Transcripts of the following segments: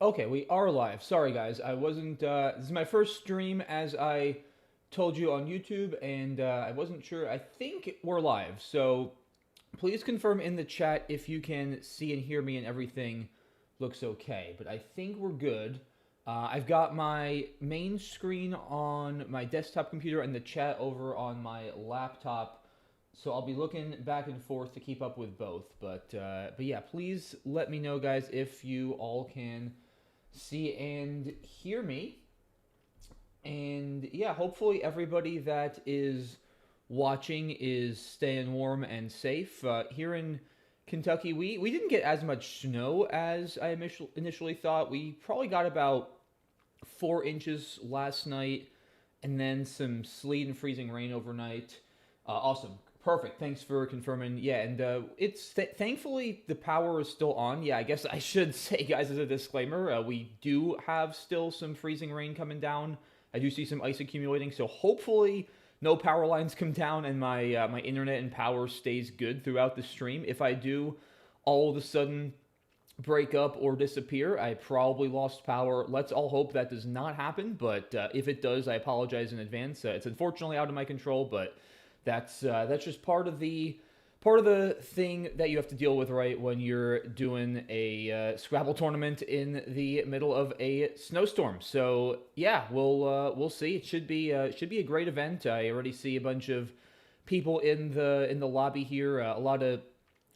Okay, we are live. Sorry, guys. I wasn't. This is my first stream, as I told you on YouTube, and I wasn't sure. I think we're live. So please confirm in the chat if you can see and hear me and everything looks okay. But I think we're good. I've got my main screen on my desktop computer and the chat over on my laptop. So I'll be looking back and forth to keep up with both. But yeah, please let me know, guys, if you all can see and hear me. And yeah, hopefully everybody that is watching is staying warm and safe. Here in Kentucky, we didn't get as much snow as I initially thought. We probably got about 4 inches last night, and then some sleet and freezing rain overnight. Awesome. Perfect. Thanks for confirming. Yeah, and thankfully the power is still on. Yeah, I guess I should say, guys, as a disclaimer, we do have still some freezing rain coming down. I do see some ice accumulating, so hopefully no power lines come down and my internet and power stays good throughout the stream. If I do all of a sudden break up or disappear, I probably lost power. Let's all hope that does not happen, but if it does, I apologize in advance. It's unfortunately out of my control, but that's just part of the thing that you have to deal with, right, when you're doing a Scrabble tournament in the middle of a snowstorm. So yeah, we'll see. It should be a great event. I already see a bunch of people in the lobby here. A lot of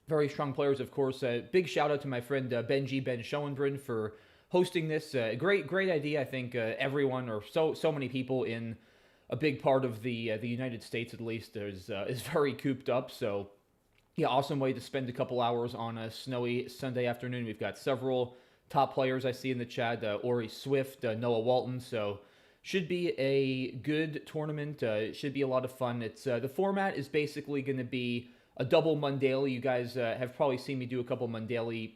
very strong players, of course. Big shout out to my friend Benji Ben Schoenbrunn for hosting this. Great idea. I think everyone, or so many people in a big part of the United States, at least, is very cooped up. So yeah, awesome way to spend a couple hours on a snowy Sunday afternoon. We've got several top players I see in the chat: Ori Swift, Noah Walton. So should be a good tournament. It should be a lot of fun. It's the format is basically going to be a double Mundaly. You guys have probably seen me do a couple Mundaly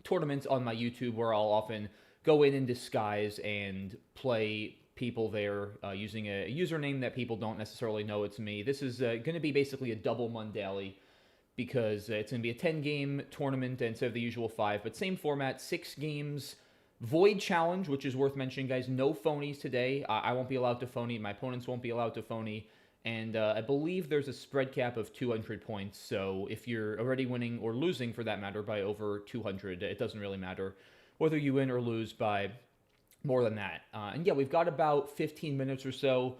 tournaments on my YouTube, where I'll often go in disguise and play people there using a username that people don't necessarily know it's me. This is going to be basically a double Mundaly, because it's going to be a 10-game tournament instead of the usual 5, but same format, 6 games. Void challenge, which is worth mentioning, guys. No phonies today. I won't be allowed to phony. My opponents won't be allowed to phony. And I believe there's a spread cap of 200 points. So if you're already winning, or losing for that matter, by over 200, it doesn't really matter whether you win or lose by more than that. And yeah, we've got about 15 minutes or so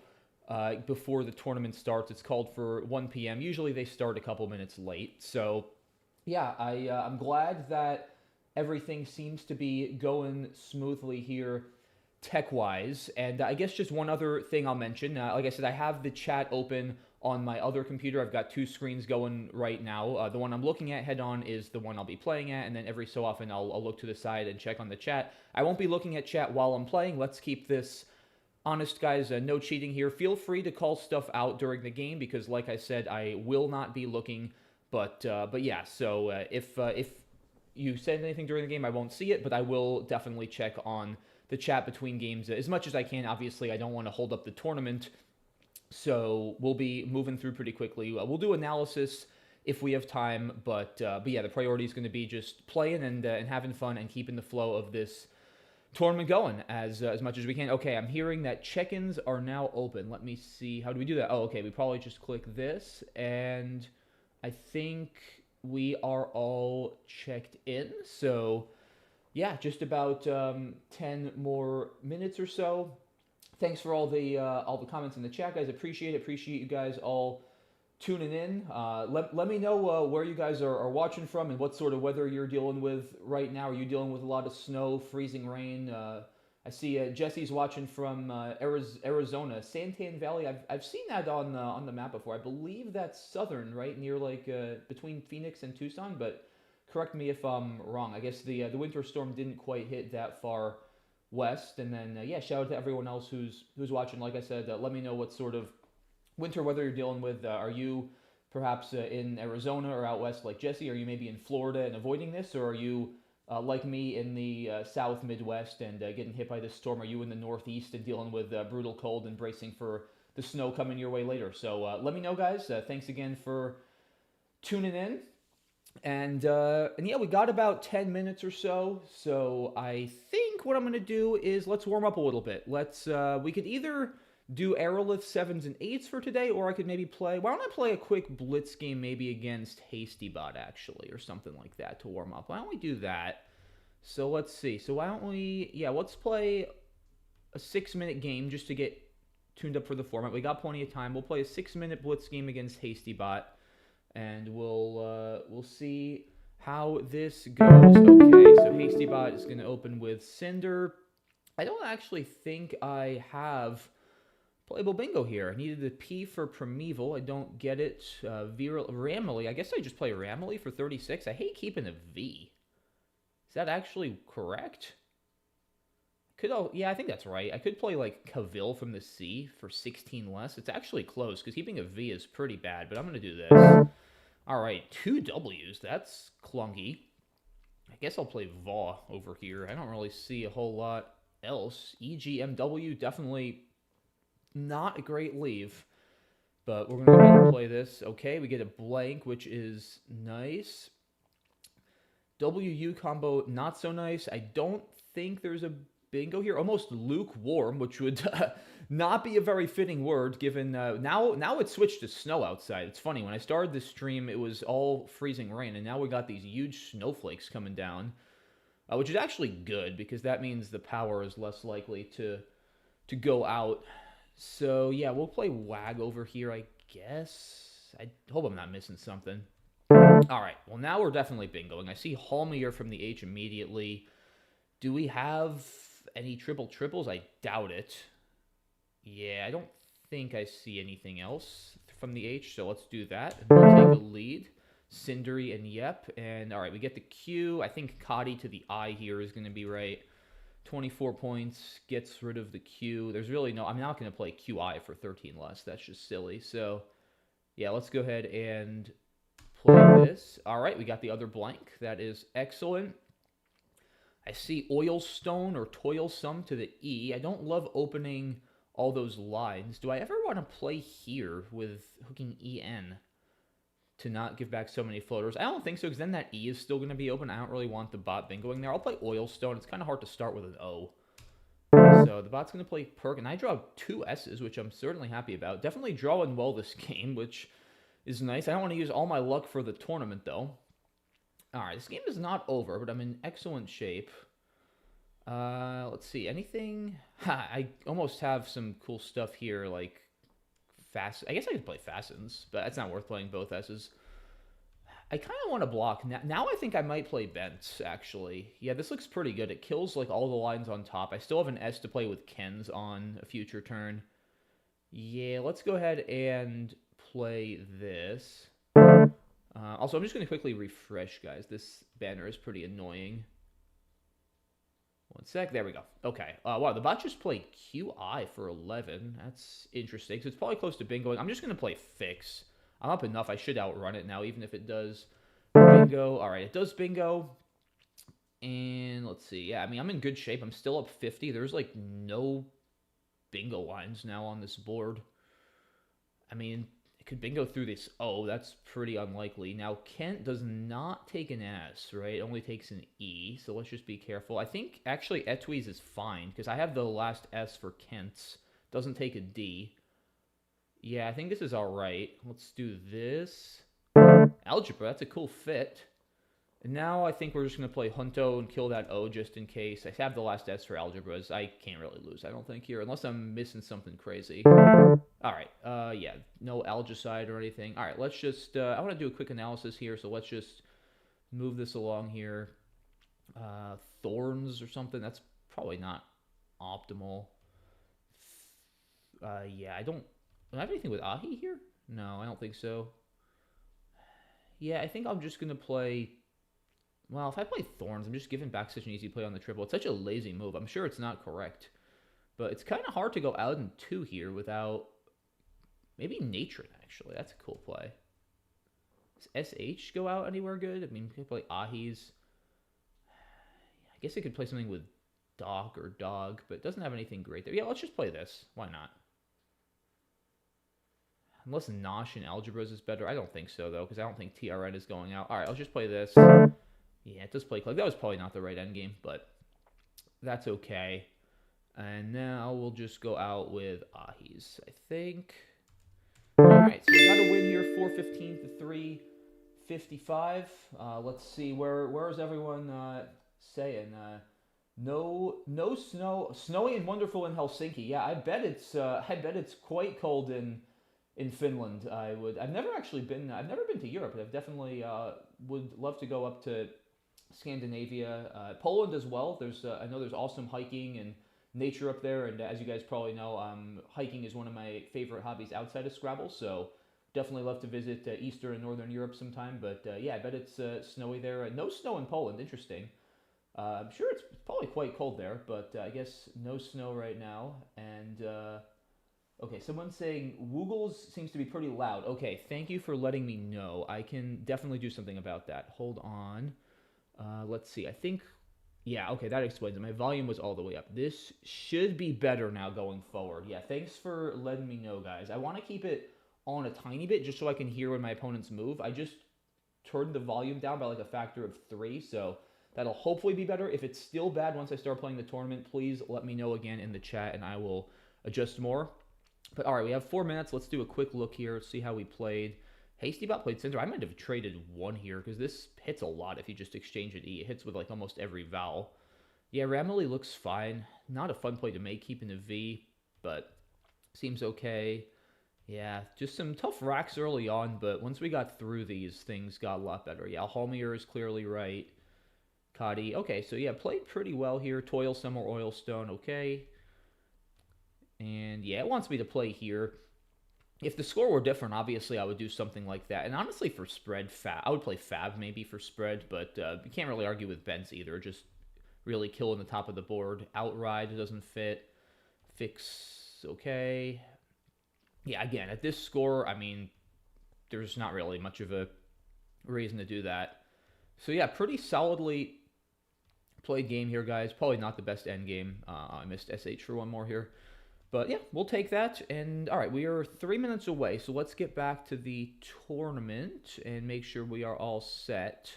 before the tournament starts. It's called for 1 p.m. Usually they start a couple minutes late. So yeah, I'm glad that everything seems to be going smoothly here tech-wise. And I guess just one other thing I'll mention. Like I said, I have the chat open on my other computer. I've got 2 screens going right now. The one I'm looking at head-on is the one I'll be playing at, and then every so often I'll look to the side and check on the chat. I won't be looking at chat while I'm playing. Let's keep this honest, guys. No cheating here. Feel free to call stuff out during the game, because like I said, I will not be looking. But yeah, so if you said anything during the game, I won't see it, but I will definitely check on the chat between games as much as I can. Obviously, I don't want to hold up the tournament, so we'll be moving through pretty quickly. We'll do analysis if we have time, but yeah, the priority is going to be just playing and having fun and keeping the flow of this tournament going as much as we can. Okay, I'm hearing that check-ins are now open. Let me see. How do we do that? Oh, okay, we probably just click this, and I think we are all checked in. So yeah, just about 10 more minutes or so. Thanks for all the comments in the chat, guys. Appreciate it. Appreciate you guys all tuning in. Let me know where you guys are watching from and what sort of weather you're dealing with right now. Are you dealing with a lot of snow, freezing rain? I see Jesse's watching from Arizona, Santan Valley. I've seen that on the map before. I believe that's southern, right near like between Phoenix and Tucson. But correct me if I'm wrong. I guess the winter storm didn't quite hit that far west. And then yeah, shout out to everyone else who's watching. Like I said, let me know what sort of winter weather you're dealing with. Are you perhaps in Arizona or out west like Jesse? Are you maybe in Florida and avoiding this, or are you like me in the South Midwest and getting hit by this storm? Are you in the Northeast and dealing with brutal cold and bracing for the snow coming your way later? So let me know, guys. Thanks again for tuning in. And yeah, we got about 10 minutes or so. So I think what I'm gonna do is let's warm up a little bit. Let's we could either do Aerolith 7s and 8s for today, or I could maybe play. Why don't I play a quick Blitz game maybe against Hastybot actually, or something like that to warm up? Why don't we do that? So let's see. So why don't we? Yeah, let's play a 6-minute game just to get tuned up for the format. We got plenty of time. We'll play a 6-minute Blitz game against Hastybot, and we'll see how this goes. Okay, so Hastybot is going to open with Cinder. I don't actually think I have playable bingo here. I needed the P for Primeval. I don't get it. Ramily. I guess I just play Ramily for 36. I hate keeping a V. Is that actually correct? Yeah, I think that's right. I could play like Cavill from the C for 16 less. It's actually close because keeping a V is pretty bad, but I'm going to do this. All right, 2 W's. That's clunky. I guess I'll play Vaw over here. I don't really see a whole lot else. EGMW, definitely not a great leave, but we're going to go ahead and play this. Okay, we get a blank, which is nice. WU combo, not so nice. I don't think there's a bingo here. Almost lukewarm, which would not be a very fitting word given now it's switched to snow outside. It's funny, when I started this stream it was all freezing rain, and now we got these huge snowflakes coming down, which is actually good because that means the power is less likely to go out. So yeah, we'll play Wag over here, I guess. I hope I'm not missing something. All right, well now we're definitely bingoing. I see Halmier from the H immediately. Do we have any triples? I doubt it. Yeah, I don't think I see anything else from the H, so let's do that. And we'll take a lead. Cindery and Yep. And all right, we get the Q. I think Kadi to the I here is going to be right. 24 points, gets rid of the Q. There's really no... I'm not going to play QI for 13 less. That's just silly. So, yeah, let's go ahead and play this. All right, we got the other blank. That is excellent. I see Oilstone or Toilsome to the E. I don't love opening all those lines. Do I ever want to play here with hooking EN to not give back so many floaters? I don't think so, because then that E is still going to be open. I don't really want the bot bingoing there. I'll play Oilstone. It's kind of hard to start with an O. So the bot's going to play Perk, and I draw 2 S's, which I'm certainly happy about. Definitely drawing well this game, which is nice. I don't want to use all my luck for the tournament, though. All right, this game is not over, but I'm in excellent shape. Let's see, anything? I almost have some cool stuff here, like fast. I guess I could play Fastens, but that's not worth playing both S's. I kind of want to block. Now I think I might play Bents, actually. Yeah, this looks pretty good. It kills like all the lines on top. I still have an S to play with Ken's on a future turn. Yeah, let's go ahead and play this. Also, I'm just going to quickly refresh, guys. This banner is pretty annoying. One sec. There we go. Okay. Wow, the bot just played QI for 11. That's interesting. So it's probably close to bingoing. I'm just going to play Fix. I'm up enough. I should outrun it now, even if it does bingo. All right, it does bingo. And let's see. Yeah, I mean, I'm in good shape. I'm still up 50. There's, like, no bingo lines now on this board. I mean... it could bingo through this. Oh, that's pretty unlikely. Now, Kent does not take an S, right? It only takes an E, so let's just be careful. I think, actually, Etwies is fine, because I have the last S for Kent's. Doesn't take a D. Yeah, I think this is all right. Let's do this. Algebra, that's a cool fit. And now I think we're just going to play Hunto and kill that O just in case. I have the last S for Algebras. I can't really lose, I don't think, here, unless I'm missing something crazy. All right, yeah, no Algicide or anything. All right, let's just, I want to do a quick analysis here, so let's just move this along here. Thorns or something, that's probably not optimal. Yeah, do I have anything with Ahi here? No, I don't think so. Yeah, I think I'm just going to play... well, if I play Thorns, I'm just giving back such an easy play on the triple. It's such a lazy move. I'm sure it's not correct. But it's kind of hard to go out in 2 here without... maybe Natron, actually. That's a cool play. Does SH go out anywhere good? I mean, you could play Ahis. I guess I could play something with Doc or Dog, but it doesn't have anything great there. Yeah, let's just play this. Why not? Unless Nosh and Algebras is better. I don't think so, though, because I don't think TRN is going out. All right, I'll just play this. Yeah, it does play click. That was probably not the right endgame, but that's okay. And now we'll just go out with Ahis, I think. All right, so we got a win here, 415 to 355. Let's see, where is everyone saying? No snow, snowy and wonderful in Helsinki. Yeah, I bet it's quite cold in Finland. I've never actually been. I've never been to Europe, but I've definitely would love to go up to Scandinavia, Poland as well. I know there's awesome hiking and nature up there, and as you guys probably know, hiking is one of my favorite hobbies outside of Scrabble. So definitely love to visit Eastern and Northern Europe sometime. But yeah, I bet it's snowy there. No snow in Poland. Interesting. I'm sure it's probably quite cold there, but I guess no snow right now. And okay, someone's saying Woogles seems to be pretty loud. Okay, thank you for letting me know. I can definitely do something about that. Hold on. Let's see. I think, yeah, okay, that explains it. My volume was all the way up. This should be better now going forward. Yeah, thanks for letting me know, guys. I want to keep it on a tiny bit just so I can hear when my opponents move. I just turned the volume down by like a factor of 3, so that'll hopefully be better. If it's still bad once I start playing the tournament, please let me know again in the chat and I will adjust more. But all right, we have 4 minutes. Let's do a quick look here, see how we played. Hastybot played center. I might have traded 1 here because this hits a lot if you just exchange an E. It hits with like almost every vowel. Yeah, Ramily looks fine. Not a fun play to make, keeping a V, but seems okay. Yeah, just some tough racks early on, but once we got through these, things got a lot better. Yeah, Halmir is clearly right. Kadi, okay, so yeah, played pretty well here. Toilsome or Oilstone, okay. And yeah, it wants me to play here. If the score were different, obviously I would do something like that. And honestly, for spread, I would play Fab maybe for spread, but you can't really argue with Benz either. Just really killing the top of the board. Outride doesn't fit. Fix, okay. Yeah, again, at this score, I mean, there's not really much of a reason to do that. So yeah, pretty solidly played game here, guys. Probably not the best end game. I missed SH for 1 more here. But yeah, we'll take that. And all right, we are 3 minutes away. So let's get back to the tournament and make sure we are all set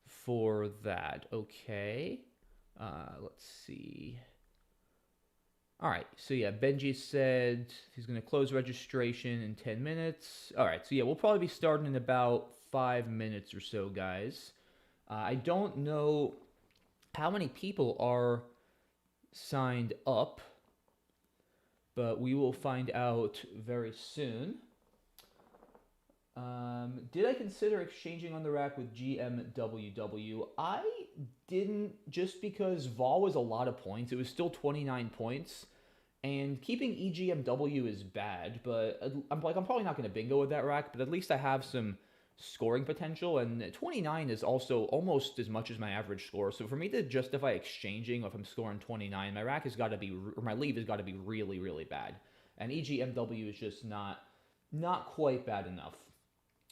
for that. Okay. Let's see. All right. So yeah, Benji said he's going to close registration in 10 minutes. All right. So yeah, we'll probably be starting in about 5 minutes or so, guys. I don't know how many people are signed up, but we will find out very soon. Did I consider exchanging on the rack with GMWW? I didn't, just because Vol was a lot of points. It was still 29 points, and keeping EGMW is bad, but I'm probably not going to bingo with that rack, but at least I have some scoring potential, and 29 is also almost as much as my average score. So for me to justify exchanging if I'm scoring 29, my rack has got to be, or my lead has got to be really, really bad. And EGMW is just not quite bad enough.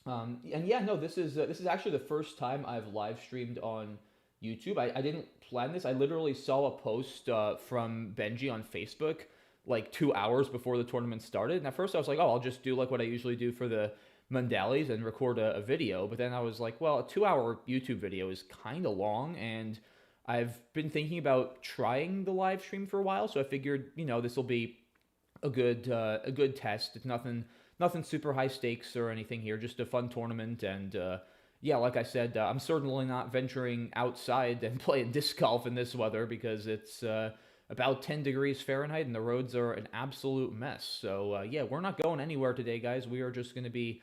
And yeah, no, this is actually the first time I've live streamed on YouTube. I didn't plan this. I literally saw a post from Benji on Facebook like 2 hours before the tournament started. And at first I was like, oh, I'll just do like what I usually do for the Mundalis and record a video. But then I was like, well, a 2-hour YouTube video is kind of long, and I've been thinking about trying the live stream for a while. So I figured, you know, this will be a good test. It's nothing super high stakes or anything here, just a fun tournament. And yeah, like I said, I'm certainly not venturing outside and playing disc golf in this weather because it's about 10 degrees Fahrenheit and the roads are an absolute mess. So yeah, we're not going anywhere today, guys. We are just going to be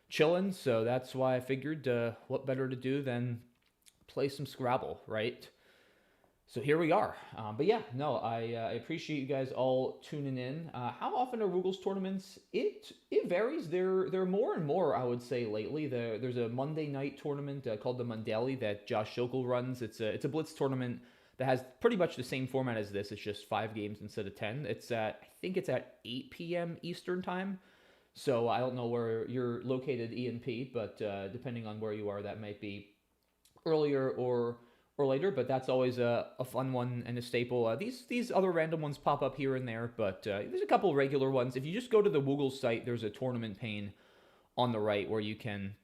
chilling. So that's why I figured what better to do than play some Scrabble, right? So here we are. But yeah, no, I appreciate you guys all tuning in. How often are Rugel's tournaments? It varies. They're more and more, I would say, lately. There's a Monday night tournament called the Mundali that Josh Shokel runs. It's a Blitz tournament that has pretty much the same format as this. It's just 5 games instead of 10. I think it's at 8 p.m. Eastern time. So I don't know where you're located, ENP, but depending on where you are, that might be earlier or or later, but that's always a fun one and a staple. These other random ones pop up here and there, but there's a couple regular ones. If you just go to the Woogle site, there's a tournament pane on the right where you can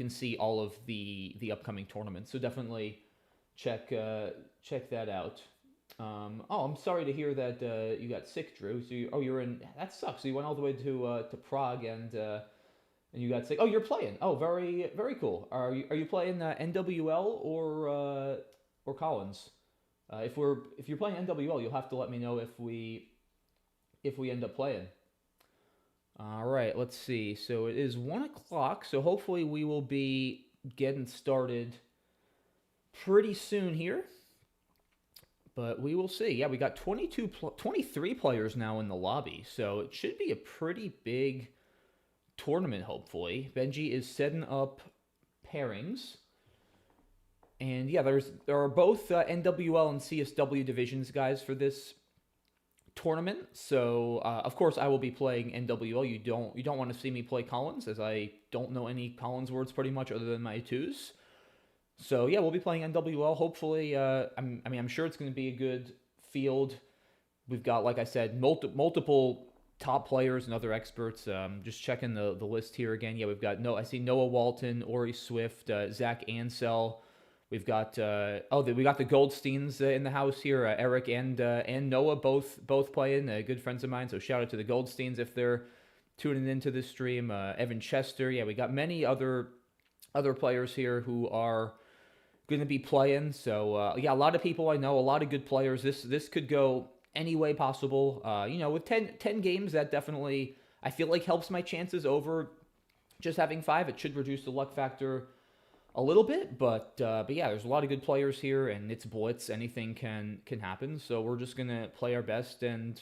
see all of the upcoming tournaments. So definitely check that out. I'm sorry to hear that you got sick, Drew. So you're in. That sucks. So you went all the way to Prague and you got sick. Oh, you're playing. Oh, very very cool. Are you playing NWL or Collins? If you're playing NWL, you'll have to let me know if we end up playing. All right, let's see. So it is 1 o'clock. So hopefully we will be getting started pretty soon here. But we will see. Yeah, we got 23 players now in the lobby. So it should be a pretty big tournament, hopefully. Benji is setting up pairings. And yeah, there are both NWL and CSW divisions, guys, for this tournament. So of course I will be playing NWL. You don't want to see me play Collins, as I don't know any Collins words pretty much other than my twos. So yeah, we'll be playing NWL. Hopefully, I'm sure it's going to be a good field. We've got, like I said, multiple top players and other experts. Just checking the list here again. Yeah, we've got I see Noah Walton, Ori Swift, Zach Ansell. We've got we got the Goldsteins in the house here. Eric and Noah both playing. Good friends of mine. So shout out to the Goldsteins if they're tuning into this stream. Evan Chester. Yeah, we got many other players here who are going to be playing. So yeah, a lot of people I know, a lot of good players. This could go any way possible. With 10 games, that definitely I feel like helps my chances over just having 5. It should reduce the luck factor a little bit, but yeah, there's a lot of good players here, and it's Blitz. Anything can happen. So we're just gonna play our best and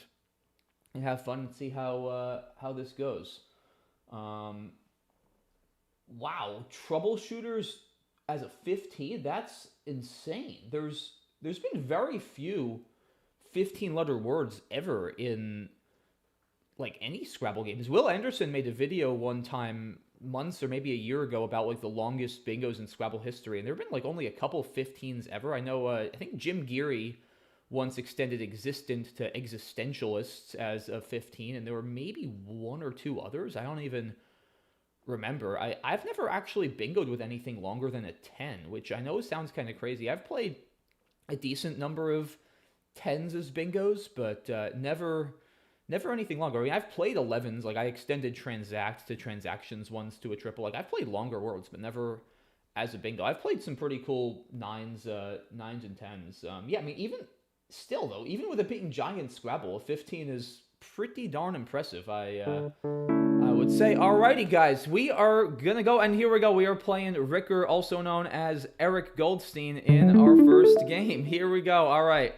have fun and see how this goes. Wow, troubleshooters as a 15, that's insane. There's been very few 15-letter words ever in like any Scrabble games. Will Anderson made a video one time months or maybe a year ago about like the longest bingos in Scrabble history, and there have been like only a couple 15s ever. I know I think Jim Geary once extended existent to existentialists as a 15, and there were maybe 1 or 2 others. I don't even remember. I've never actually bingoed with anything longer than a 10, which I know sounds kind of crazy. I've played a decent number of 10s as bingos, but never anything longer. I mean, I've played 11s. Like, I extended transact to transactions once to a triple. Like, I've played longer words, but never as a bingo. I've played some pretty cool 9s and 10s. Yeah, I mean, even still, though, even with it being giant Scrabble, a 15 is pretty darn impressive, I would say. Alrighty, guys, we are gonna go, and here we go. We are playing Ricker, also known as Eric Goldstein, in our first game. Here we go. All right.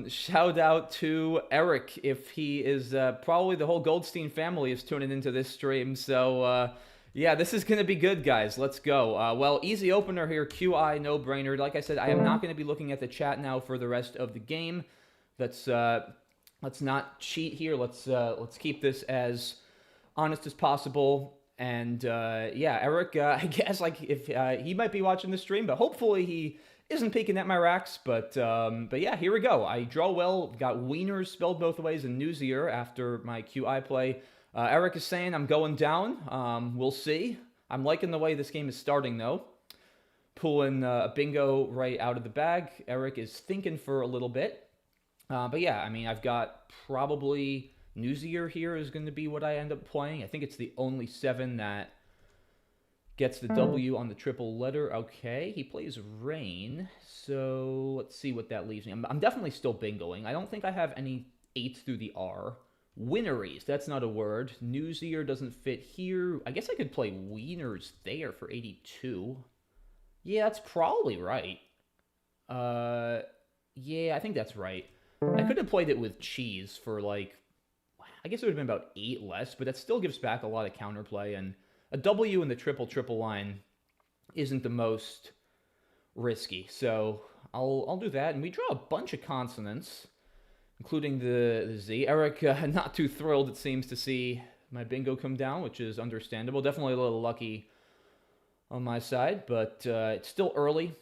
Shout out to Eric, if he is probably the whole Goldstein family is tuning into this stream. So yeah, this is gonna be good, guys. Let's go. Well, easy opener here. QI, no brainer. Like I said, I am not going to be looking at the chat now for the rest of the game. Let's not cheat here. Let's keep this as honest as possible. And yeah, Eric, I guess like if he might be watching the stream, but hopefully he isn't peeking at my racks. But yeah, here we go. I draw well. Got wieners spelled both ways and newsier after my QI play. Eric is saying I'm going down. We'll see. I'm liking the way this game is starting, though. Pulling a bingo right out of the bag. Eric is thinking for a little bit. But yeah, I mean, I've got probably newsier here is going to be what I end up playing. I think it's the only 7 that gets the W on the triple letter. Okay, he plays rain. So let's see what that leaves me. I'm definitely still bingoing. I don't think I have any 8s through the R. Wineries, that's not a word. Newsier doesn't fit here. I guess I could play wieners there for 82. Yeah, that's probably right. Yeah, I think that's right. I could have played it with cheese for like, I guess it would have been about 8 less, but that still gives back a lot of counterplay, and a W in the triple line isn't the most risky. So I'll do that, and we draw a bunch of consonants, including the Z. Eric, not too thrilled, it seems, to see my bingo come down, which is understandable. Definitely a little lucky on my side, but it's still early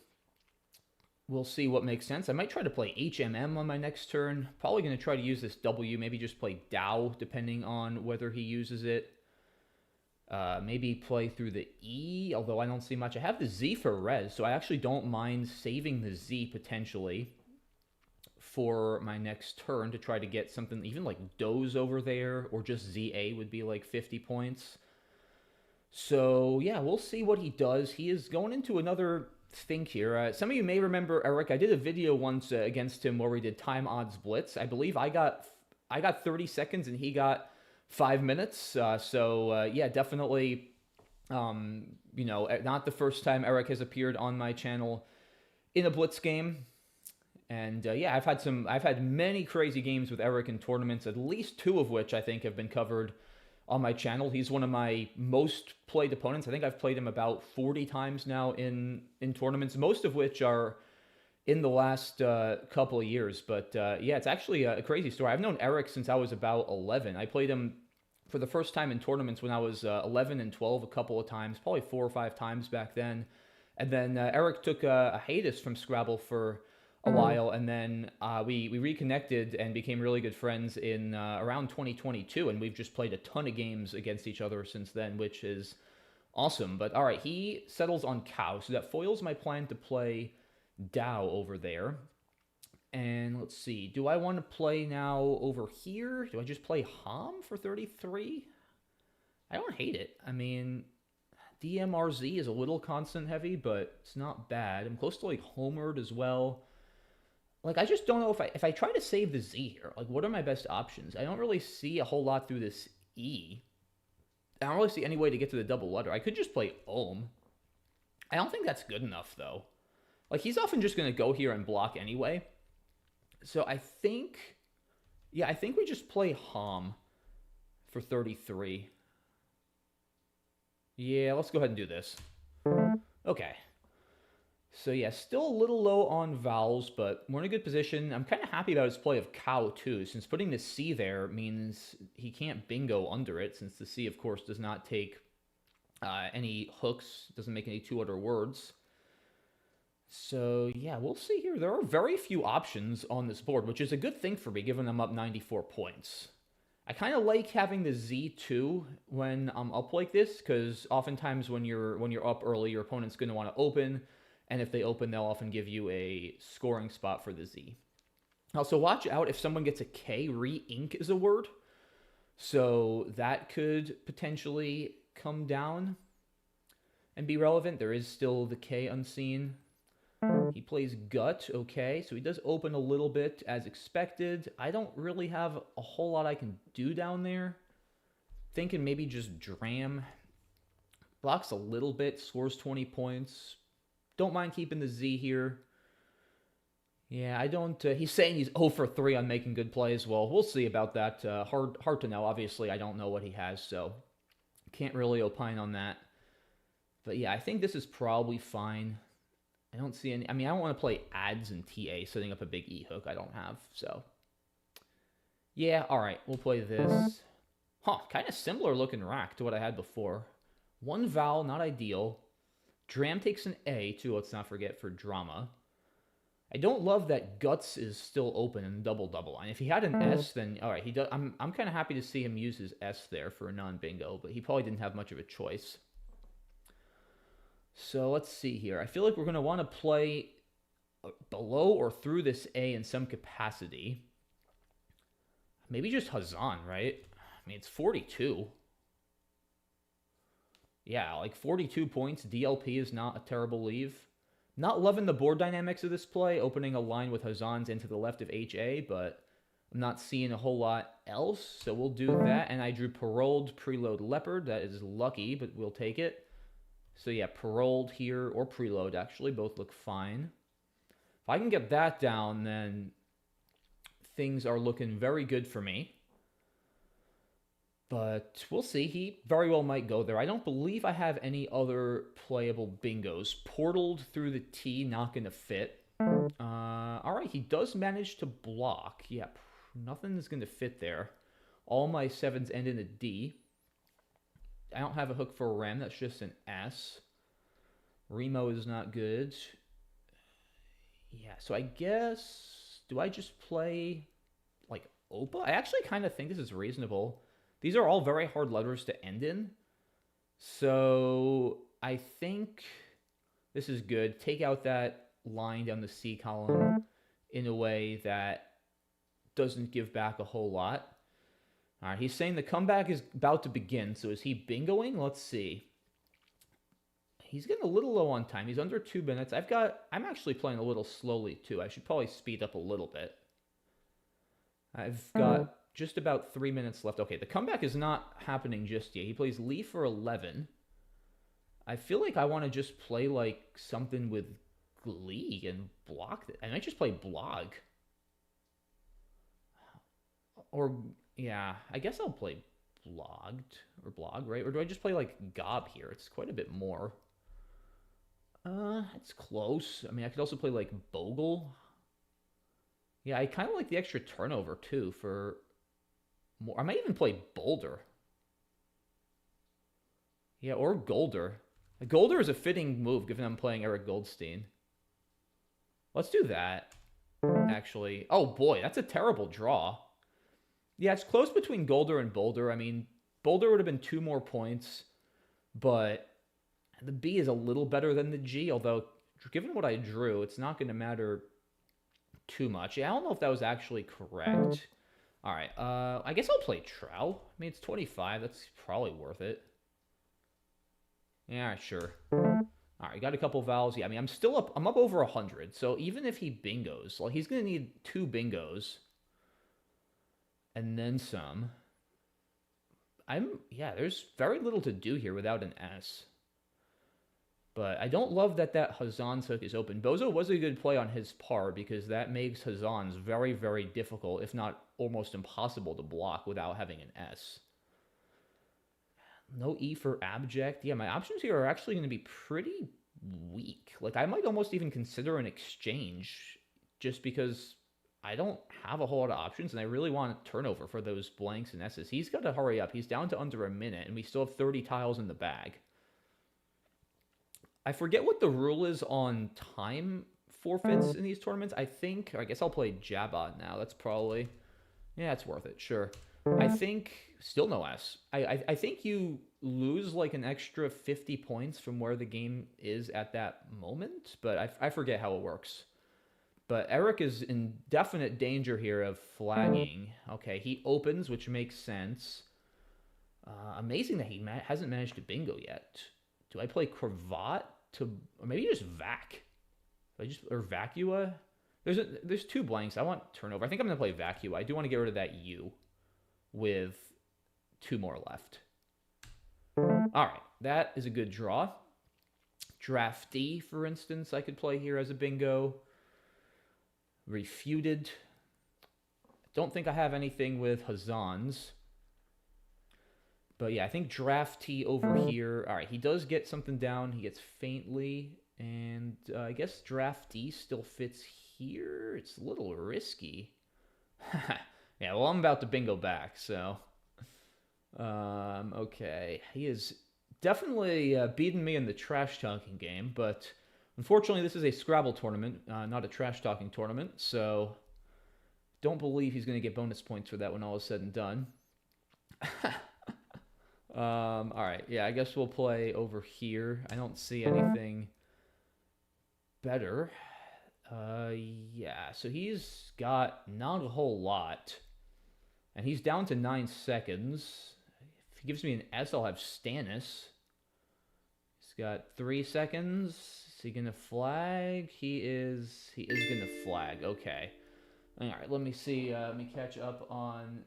we'll see what makes sense. I might try to play HMM on my next turn. Probably going to try to use this W, maybe just play Dow, depending on whether he uses it. Maybe play through the E, although I don't see much. I have the Z for res, so I actually don't mind saving the Z potentially for my next turn to try to get something, even like Doze over there, or just ZA would be like 50 points. So yeah, we'll see what he does. He is going into another think here. Some of you may remember Eric. I did a video once against him where we did time odds blitz. I believe I got 30 seconds and he got 5 minutes. Yeah, definitely. You know, not the first time Eric has appeared on my channel in a blitz game. And yeah, I've had many crazy games with Eric in tournaments, at least 2 of which I think have been covered on my channel. He's one of my most played opponents. I think I've played him about 40 times now in tournaments, most of which are in the last couple of years. But yeah, it's actually a crazy story. I've known Eric since I was about 11. I played him for the first time in tournaments when I was 11 and 12 a couple of times, probably 4 or 5 times back then. And then Eric took a hiatus from Scrabble for a while, and then we reconnected and became really good friends in around 2022, and we've just played a ton of games against each other since then, which is awesome. But all right, he settles on cow, so that foils my plan to play Dow over there. And let's see, do I want to play now over here? Do I just play Hom for 33? I don't hate it. I mean, DMRZ is a little constant heavy, but it's not bad. I'm close to like Homered as well. Like, I just don't know if I try to save the Z here, like, what are my best options? I don't really see a whole lot through this E. I don't really see any way to get to the double letter. I could just play Ohm. I don't think that's good enough, though. Like, he's often just going to go here and block anyway. So I think, yeah, I think we just play Hom for 33. Yeah, let's go ahead and do this. Okay. So yeah, still a little low on vowels, but we're in a good position. I'm kind of happy about his play of cow too, since putting the C there means he can't bingo under it, since the C, of course, does not take any hooks, doesn't make any 2-letter words. So yeah, we'll see here. There are very few options on this board, which is a good thing for me, given I'm up 94 points. I kind of like having the Z2 when I'm up like this, because oftentimes when you're up early, your opponent's going to want to open. And if they open, they'll often give you a scoring spot for the Z. Also, watch out if someone gets a K, re-ink is a word. So that could potentially come down and be relevant. There is still the K unseen. He plays gut, okay. So he does open a little bit as expected. I don't really have a whole lot I can do down there. Thinking maybe just dram. Blocks a little bit, scores 20 points. Don't mind keeping the Z here. Yeah, I don't... he's saying he's 0 for 3 on making good plays. Well, we'll see about that. Hard to know. Obviously, I don't know what he has, so can't really opine on that. But yeah, I think this is probably fine. I don't see any... I mean, I don't want to play ads and TA, setting up a big E hook I don't have, so... Yeah, all right, we'll play this. Huh, kind of similar looking rack to what I had before. 1 vowel, not ideal. Dram takes an A, too, let's not forget, for drama. I don't love that Guts is still open in double-double. And if he had an S, then, all right, he does. I'm kind of happy to see him use his S there for a non-bingo, but he probably didn't have much of a choice. So let's see here. I feel like we're going to want to play below or through this A in some capacity. Maybe just Hazan, right? I mean, it's 42. Yeah, like 42 points. DLP is not a terrible leave. Not loving the board dynamics of this play, opening a line with Hazans into the left of HA, but I'm not seeing a whole lot else, so we'll do that. And I drew paroled preload leopard. That is lucky, but we'll take it. So yeah, paroled here, or preload actually, both look fine. If I can get that down, then things are looking very good for me. But we'll see. He very well might go there. I don't believe I have any other playable bingos. Portaled through the T, not going to fit. All right, he does manage to block. Yeah, nothing's going to fit there. All my 7s end in a D. I don't have a hook for a Rem. That's just an S. Remo is not good. Yeah, so I guess, do I just play, like, Opa? I actually kind of think this is reasonable. These are all very hard letters to end in. So I think this is good. Take out that line down the C column in a way that doesn't give back a whole lot. All right, he's saying the comeback is about to begin. So is he bingoing? Let's see. He's getting a little low on time. He's under 2 minutes. I'm actually playing a little slowly too. I should probably speed up a little bit. I've got just about 3 minutes left. Okay, the comeback is not happening just yet. He plays Lee for 11. I feel like I want to just play like something with Glee and block it. I might just play Blog. Or, yeah, I guess I'll play Blogged or Blog, right? Or do I just play like Gob here? It's quite a bit more. It's close. I mean, I could also play like Bogle. Yeah, I kind of like the extra turnover too for more. I might even play Boulder. Yeah, or Golder. Golder is a fitting move given I'm playing Eric Goldstein. Let's do that, actually. Oh boy, that's a terrible draw. Yeah, it's close between Golder and Boulder. I mean, Boulder would have been 2 more points, but the B is a little better than the G, although given what I drew, it's not going to matter too much. Yeah, I don't know if that was actually correct. All right, I guess I'll play Trow. I mean, it's 25. That's probably worth it. Yeah, sure. All right, got a couple vowels. Yeah, I mean, I'm up over 100. So even if he bingos, like he's going to need 2 bingos and then some. There's very little to do here without an S. But I don't love that Hazan's hook is open. Bozo was a good play on his part because that makes Hazan's very, very difficult, if not almost impossible to block without having an S. No E for abject. Yeah, my options here are actually going to be pretty weak. Like, I might almost even consider an exchange just because I don't have a whole lot of options and I really want turnover for those blanks and S's. He's got to hurry up. He's down to under a minute and we still have 30 tiles in the bag. I forget what the rule is on time forfeits in these tournaments. I guess I'll play Jabba now. That's probably, yeah, it's worth it. Sure. I think, still no S. I think you lose like an extra 50 points from where the game is at that moment, but I forget how it works. But Eric is in definite danger here of flagging. Okay, he opens, which makes sense. Amazing that he hasn't managed to bingo yet. Do I play Cravat or maybe just Vac? Or Vacua? There's 2 blanks. I want turnover. I think I'm gonna play Vacua. I do want to get rid of that U with 2 more left. All right, that is a good draw. Drafty, for instance, I could play here as a bingo. Refuted. Don't think I have anything with Hazan's. But yeah, I think Drafty over here. All right, he does get something down. He gets faintly. And I guess Drafty still fits here. It's a little risky. Yeah, well, I'm about to bingo back, so. Okay. He is definitely beating me in the trash talking game, but unfortunately, this is a Scrabble tournament, not a trash talking tournament, so don't believe he's going to get bonus points for that when all is said and done. All right, yeah, I guess we'll play over here. I don't see anything better. Yeah, so he's got not a whole lot, and he's down to 9 seconds. If he gives me an S, I'll have Stannis. He's got 3 seconds. Is he gonna flag? He is gonna flag. Okay. All right, let me see. Let me catch up on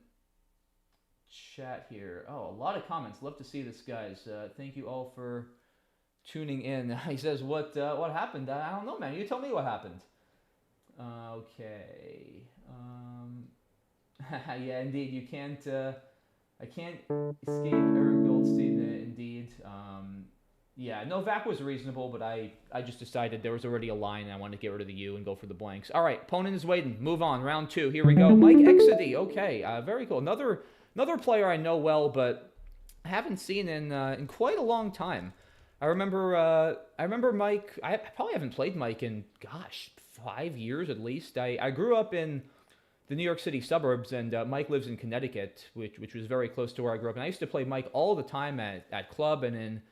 chat here. Oh, a lot of comments. Love to see this, guys. Thank you all for tuning in. He says, what happened? I don't know, man. You tell me what happened. Okay. Yeah, indeed. You can't. I can't escape Eric Goldstein. Indeed. Yeah, no, Vac was reasonable, but I just decided there was already a line and I wanted to get rid of the U and go for the blanks. All right, opponent is waiting. Move on. Round 2. Here we go. Mike Exidy. Okay, very cool. Another player I know well, but I haven't seen in quite a long time. I remember Mike. I probably haven't played Mike in, gosh, 5 years at least. I grew up in the New York City suburbs, and Mike lives in Connecticut, which was very close to where I grew up. And I used to play Mike all the time at club and in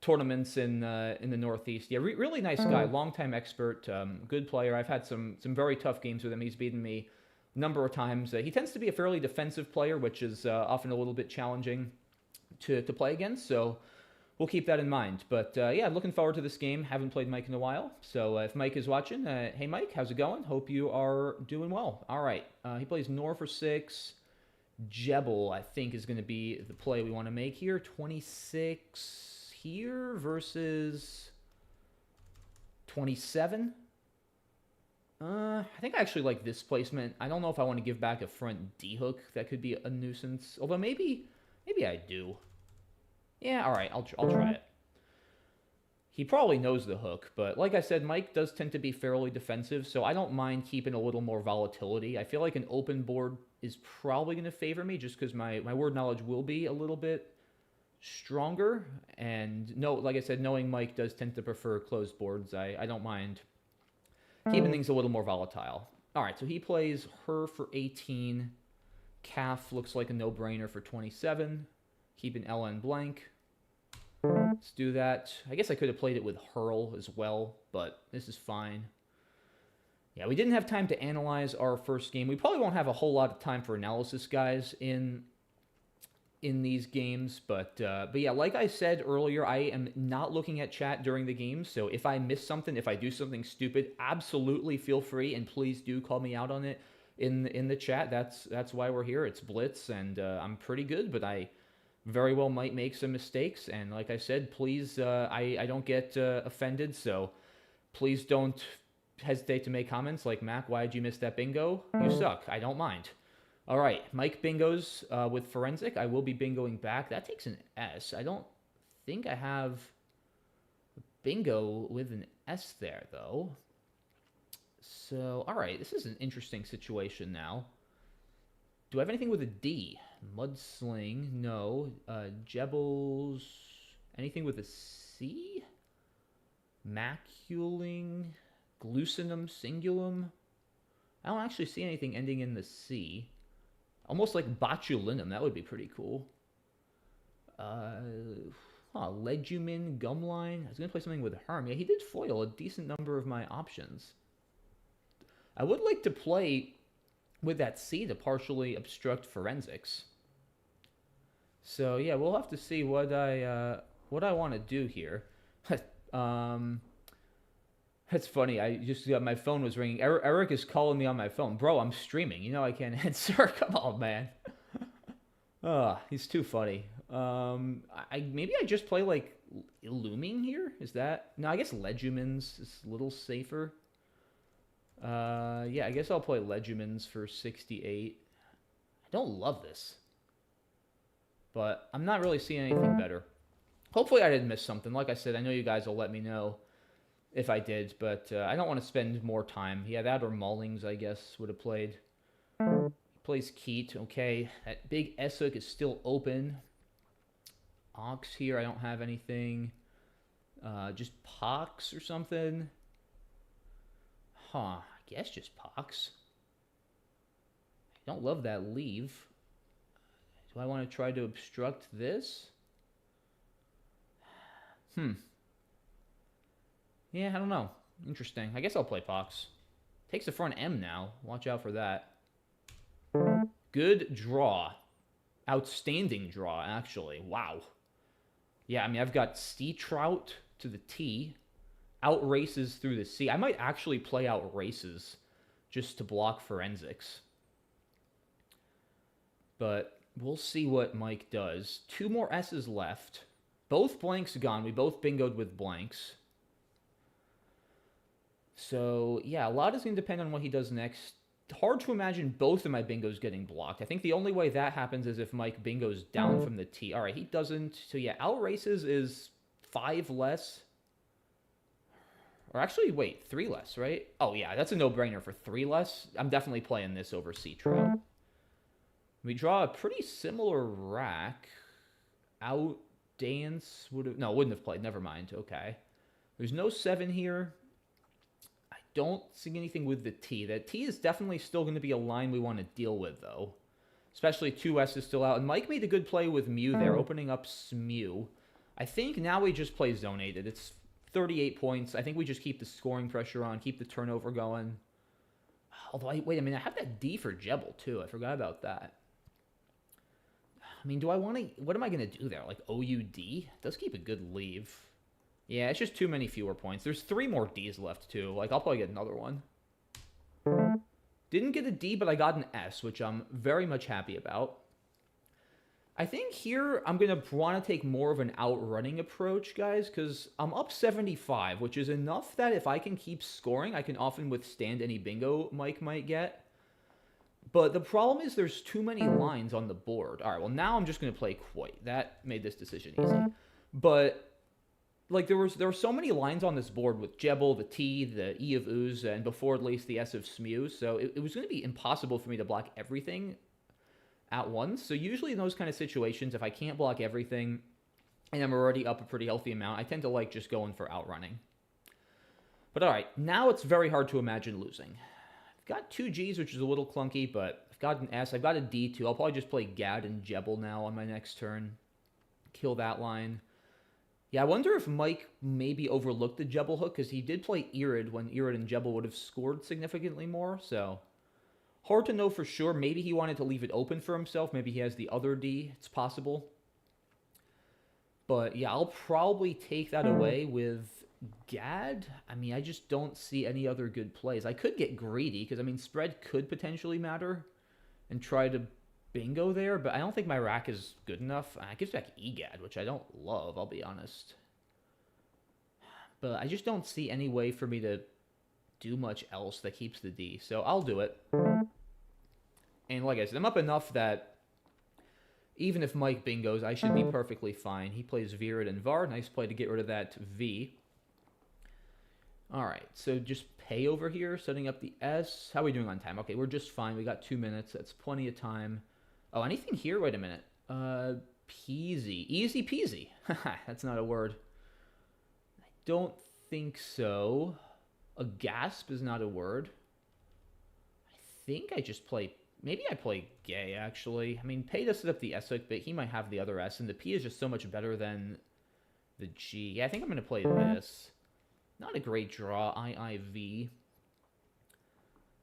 tournaments in the Northeast. Yeah, really nice guy, longtime expert, good player. I've had some very tough games with him. He's beaten me a number of times. He tends to be a fairly defensive player, which is often a little bit challenging to play against. So we'll keep that in mind. But yeah, looking forward to this game. Haven't played Mike in a while. So if Mike is watching, hey Mike, how's it going? Hope you are doing well. All right. He plays Nor for 6. Jebel, I think, is going to be the play we want to make here. 26 here versus 27. I think I actually like this placement. I don't know if I want to give back a front D hook. That could be a nuisance. Although maybe I do. Yeah, all right, I'll try it. He probably knows the hook, but like I said, Mike does tend to be fairly defensive, so I don't mind keeping a little more volatility. I feel like an open board is probably going to favor me just because my word knowledge will be a little bit stronger. And no, like I said, knowing Mike does tend to prefer closed boards, I don't mind keeping things a little more volatile. All right, so he plays her for 18. Calf looks like a no-brainer for 27. Keeping LN blank. Let's do that. I guess I could have played it with Hurl as well, but this is fine. Yeah, we didn't have time to analyze our first game. We probably won't have a whole lot of time for analysis, guys, in these games, but yeah, like I said earlier, I am not looking at chat during the game, so if I miss something, if I do something stupid, absolutely feel free, and please do call me out on it in the chat. That's why we're here. It's Blitz, and I'm pretty good, but I very well might make some mistakes, and like I said, please, I don't get offended, so please don't hesitate to make comments like, Mac, why did you miss that bingo? You suck. I don't mind. All right, Mike bingos with Forensic. I will be bingoing back. That takes an S. I don't think I have a bingo with an S there, though. So, all right, this is an interesting situation now. Do I have anything with a D? Mudsling, no. Jebels, anything with a C? Maculing, Glucinum, Singulum. I don't actually see anything ending in the C. Almost like botulinum. That would be pretty cool. Legumin, Gumline. I was going to play something with Herm. Yeah, he did foil a decent number of my options. I would like to play with that C to partially obstruct forensics. So, yeah, we'll have to see what I want to do here. That's funny. I just got my phone was ringing. Eric is calling me on my phone. Bro, I'm streaming. You know I can't answer. Come on, man. He's too funny. Maybe I just play like Illuming here. Is that no? I guess Legumens is a little safer. Yeah, I guess I'll play Legumens for 68. I don't love this, but I'm not really seeing anything better. Hopefully, I didn't miss something. Like I said, I know you guys will let me know if I did, but I don't want to spend more time. Yeah, that or Maulings, I guess, would have played. He plays Keat, okay. That big S-hook is still open. Ox here, I don't have anything. Just Pox or something. Huh, I guess just Pox. I don't love that leave. Do I want to try to obstruct this? Yeah, I don't know. Interesting. I guess I'll play Pox. Takes the front M now. Watch out for that. Good draw. Outstanding draw, actually. Wow. Yeah, I mean, I've got C Trout to the T. Out races through the C. I might actually play out races just to block forensics. But we'll see what Mike does. 2 more S's left. Both blanks gone. We both bingoed with blanks. So, yeah, a lot is going to depend on what he does next. Hard to imagine both of my bingos getting blocked. I think the only way that happens is if Mike bingos down from the T. All right, he doesn't. So, yeah, out races is 5 less. Or actually, wait, 3 less, right? Oh, yeah, that's a no-brainer for 3 less. I'm definitely playing this over C-Trout. We draw a pretty similar rack. Out dance would have... No, wouldn't have played. Never mind. Okay. There's no 7 here. I don't see anything with the T. The T is definitely still going to be a line we want to deal with, though. Especially 2S is still out. And Mike made a good play with Mew there, opening up Smew. I think now we just play zonated. It's 38 points. I think we just keep the scoring pressure on, keep the turnover going. Although, wait a minute, I have that D for Jebble, too. I forgot about that. I mean, do I want to... What am I going to do there? Like, OUD? It does keep a good leave. Yeah, it's just too many fewer points. There's 3 more Ds left, too. Like, I'll probably get another one. Didn't get a D, but I got an S, which I'm very much happy about. I think here I'm going to want to take more of an outrunning approach, guys, because I'm up 75, which is enough that if I can keep scoring, I can often withstand any bingo Mike might get. But the problem is there's too many lines on the board. All right, well, now I'm just going to play quite. That made this decision easy. But... like, there were so many lines on this board with Jebble, the T, the E of Ooze, and before at least the S of Smew, so it was going to be impossible for me to block everything at once. So usually in those kind of situations, if I can't block everything, and I'm already up a pretty healthy amount, I tend to like just going for outrunning. But alright, now it's very hard to imagine losing. I've got 2 Gs, which is a little clunky, but I've got an S, I've got a D too. I'll probably just play Gad and Jebble now on my next turn. Kill that line. Yeah, I wonder if Mike maybe overlooked the Jebble hook, because he did play Irid when Irid and Jebble would have scored significantly more, so... hard to know for sure. Maybe he wanted to leave it open for himself. Maybe he has the other D. It's possible. But, yeah, I'll probably take that away with Gad. I mean, I just don't see any other good plays. I could get greedy, because, I mean, spread could potentially matter, and try to... bingo there, but I don't think my rack is good enough. I gives back EGAD, which I don't love, I'll be honest. But I just don't see any way for me to do much else that keeps the D, so I'll do it. And like I said, I'm up enough that even if Mike bingos, I should be perfectly fine. He plays Virid and Var. Nice play to get rid of that V. Alright, so just pay over here, setting up the S. How are we doing on time? Okay, we're just fine. We got 2 minutes. That's plenty of time. Oh, anything here? Wait a minute. Peasy. Easy peasy. Haha, that's not a word. I don't think so. A gasp is not a word. I think I just play... maybe I play gay, actually. I mean, Pay does set up the S hook, but he might have the other S, and the P is just so much better than the G. Yeah, I think I'm going to play this. Not a great draw. IIV.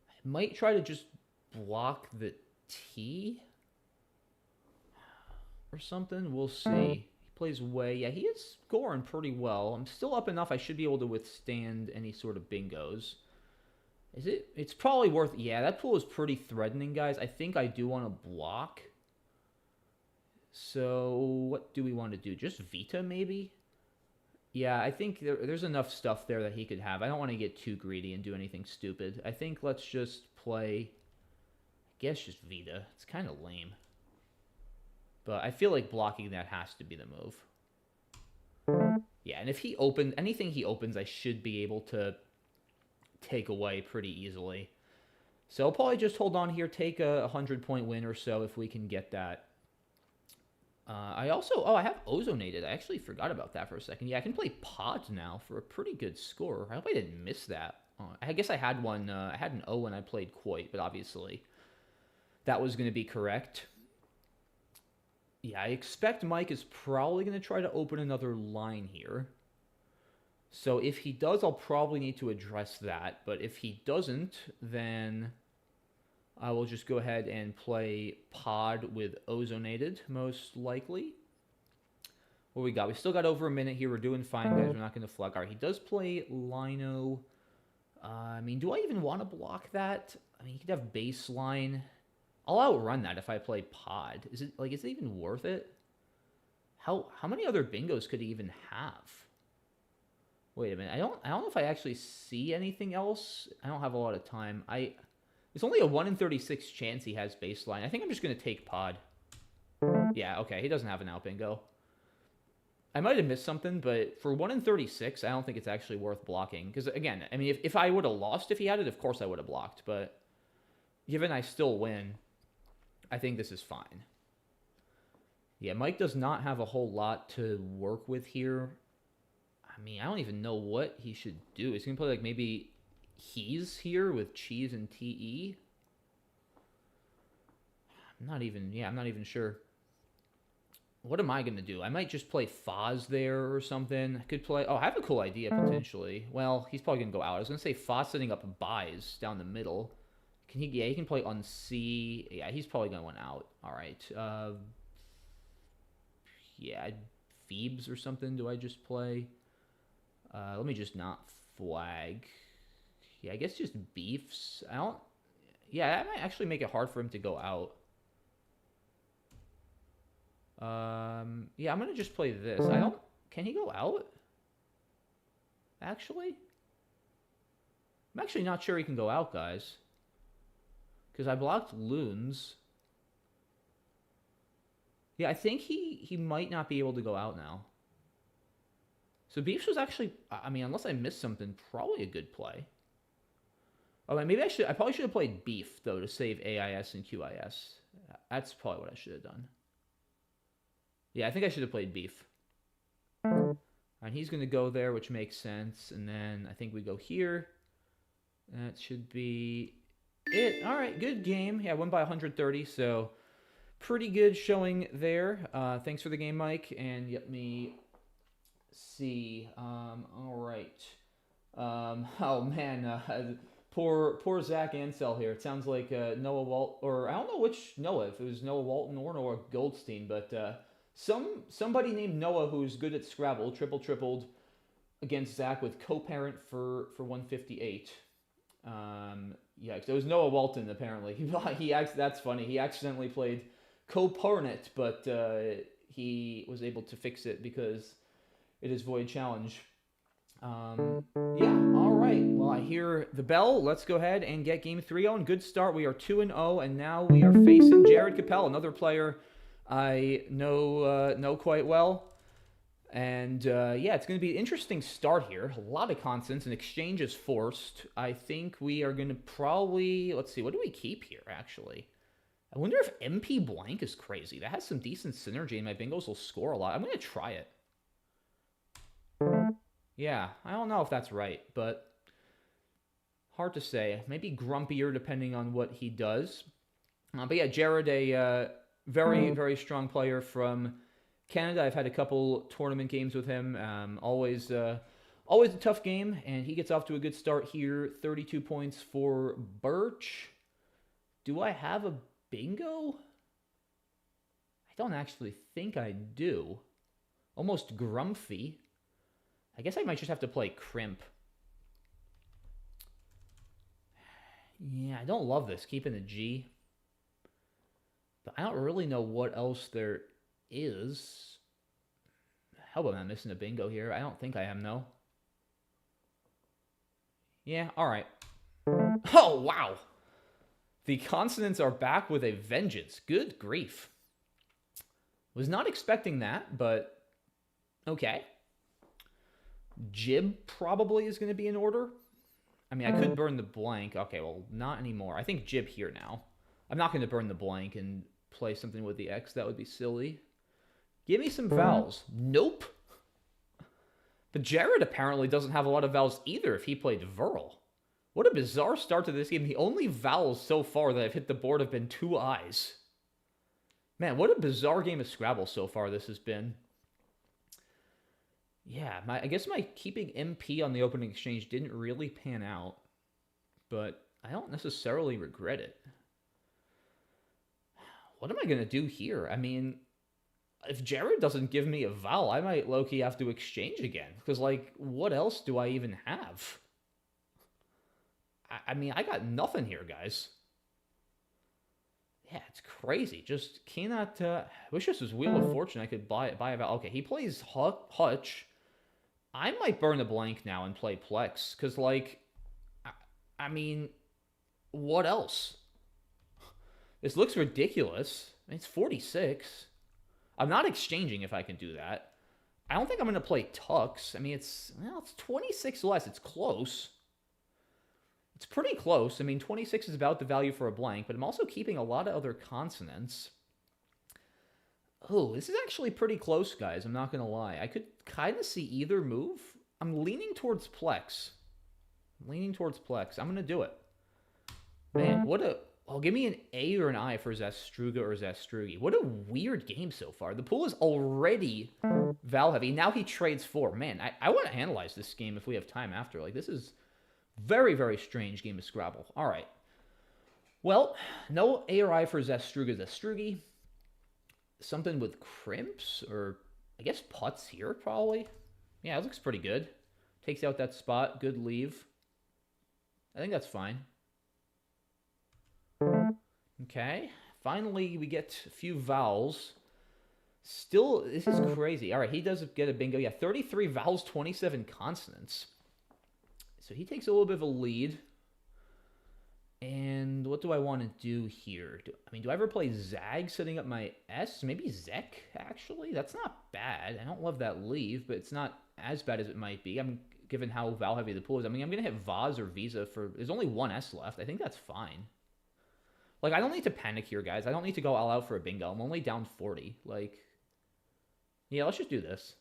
I might try to just block the T or something. We'll see. He plays way. Yeah, he is scoring pretty well. I'm still up enough. I should be able to withstand any sort of bingos. Is it? It's probably worth... yeah, that pool is pretty threatening, guys. I think I do want to block. So, what do we want to do? Just Vita, maybe? Yeah, I think there's enough stuff there that he could have. I don't want to get too greedy and do anything stupid. I think let's just play... I guess just Vita. It's kind of lame. But I feel like blocking that has to be the move. Yeah, and if he opens... anything he opens, I should be able to take away pretty easily. So I'll probably just hold on here, take a 100-point win or so if we can get that. I also... oh, I have Ozonated. I actually forgot about that for a second. Yeah, I can play Pod now for a pretty good score. I hope I didn't miss that. I guess I had one... I had an O when I played Quoit, but obviously that was going to be correct. Yeah, I expect Mike is probably going to try to open another line here. So if he does, I'll probably need to address that. But if he doesn't, then I will just go ahead and play Pod with Ozonated, most likely. What we got? We still got over a minute here. We're doing fine, guys. We're not going to flug. All right, he does play Lino. I mean, do I even want to block that? I mean, he could have baseline. I'll outrun that if I play Pod. Is it even worth it? How many other bingos could he even have? Wait a minute. I don't know if I actually see anything else. I don't have a lot of time. It's only a 1 in 36 chance he has baseline. I think I'm just going to take Pod. Yeah, okay. He doesn't have an out bingo. I might have missed something, but for 1 in 36, I don't think it's actually worth blocking. Because, again, I mean, if I would have lost if he had it, of course I would have blocked. But given I still win, I think this is fine. Yeah, Mike does not have a whole lot to work with here. I mean, I don't even know what he should do. He's going to play, like, maybe... he's here with cheese and TE. I'm not even sure. What am I going to do? I might just play Foz there or something. I could play... Oh, I have a cool idea, potentially. Well, he's probably going to go out. I was going to say Foz setting up buys down the middle. Can he... Yeah, he can play on C. Yeah, he's probably going out. All right. Yeah, Phoebes or something. Do I just play? Let me just not flag. Yeah, I guess just Beefs. I don't... Yeah, that might actually make it hard for him to go out. Yeah, I'm gonna just play this. I don't... Can he go out? Actually? I'm actually not sure he can go out, guys. Because I blocked Loons. Yeah, I think he might not be able to go out now. So Beefs was actually... I mean, unless I missed something, probably a good play. Oh, maybe I probably should have played Beef, though, to save AIS and QIS. That's probably what I should have done. Yeah, I think I should have played Beef. And he's going to go there, which makes sense. And then I think we go here. That should be it. All right, good game. Yeah, I won by 130, so pretty good showing there. Thanks for the game, Mike. And let me see. All right. Oh, man. Poor Zach Ansell here. It sounds like Noah Walt, or I don't know which Noah, if it was Noah Walton or Noah Goldstein, but... Somebody named Noah who's good at Scrabble tripled against Zach with co-parent for 158. Yeah, it was Noah Walton apparently. That's funny. He accidentally played co-parent, but he was able to fix it because it is Void Challenge. Yeah, all right. Well, I hear the bell. Let's go ahead and get game 3 on. Good start. We are 2-0, and now we are facing Jared Capel, another player I know quite well. And yeah, it's going to be an interesting start here. A lot of consonants, and exchange is forced. I think we are going to probably... Let's see, what do we keep here, actually? I wonder if MP blank is crazy. That has some decent synergy, and my bingos will score a lot. I'm going to try it. Yeah, I don't know if that's right, but hard to say. Maybe grumpier depending on what he does. But yeah, Jared, a very, very strong player from Canada. I've had a couple tournament games with him. Always a tough game, and he gets off to a good start here. 32 points for Birch. Do I have a bingo? I don't actually think I do. Almost Grumpy. I guess I might just have to play Crimp. Yeah, I don't love this, keeping the G. But I don't really know what else there is. How about I'm missing a bingo here? I don't think I am, no. Yeah, alright. Oh, wow! The consonants are back with a vengeance. Good grief. Was not expecting that, but okay. Jib probably is going to be in order. I mean, I could burn the blank. Okay, well, not anymore. I think Jib here now. I'm not going to burn the blank and play something with the X. That would be silly. Give me some vowels. Nope. But Jared apparently doesn't have a lot of vowels either if he played Verl. What a bizarre start to this game. The only vowels so far that I've hit the board have been 2 eyes. Man, what a bizarre game of Scrabble so far this has been. Yeah, I guess my keeping MP on the opening exchange didn't really pan out, but I don't necessarily regret it. What am I going to do here? I mean, if Jared doesn't give me a vowel, I might low-key have to exchange again, because, like, what else do I even have? I mean, I got nothing here, guys. Yeah, it's crazy. Just cannot... I wish this was Wheel of Fortune. I could buy a vowel. Okay, he plays Hutch. I might burn the blank now and play Plex, because, like, I mean, what else? This looks ridiculous. I mean, it's 46. I'm not exchanging if I can do that. I don't think I'm going to play Tux. I mean, it's 26 less. It's close. It's pretty close. I mean, 26 is about the value for a blank, but I'm also keeping a lot of other consonants. Oh, this is actually pretty close, guys. I'm not going to lie. I could kind of see either move. I'm leaning towards Plex. Leaning towards Plex. I'm going to do it. Man, what a... Oh, give me an A or an I for Zestruga or Zestrugi. What a weird game so far. The pool is already Val heavy. Now he trades 4. Man, I want to analyze this game if we have time after. Like, this is very, very strange game of Scrabble. All right. Well, no A or I for Zestruga, Zestrugi. Something with crimps or I guess putts here probably. Yeah, it looks pretty good. Takes out that spot. Good leave. I think that's fine. Okay. Finally, we get a few vowels. Still, this is crazy. All right, he does get a bingo. Yeah, 33 vowels, 27 consonants. So he takes a little bit of a lead. And what do I want to do here? Do I ever play Zag setting up my S? Maybe Zek, actually? That's not bad. I don't love that leave, but it's not as bad as it might be. Given how Val heavy the pool is. I'm going to hit Vaz or Visa for... There's only one S left. I think that's fine. Like, I don't need to panic here, guys. I don't need to go all out for a bingo. I'm only down 40. Like, yeah, let's just do this.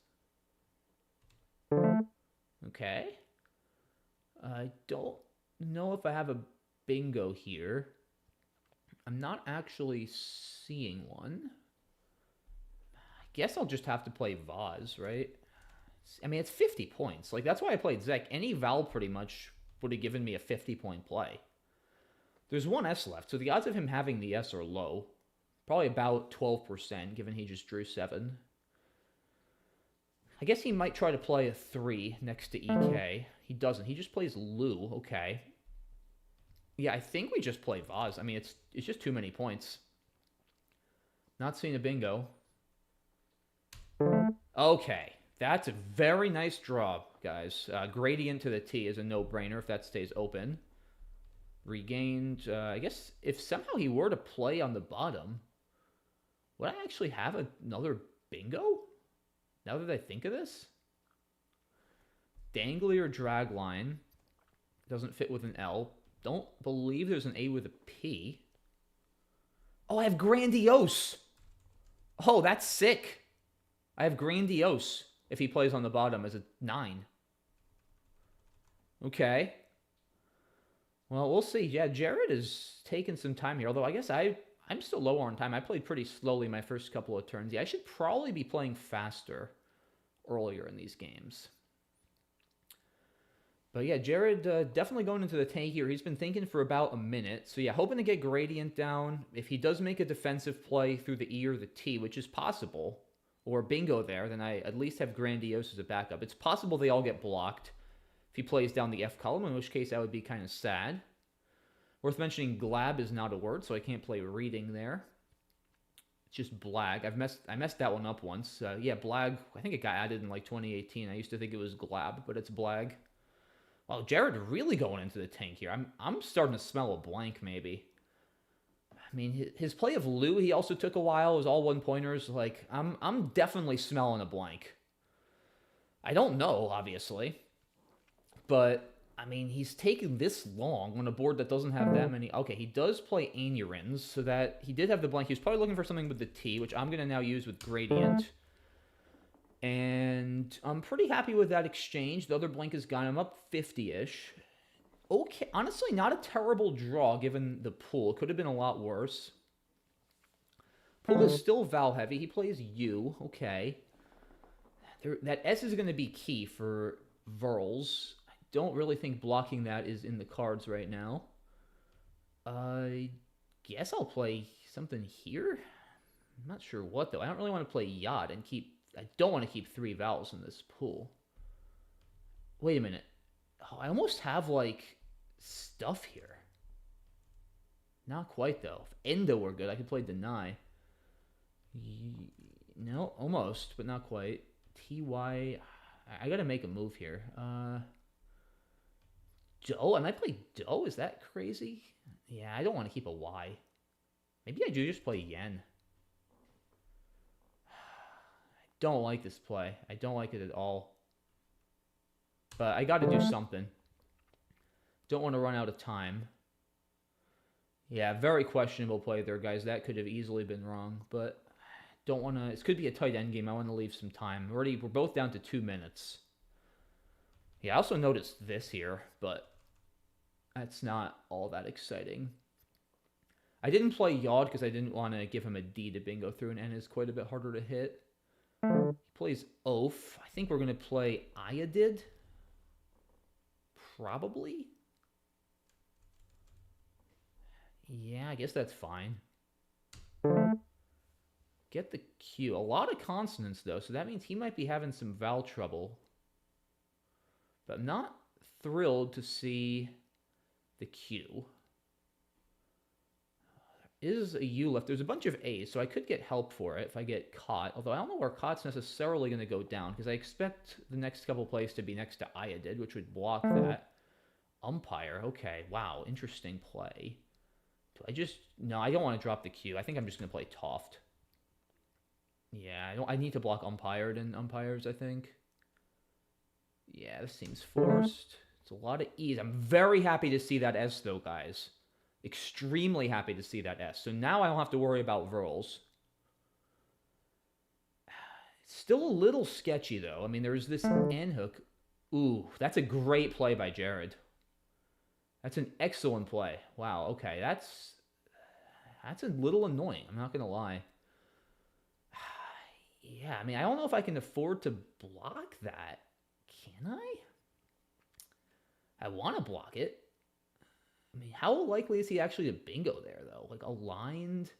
Okay. I don't know if I have a bingo here. I'm not actually seeing one. I guess I'll just have to play Vaz, right? I mean, it's 50 points. Like, that's why I played Zek. Any Val pretty much would have given me a 50-point play. There's one S left, so the odds of him having the S are low. Probably about 12%, given he just drew 7. I guess he might try to play a 3 next to EK. He doesn't. He just plays Lou. Okay. Yeah, I think we just play Vaz. I mean, it's just too many points. Not seeing a bingo. Okay. That's a very nice draw, guys. Gradient to the T is a no-brainer if that stays open. Regained. I guess if somehow he were to play on the bottom, would I actually have another bingo? Now that I think of this? Dangly or Dragline. Doesn't fit with an L. Don't believe there's an A with a P. Oh, I have Grandiose. Oh, that's sick. I have Grandiose if he plays on the bottom as a 9. Okay. Well, we'll see. Yeah, Jared is taking some time here. Although I guess I'm still low on time. I played pretty slowly my first couple of turns. Yeah, I should probably be playing faster earlier in these games. But yeah, Jared definitely going into the tank here. He's been thinking for about a minute. So yeah, hoping to get Gradient down. If he does make a defensive play through the E or the T, which is possible, or bingo there, then I at least have Grandiose as a backup. It's possible they all get blocked if he plays down the F column, in which case that would be kind of sad. Worth mentioning, glab is not a word, so I can't play reading there. It's just blag. I messed that one up once. Yeah, blag, I think it got added in like 2018. I used to think it was glab, but it's blag. Wow, Jared really going into the tank here. I'm starting to smell a blank, maybe. I mean, his play of Lou, he also took a while. It was all one-pointers. Like, I'm definitely smelling a blank. I don't know, obviously. But, I mean, he's taking this long on a board that doesn't have that many... Okay, he does play Anurins, so that he did have the blank. He was probably looking for something with the T, which I'm going to now use with Gradient. And I'm pretty happy with that exchange. The other blank has got him up 50-ish. Okay, honestly, not a terrible draw given the pool. It could have been a lot worse. Pool is still Val heavy. He plays U. Okay. That S is going to be key for Verls. I don't really think blocking that is in the cards right now. I guess I'll play something here. I'm not sure what, though. I don't really want to play Yacht and keep... I don't want to keep 3 vowels in this pool. Wait a minute. Oh, I almost have, like, stuff here. Not quite, though. If Endo were good, I could play Deny. No, almost, but not quite. TY... I gotta make a move here. Doe? I might play Doe? Is that crazy? Yeah, I don't want to keep a Y. Maybe I do just play Yen. Don't like this play. I don't like it at all. But I got to do something. Don't want to run out of time. Yeah, very questionable play there, guys. That could have easily been wrong. But don't want to... This could be a tight end game. I want to leave some time. We're both down to 2 minutes. Yeah, I also noticed this here. But That's not all that exciting. I didn't play Yawd because I didn't want to give him a D to bingo through, and N is quite a bit harder to hit. He plays Oaf. I think we're going to play Iodid. Probably. Yeah, I guess that's fine. Get the Q. A lot of consonants, though, so that means he might be having some vowel trouble. But I'm not thrilled to see the Q. There is a U left. There's a bunch of A's, so I could get help for it if I get caught. Although I don't know where caught's necessarily going to go down, because I expect the next couple plays to be next to Iodid, which would block that. Umpire. Okay, wow, interesting play. Do I just... No, I don't want to drop the Q. I think I'm just going to play Toft. Yeah, I need to block umpired and umpires, I think. Yeah, this seems forced. It's a lot of E's. I'm very happy to see that S, though, guys. Extremely happy to see that S. So now I don't have to worry about vowels. It's still a little sketchy, though. I mean, there's this N hook. Ooh, that's a great play by Jared. That's an excellent play. Wow, okay. That's a little annoying. I'm not going to lie. Yeah, I mean, I don't know if I can afford to block that. Can I? I want to block it. I mean, how likely is he actually to bingo there, though? Like, aligned?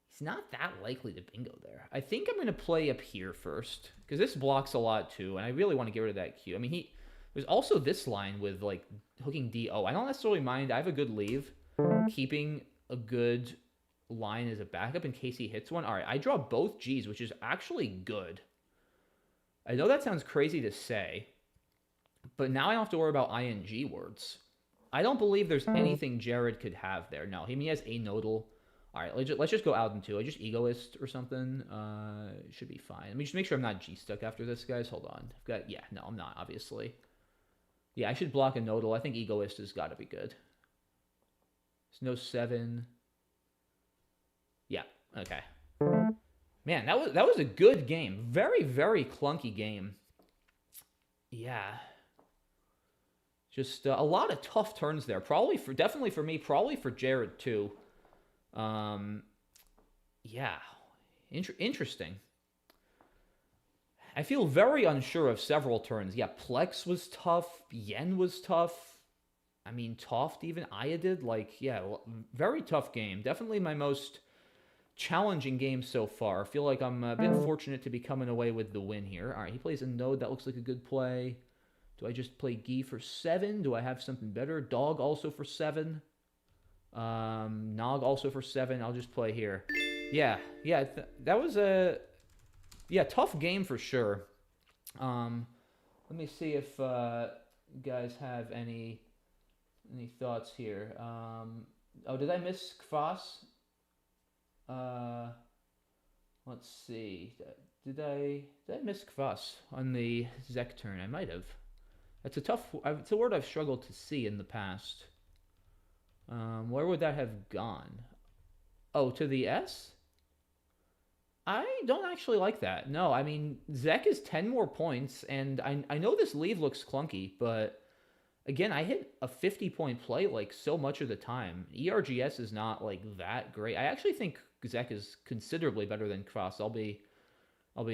He's not that likely to bingo there. I think I'm going to play up here first, because this blocks a lot, too, and I really want to get rid of that Q. I mean, there's also this line with, like, hooking D-O. I don't necessarily mind. I have a good leave. Keeping a good line as a backup in case he hits one. All right, I draw both G's, which is actually good. I know that sounds crazy to say, but now I don't have to worry about ing words. I don't believe there's anything Jared could have there. No, he has a nodal. All right, let's just go out in two. I just egoist or something. Should be fine. Let me just make sure I'm not G stuck after this, guys. Hold on. I've got, yeah, no, I'm not, obviously. Yeah, I should block a nodal. I think egoist has got to be good. There's no 7. Yeah, okay. Man, that was a good game. Very, very clunky game. Yeah. Just a lot of tough turns there. Definitely for me, probably for Jared too. Yeah. Interesting. I feel very unsure of several turns. Yeah, Plex was tough. Yen was tough. I mean, Toft even. Iodid. Like, yeah, very tough game. Definitely my most challenging game so far. I feel like I'm a bit fortunate to be coming away with the win here. All right, he plays a node. That looks like a good play. Do I just play Gi for 7? Do I have something better? Dog also for 7. Nog also for 7. I'll just play here. Yeah, that was a tough game for sure. Let me see if you guys have any thoughts here. Oh, did I miss Kvass? Let's see. Did I miss Kvass on the Zek turn? I might have. It's a word I've struggled to see in the past. Where would that have gone? Oh, to the S? I don't actually like that. No, I mean, Zek is 10 more points, and I know this leave looks clunky, but again, I hit a 50-point play like so much of the time. ERGS is not like that great. I actually think Zek is considerably better than Cross. I'll be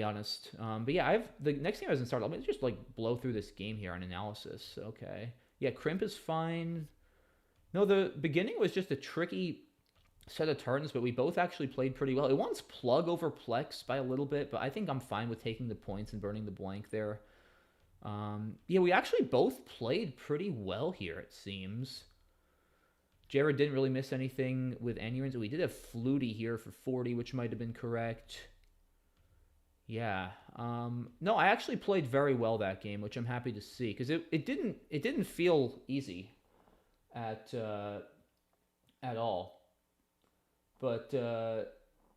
honest. But yeah, the next game hasn't started. Let me just like blow through this game here on analysis. Okay. Yeah, Crimp is fine. No, the beginning was just a tricky set of turns, but we both actually played pretty well. It wants Plug over Plex by a little bit, but I think I'm fine with taking the points and burning the blank there. Yeah, we actually both played pretty well here, it seems. Jared didn't really miss anything with Anurins. We did have Flutie here for 40, which might have been correct. Yeah. No, I actually played very well that game, which I'm happy to see, because it didn't feel easy at all. But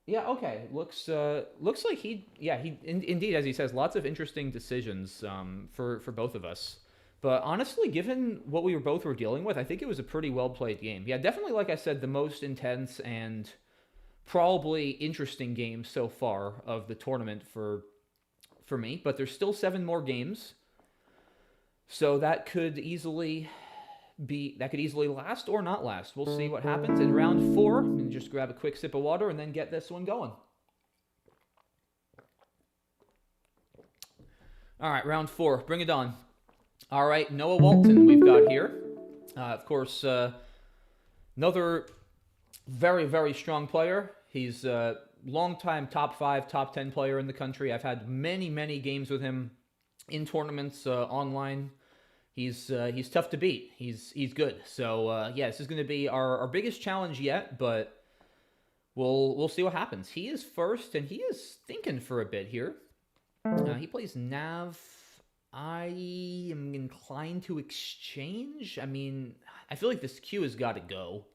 yeah, okay. Looks like indeed, as he says, lots of interesting decisions for both of us. But honestly, given what we both were dealing with, I think it was a pretty well played game. Yeah, definitely, like I said, the most intense and probably interesting game so far of the tournament for me. But there's still 7 more games, so that could easily that could easily last or not last. We'll see what happens in round 4. And just grab a quick sip of water and then get this one going. All right, round 4. Bring it on. All right, Noah Walton we've got here. Of course, another very, very strong player. He's a long-time top 5, top 10 player in the country. I've had many, many games with him in tournaments online. He's tough to beat. He's good. So yeah, this is going to be our biggest challenge yet, but we'll see what happens. He is first, and he is thinking for a bit here. He plays Nav. I am inclined to exchange. I mean, I feel like this Q has got to go.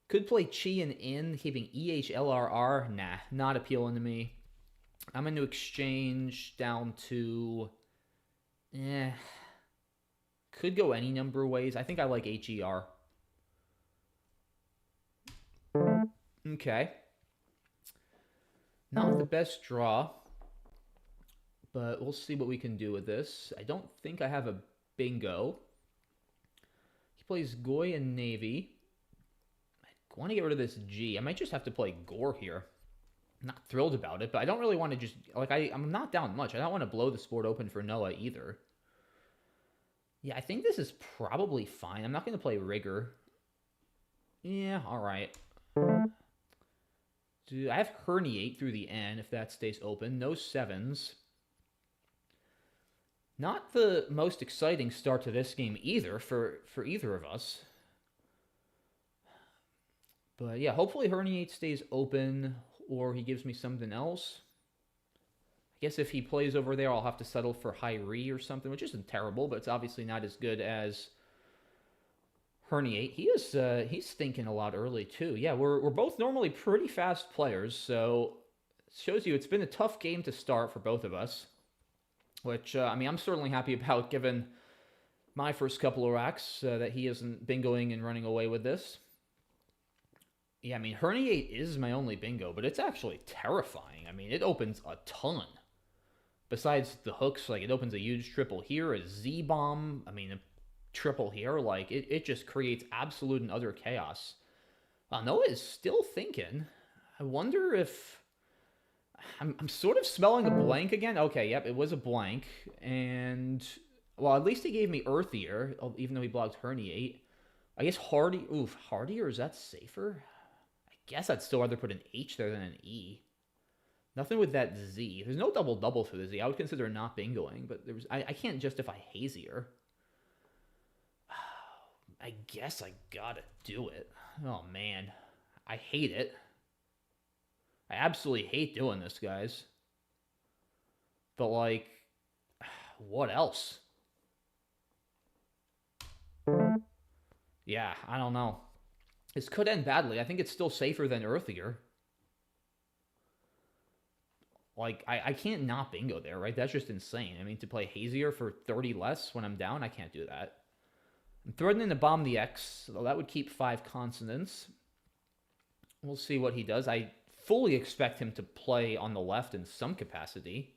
Could play Chi and In, keeping EHLRR. Nah, not appealing to me. I'm going to exchange down to... Could go any number of ways. I think I like HER. Okay. Not the best draw, but we'll see what we can do with this. I don't think I have a bingo. He plays Goy and Navy. I want to get rid of this G. I might just have to play Gore here. I'm not thrilled about it, but I don't really want to just... Like, I'm not down much. I don't want to blow the sport open for Noah either. Yeah, I think this is probably fine. I'm not going to play Rigor. Yeah, all right. I have Herniate through the N if that stays open. No 7s. Not the most exciting start to this game either for either of us. But yeah, hopefully Herniate stays open or he gives me something else. I guess if he plays over there, I'll have to settle for Hyrie or something, which isn't terrible, but it's obviously not as good as Herniate. He's thinking a lot early too. Yeah, we're both normally pretty fast players, so it shows you it's been a tough game to start for both of us. Which I mean, I'm certainly happy about, given my first couple of racks that he hasn't bingoing and running away with this. Yeah, I mean, Herniate is my only bingo, but it's actually terrifying. I mean, it opens a ton. Besides the hooks, like, it opens a huge triple here, a Z-bomb, I mean, a triple here, like, it just creates absolute and utter chaos. Noah is still thinking. I wonder if... I'm sort of smelling a blank again. Okay, yep, it was a blank. And, well, at least he gave me Earthier, even though he blocked Herniate. I guess Hardier, is that safer? I guess I'd still rather put an H there than an E. Nothing with that Z. There's no double-double for the Z. I would consider not bingoing, but I can't justify Hazier. I guess I gotta do it. Oh, man. I hate it. I absolutely hate doing this, guys. But, like, what else? Yeah, I don't know. This could end badly. I think it's still safer than Earthier. Like, I can't not bingo there, right? That's just insane. I mean, to play Hazier for 30 less when I'm down, I can't do that. I'm threatening to bomb the X, so that would keep 5 consonants. We'll see what he does. I fully expect him to play on the left in some capacity.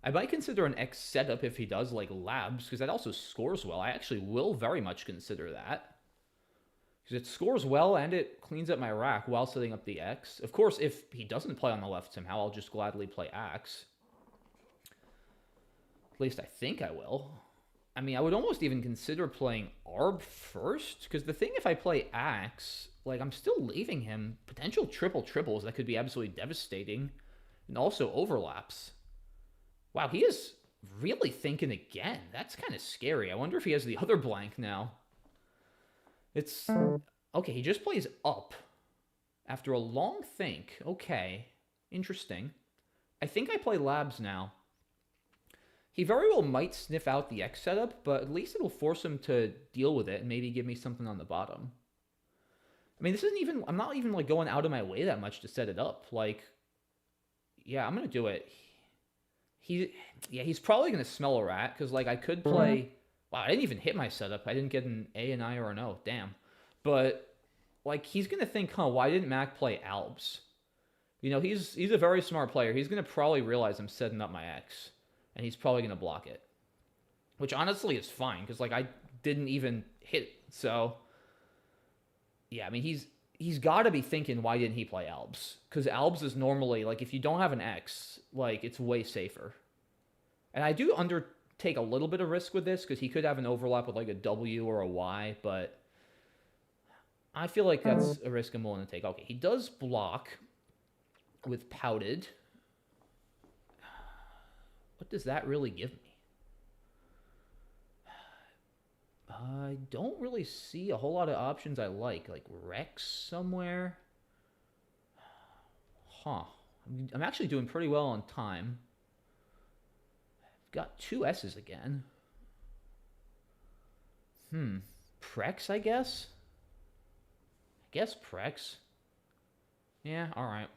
I might consider an X setup if he does, like Labs, because that also scores well. I actually will very much consider that. Because it scores well and it cleans up my rack while setting up the X. Of course, if he doesn't play on the left somehow, I'll just gladly play Axe. At least I think I will. I mean, I would almost even consider playing Arb first, because the thing if I play Axe, like, I'm still leaving him potential triple-triples that could be absolutely devastating, and also overlaps. Wow, he is really thinking again. That's kind of scary. I wonder if he has the other blank now. It's... Okay, he just plays up. After a long think. Okay. Interesting. I think I play Labs now. He very well might sniff out the X setup, but at least it'll force him to deal with it and maybe give me something on the bottom. I mean, this isn't even... I'm not even, like, going out of my way that much to set it up. Like, yeah, I'm going to do it. He's probably going to smell a rat, because, like, I could play... Wow, I didn't even hit my setup. I didn't get an A, an I, or an O. Damn. But, like, he's going to think, huh, why didn't Mac play Albs? You know, he's a very smart player. He's going to probably realize I'm setting up my X. And he's probably going to block it. Which, honestly, is fine. Because, like, I didn't even hit. So, yeah, I mean, he's got to be thinking, why didn't he play Albs? Because Albs is normally, like, if you don't have an X, like, it's way safer. And I do undertake a little bit of risk with this, because he could have an overlap with, like, a W or a Y, but I feel like that's a risk I'm willing to take. Okay, he does block with Pouted. What does that really give me? I don't really see a whole lot of options I like Rex somewhere. Huh. I'm actually doing pretty well on time. I've got 2 S's again. Prex, I guess? I guess Prex. Yeah, alright.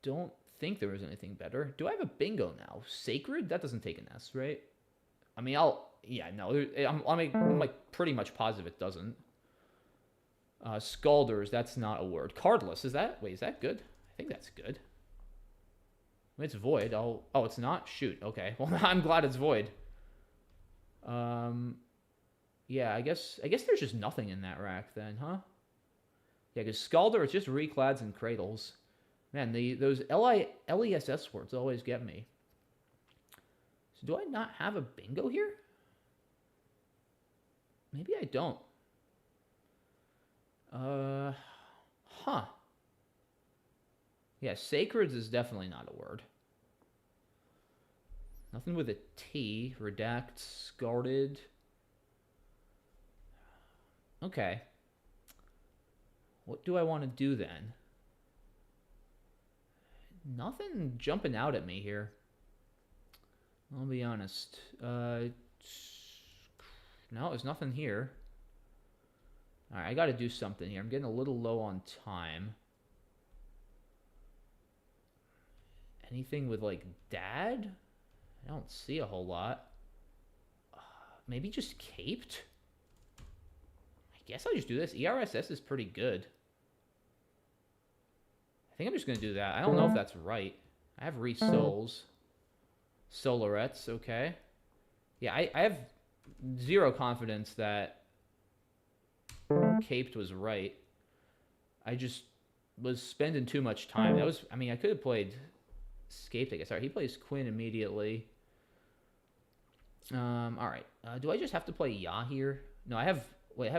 Don't think there was anything better. Do I have a bingo now? Sacred? That doesn't take an S, right? I mean, I'm like pretty much positive it doesn't. Scalders, that's not a word. Cardless, is that good? I think that's good. It's void. Oh, it's not? Shoot, okay. Well, I'm glad it's void. Yeah, I guess there's just nothing in that rack then, huh? Yeah, because Scalder is just reclads and cradles. Man, those LESS words always get me. So do I not have a bingo here? Maybe I don't. Huh. Yeah, Sacreds is definitely not a word. Nothing with a T. Redact, Scalded. Okay. What do I want to do then? Nothing jumping out at me here. I'll be honest. No, there's nothing here. Alright, I gotta do something here. I'm getting a little low on time. Anything with, like, Dad? I don't see a whole lot. Maybe just Caped? I guess I'll just do this. ERSS is pretty good. I think I'm just going to do that. I don't know if that's right. I have Re-Souls. Solarettes, okay. Yeah, I have zero confidence that Caped was right. I just was spending too much time. That was, I mean, I could have played Scaped, I guess. All right, he plays Quinn immediately. All right. Do I just have to play Ya here? No, I have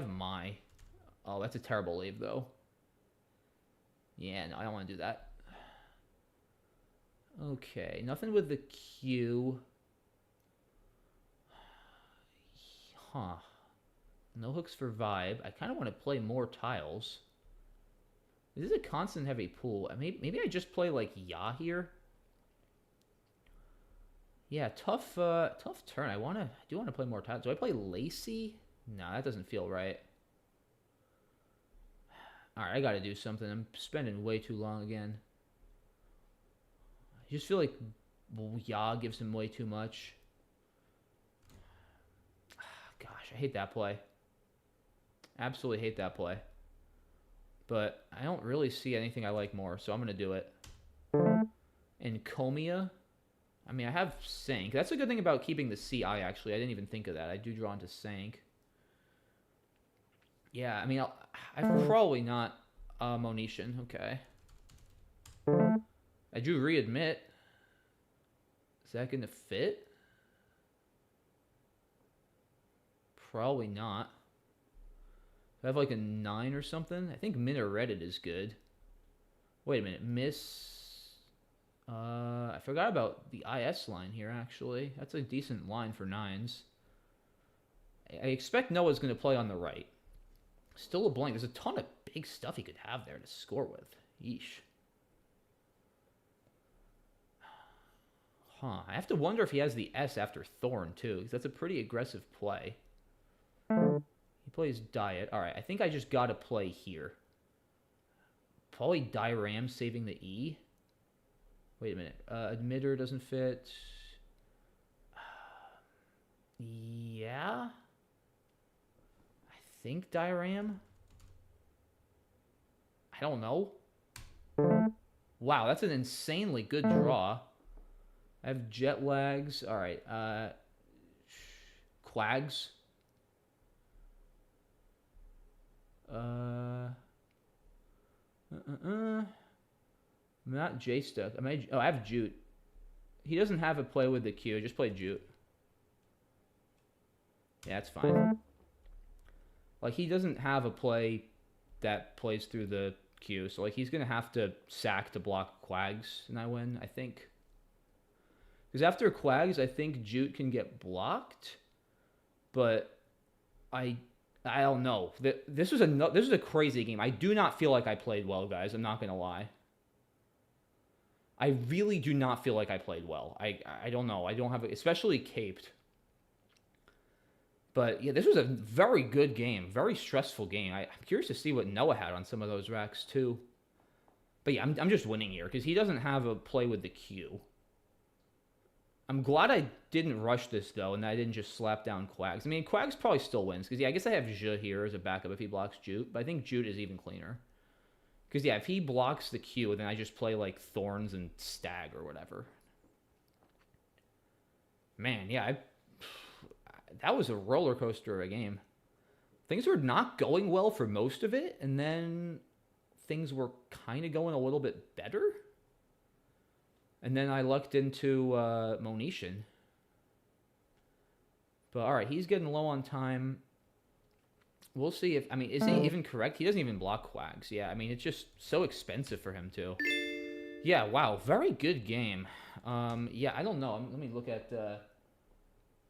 my. Oh, that's a terrible leave, though. Yeah, no, I don't want to do that. Okay, nothing with the Q. Huh. No hooks for vibe. I kind of want to play more tiles. This is a constant heavy pool. Maybe I just play, like, Ya here. Yeah, tough turn. I do want to play more tiles. Do I play Lacey? No, that doesn't feel right. All right, I got to do something. I'm spending way too long again. I just feel like Ya gives him way too much. Gosh, I hate that play. Absolutely hate that play. But I don't really see anything I like more, so I'm going to do it. Encomia. I mean, I have Sank. That's a good thing about keeping the CI, actually. I didn't even think of that. I do draw into Sank. Yeah, I mean, I've probably not Monetian. Okay. I drew Readmit. Is that going to fit? Probably not. I have like a 9 or something. I think Minareted is good. Wait a minute. I forgot about the IS line here, actually. That's a decent line for 9s. I expect Noah's going to play on the right. Still a blank. There's a ton of big stuff he could have there to score with. Yeesh. Huh. I have to wonder if he has the S after Thorn, too, because that's a pretty aggressive play. He plays Diet. All right, I think I just got to play here. Probably Diram saving the E. Wait a minute. Admitter doesn't fit. Yeah. I think Diram. I don't know. Wow, that's an insanely good draw. I have jet lags. All right. Quags. Not J-Stuck. Oh, I have Jute. He doesn't have a play with the Q. Just play Jute. Yeah, that's fine. Like, he doesn't have a play that plays through the Q. So, like, he's going to have to sack to block Quags, and I win, I think. Because after Quags, I think Jute can get blocked. But I don't know. This was a crazy game. I do not feel like I played well, guys. I'm not going to lie. I really do not feel like I played well. I don't know. I don't have... Especially caped. But, yeah, this was a very good game. Very stressful game. I'm curious to see what Noah had on some of those racks, too. But, yeah, I'm just winning here. Because he doesn't have a play with the Q. I'm glad I didn't rush this, though, and that I didn't just slap down Quags. I mean, Quags probably still wins. Because, yeah, I guess I have Je here as a backup if he blocks Jute. But I think Jute is even cleaner. Because, yeah, if he blocks the Q, then I just play, like, Thorns and Stag or whatever. Man, yeah, that was a roller coaster of a game. Things were not going well for most of it, and then things were kind of going a little bit better. And then I lucked into Monishan. But, all right, he's getting low on time. We'll see if... I mean, is he even correct? He doesn't even block Quags. Yeah, I mean, it's just so expensive for him, too. Yeah, wow. Very good game. Yeah, I don't know. Let me look at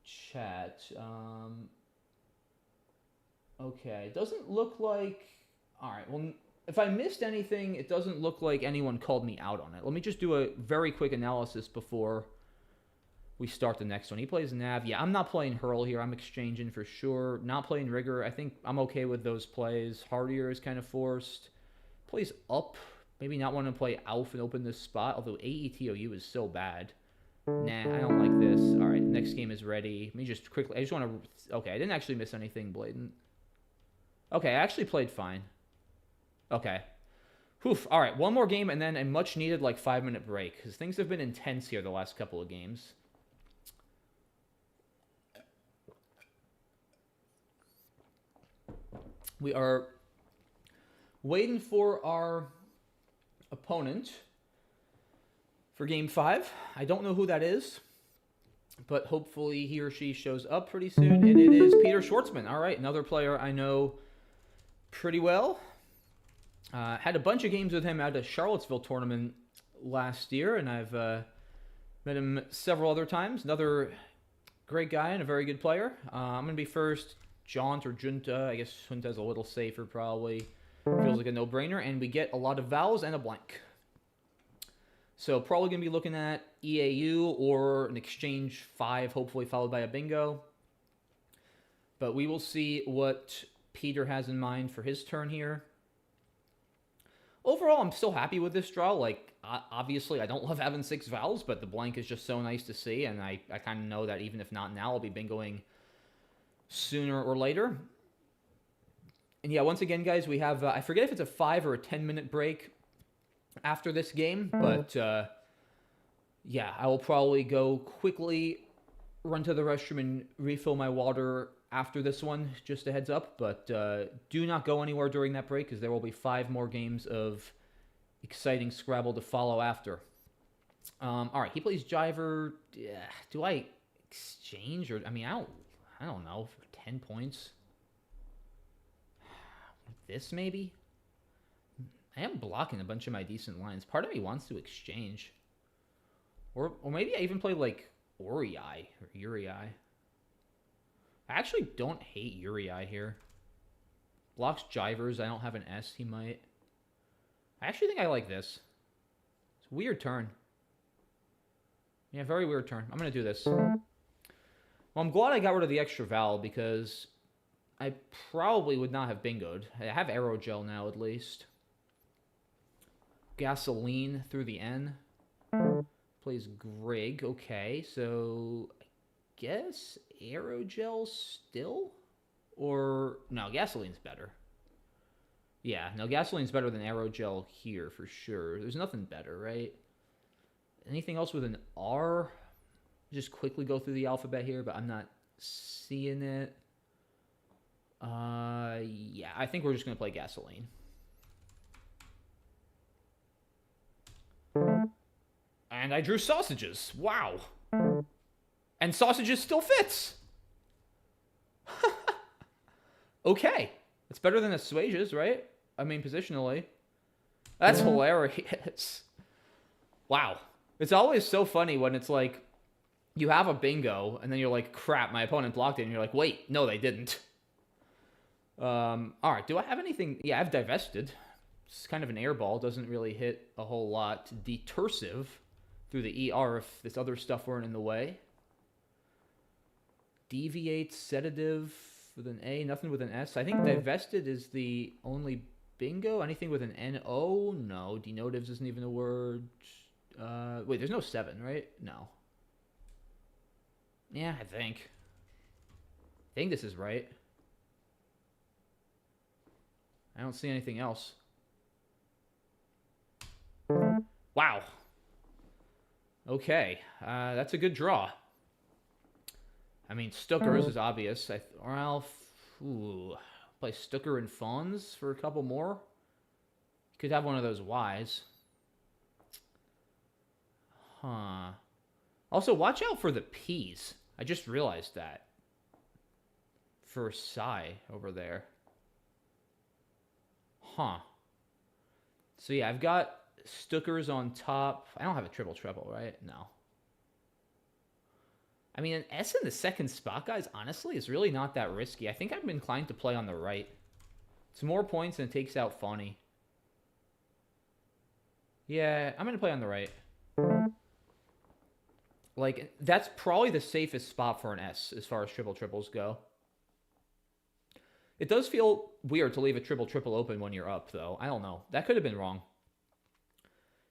chat. Okay, it doesn't look like... All right, well, if I missed anything, it doesn't look like anyone called me out on it. Let me just do a very quick analysis before we start the next one. He plays Nav. Yeah, I'm not playing Hurl here. I'm exchanging for sure. Not playing Rigger. I think I'm okay with those plays. Hardier is kind of forced. Plays Up. Maybe not want to play Alf and open this spot, although AETOU is so bad. Nah, I don't like this. All right, next game is ready. Let me just quickly... I just want to... Okay, I didn't actually miss anything blatant. Okay, I actually played fine. Okay. Oof. All right, one more game and then a much-needed, like, 5-minute break. Because things have been intense here the last couple of games. We are waiting for our opponent for Game 5. I don't know who that is, but hopefully he or she shows up pretty soon. And it is Peter Schwartzman. All right, another player I know pretty well. Had a bunch of games with him at a Charlottesville tournament last year, and I've met him several other times. Another great guy and a very good player. I'm going to be first Jaunt or Junta. I guess Junta's a little safer probably. Feels like a no-brainer. And we get a lot of vowels and a blank. So probably going to be looking at EAU or an exchange 5, hopefully followed by a bingo. But we will see what Peter has in mind for his turn here. Overall, I'm still happy with this draw. Like, obviously, I don't love having 6 vowels, but the blank is just so nice to see. And I kind of know that even if not now, I'll be bingoing sooner or later. And yeah, once again, guys, we have, I forget if it's a 5 or a 10-minute break after this game, but yeah, I will probably go quickly, run to the restroom and refill my water after this one, just a heads up, but do not go anywhere during that break because there will be 5 more games of exciting Scrabble to follow after. All right, he plays Jiver. Do I exchange or, I mean, I don't know, for 10 points. This maybe? I am blocking a bunch of my decent lines. Part of me wants to exchange. Or maybe I even play like Uri or Uri. I actually don't hate Uri here. Blocks Jivers. I don't have an S. He might. I actually think I like this. It's a weird turn. Yeah, very weird turn. I'm going to do this. Well, I'm glad I got rid of the extra vowel because I probably would not have bingoed. I have aerogel now at least. Gasoline through the N. Plays Grig. Okay, so I guess aerogel still? Or, no, gasoline's better. Yeah, no, gasoline's better than aerogel here for sure. There's nothing better, right? Anything else with an R? Just quickly go through the alphabet here, but I'm not seeing it. Yeah, I think we're just gonna play gasoline. And I drew sausages. Wow. And sausages still fits. Okay. It's better than assuages, right? I mean, positionally. That's hilarious. Wow. It's always so funny when it's like, you have a bingo, and then you're like, crap, my opponent blocked it, and you're like, wait, no, they didn't. Alright, do I have anything? Yeah, I've divested. It's kind of an airball, doesn't really hit a whole lot. Detersive through the ER if this other stuff weren't in the way. Deviate, sedative with an A, nothing with an S. I think divested is the only bingo. Anything with an N-O? No. Denotives isn't even a word. Wait, there's no 7, right? No. Yeah, I think this is right. I don't see anything else. Wow. Okay, that's a good draw. I mean, Stuckers is obvious. Ooh, play Stucker and Fawns for a couple more. Could have one of those Ys. Huh. Also, watch out for the P's. I just realized that. For Psy over there. Huh. So yeah, I've got Stuckers on top. I don't have a triple treble, right? No. I mean, an S in the second spot, guys, honestly, is really not that risky. I think I'm inclined to play on the right. It's more points and it takes out Fawny. Yeah, I'm going to play on the right. Like, that's probably the safest spot for an S as far as triple triples go. It does feel weird to leave a triple triple open when you're up, though. I don't know. That could have been wrong.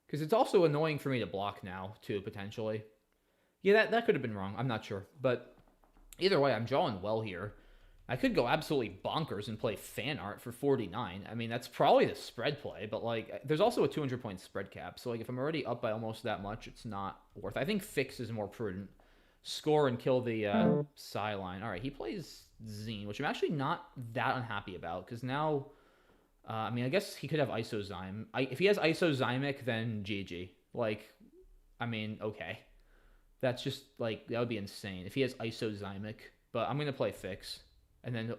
Because it's also annoying for me to block now, too, potentially. Yeah, that could have been wrong. I'm not sure. But either way, I'm drawing well here. I could go absolutely bonkers and play fan art for 49. I mean, that's probably the spread play. But, like, there's also a 200-point spread cap. So, like, if I'm already up by almost that much, it's not worth it. I think fix is more prudent. Score and kill the Psy line. All right, he plays Zine, which I'm actually not that unhappy about. Because now, I mean, I guess he could have Isozyme. If he has Isozymic, then GG. Like, I mean, okay. That's just, like, that would be insane. If he has Isozymic. But I'm going to play Fix. And then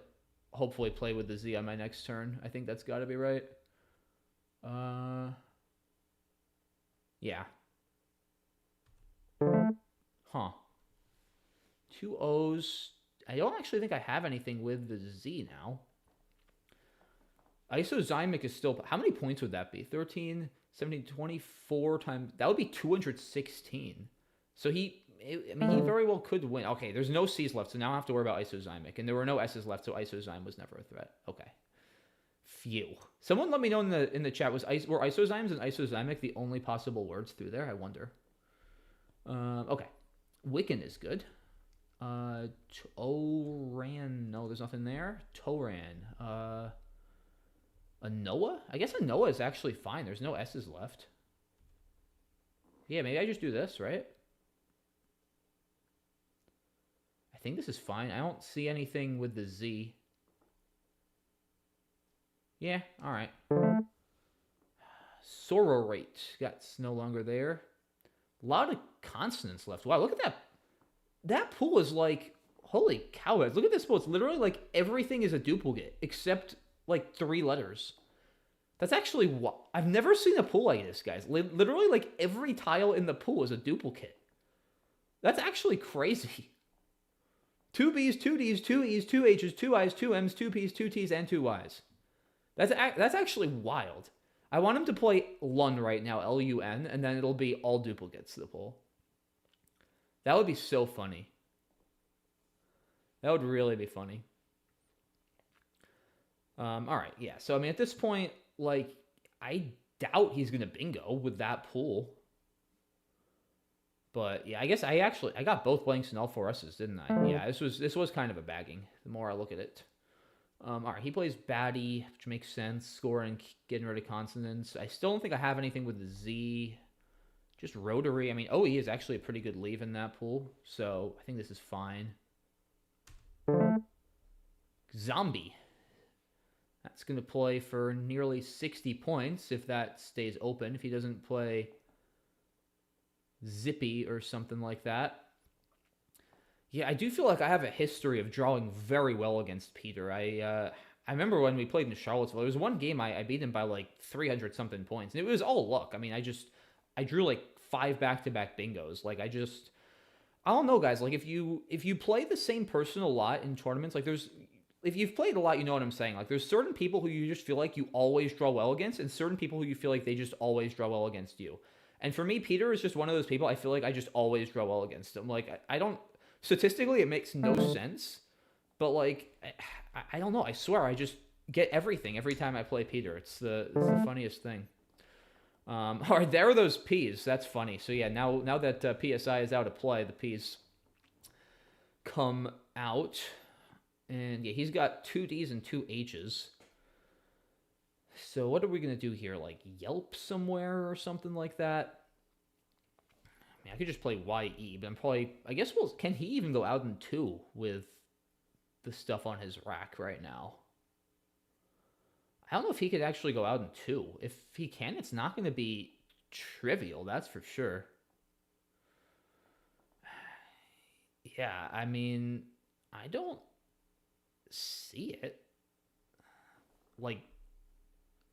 hopefully play with the Z on my next turn. I think that's got to be right. Yeah. Huh. 2 O's. I don't actually think I have anything with the Z now. Isozymic is still... How many points would that be? 13, 17, 24 times... That would be 216. So he very well could win. Okay, there's no C's left, so now I have to worry about Isozymic. And there were no S's left, so Isozyme was never a threat. Okay. Phew. Someone let me know in the chat, were Isozymes and Isozymic the only possible words through there? I wonder. Okay. Wiccan is good. Toran. No, there's nothing there. Toran. A Noah? I guess a Noah is actually fine. There's no S's left. Yeah, maybe I just do this, right? I think this is fine. I don't see anything with the Z. Yeah, alright. Sororate. That's no longer there. A lot of consonants left. Wow, look at that. That pool is like... Holy cow, guys. Look at this pool. It's literally like everything is a duplicate. Except like 3 letters. That's actually... I've never seen a pool like this, guys. Literally like every tile in the pool is a duplicate. That's actually crazy. 2 B's, 2 D's, 2 E's, 2 H's, 2 I's, 2 M's, 2 P's, 2 T's, and 2 Y's. That's actually wild. I want him to play Lun right now, L-U-N, and then it'll be all duplicates, the pool. That would be so funny. That would really be funny. Alright, yeah. So, I mean, at this point, like, I doubt he's going to bingo with that pool. But, yeah, I guess I got both blanks and all 4 S's, didn't I? Yeah, this was kind of a bagging, the more I look at it. Alright, he plays Batty, which makes sense. Scoring, getting rid of consonants. I still don't think I have anything with the Z. Just Rotary. I mean, OE is actually a pretty good leave in that pool. So, I think this is fine. Zombie. That's going to play for nearly 60 points if that stays open. If he doesn't play Zippy or something like that. Yeah, I do feel like I have a history of drawing very well against Peter. I remember when we played in Charlottesville, there was one game I beat him by like 300 something points, and it was all luck. I mean, I drew like 5 back-to-back bingos. Like I don't know, guys. Like if you play the same person a lot in tournaments, like if you've played a lot, you know what I'm saying. Like there's certain people who you just feel like you always draw well against, and certain people who you feel like they just always draw well against you. And for me, Peter is just one of those people I feel like I just always draw well against him. Like I don't statistically it makes no sense, but like I don't know. I swear I just get everything every time I play Peter. It's the funniest thing. All right, there are those P's. That's funny. So yeah, now that PSI is out of play, the P's come out, and yeah, he's got 2 D's and 2 H's. So what are we gonna do here? Like Yelp somewhere or something like that? I mean, I could just play YE, but I'm probably. I guess can he even go out in 2 with the stuff on his rack right now? I don't know if he could actually go out in 2. If he can, it's not going to be trivial, that's for sure. Yeah, I mean, I don't see it. Like,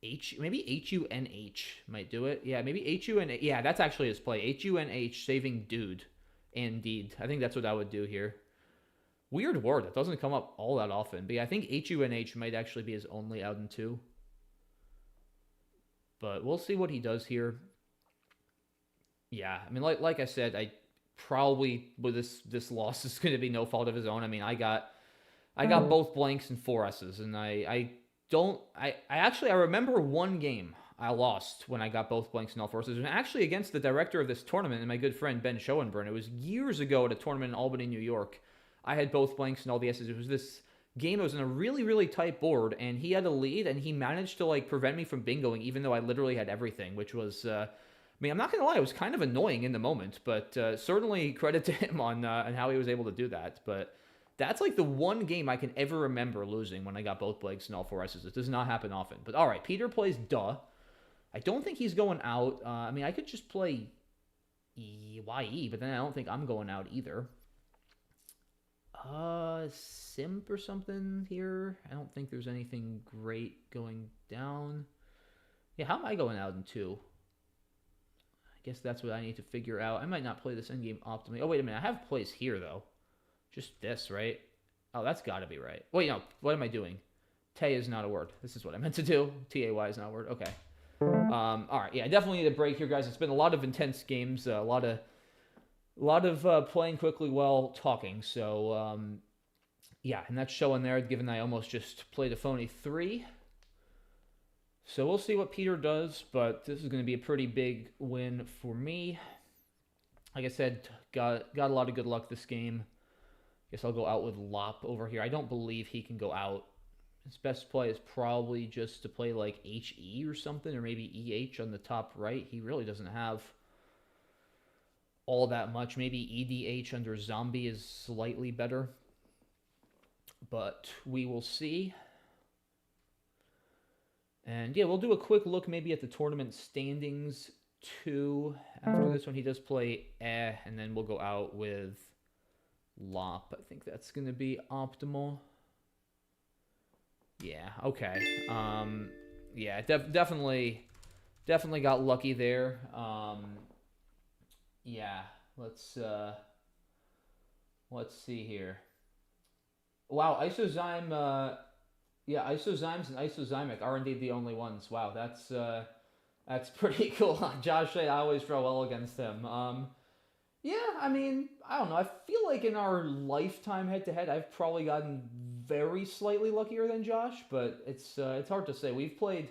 maybe HUNH might do it. Yeah, maybe HUNH. Yeah, that's actually his play. HUNH, saving dude. Indeed. I think that's what I would do here. Weird word. It doesn't come up all that often. But yeah, I think HUNH might actually be his only out in 2. But we'll see what he does here. Yeah, I mean, like I said, I probably with this loss is going to be no fault of his own. I mean, I got both blanks and 4 S's, and I remember one game I lost when I got both blanks and all 4 S's, and actually against the director of this tournament and my good friend Ben Schoenbrunn. It was years ago at a tournament in Albany, New York. I had both blanks and all the S's. It was this game that was in a really, really tight board, and he had a lead, and he managed to like prevent me from bingoing, even though I literally had everything, which was, I mean, I'm not gonna lie, it was kind of annoying in the moment, but certainly credit to him on how he was able to do that. But that's like the one game I can ever remember losing when I got both blanks and all 4 S's. It does not happen often. But all right, Peter plays duh. I don't think he's going out. I mean, I could just play YE, but then I don't think I'm going out either. Simp or something here. I don't think there's anything great going down. Yeah, how am I going out in 2? I guess that's what I need to figure out. I might not play this endgame optimally. Oh, wait a minute. I have plays here, though. Just this, right? Oh, that's got to be right. Wait, no. What am I doing? Tay is not a word. This is what I meant to do. T-A-Y is not a word. Okay. All right. Yeah, I definitely need a break here, guys. It's been a lot of intense games. A lot of playing quickly while talking. So, yeah, and that's showing there, given I almost just played a phony 3. So we'll see what Peter does, but this is going to be a pretty big win for me. Like I said, got a lot of good luck this game. Guess I'll go out with Lop over here. I don't believe he can go out. His best play is probably just to play like HE or something, or maybe EH on the top right. He really doesn't have all that much. Maybe EDH under Zombie is slightly better, but we will see. And yeah, we'll do a quick look maybe at the tournament standings too. After this one, he does play and then we'll go out with Lop. I think that's going to be optimal. Yeah, okay. Yeah, definitely got lucky there. Yeah, let's see here. Wow, Isozyme, yeah, Isozymes and Isozymic are indeed the only ones. Wow, that's pretty cool. Josh said I always draw well against him. Yeah, I mean, I don't know. I feel like in our lifetime head-to-head, I've probably gotten very slightly luckier than Josh, but it's hard to say. We've played...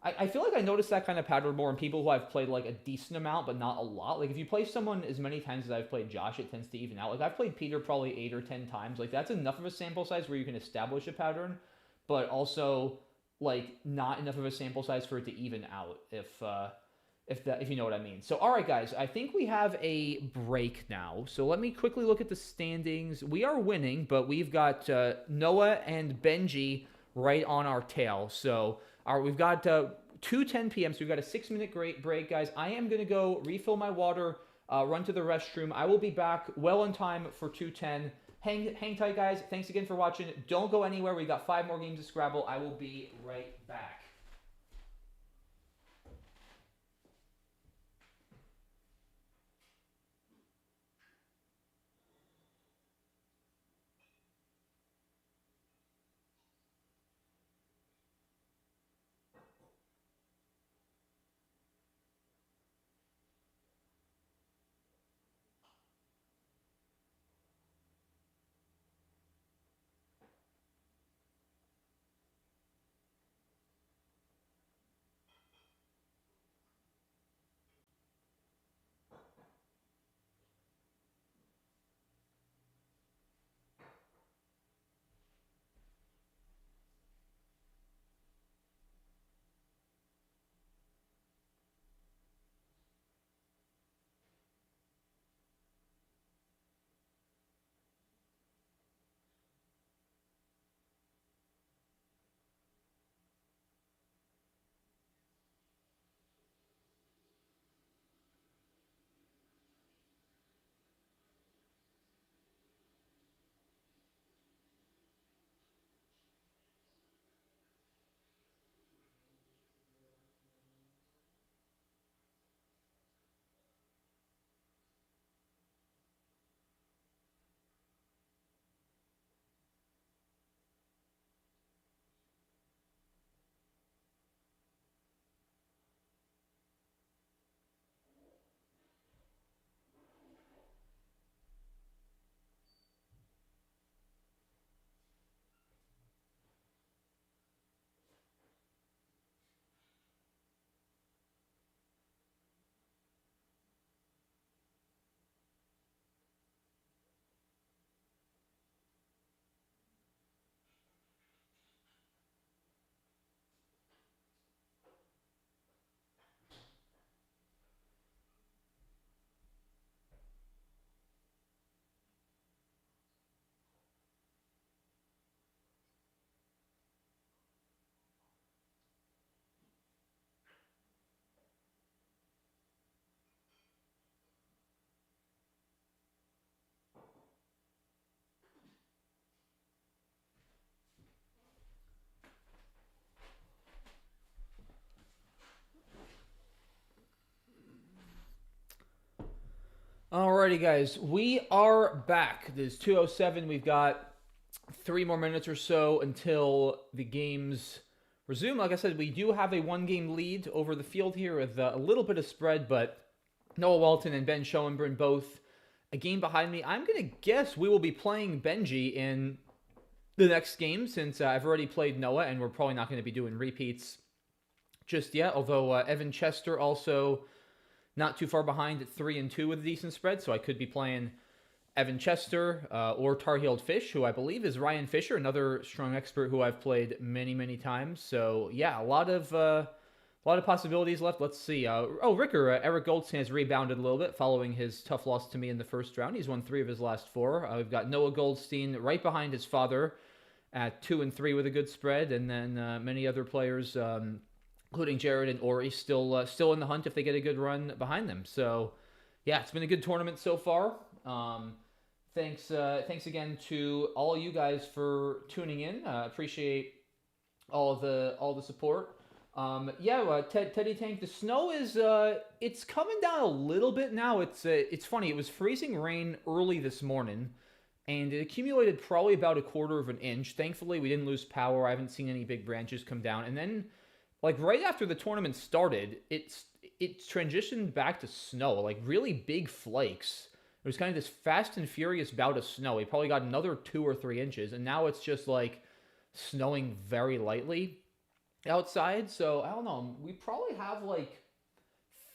I feel like I noticed that kind of pattern more in people who I've played like a decent amount, but not a lot. Like if you play someone as many times as I've played Josh, it tends to even out. Like I've played Peter probably 8 or 10 times. Like that's enough of a sample size where you can establish a pattern, but also like not enough of a sample size for it to even out. if you know what I mean. So, all right, guys, I think we have a break now. So let me quickly look at the standings. We are winning, but we've got Noah and Benji right on our tail. So, we've got 2:10 p.m. So we've got a 6-minute break, guys. I am gonna go refill my water, run to the restroom. I will be back well in time for 2:10. Hang tight, guys. Thanks again for watching. Don't go anywhere. We got 5 more games of Scrabble. I will be right back. Alrighty, guys, we are back. It is 2:07. We've got 3 more minutes or so until the games resume. Like I said, we do have a 1-game lead over the field here with a little bit of spread, but Noah Walton and Ben Schoenbrunn both a game behind me. I'm going to guess we will be playing Benji in the next game since I've already played Noah, and we're probably not going to be doing repeats just yet, although Evan Chester also not too far behind at 3-2 with a decent spread, so I could be playing Evan Chester or Tar-Heeled Fish, who I believe is Ryan Fisher, another strong expert who I've played many, many times. So yeah, a lot of possibilities left. Let's see. Ricker, Eric Goldstein has rebounded a little bit following his tough loss to me in the first round. He's won 3 of his last 4. We've got Noah Goldstein right behind his father at 2-3 with a good spread, and then many other players, including Jared and Ori, still in the hunt if they get a good run behind them. So, yeah, it's been a good tournament so far. Thanks again to all you guys for tuning in. Appreciate all the support. Teddy Tank. The snow is it's coming down a little bit now. It's funny. It was freezing rain early this morning, and it accumulated probably about a quarter of an inch. Thankfully, we didn't lose power. I haven't seen any big branches come down, and then, like, right after the tournament started, it's transitioned back to snow, like really big flakes. It was kind of this fast and furious bout of snow. We probably got another 2 or 3 inches, and now it's just like snowing very lightly outside. So I don't know. We probably have like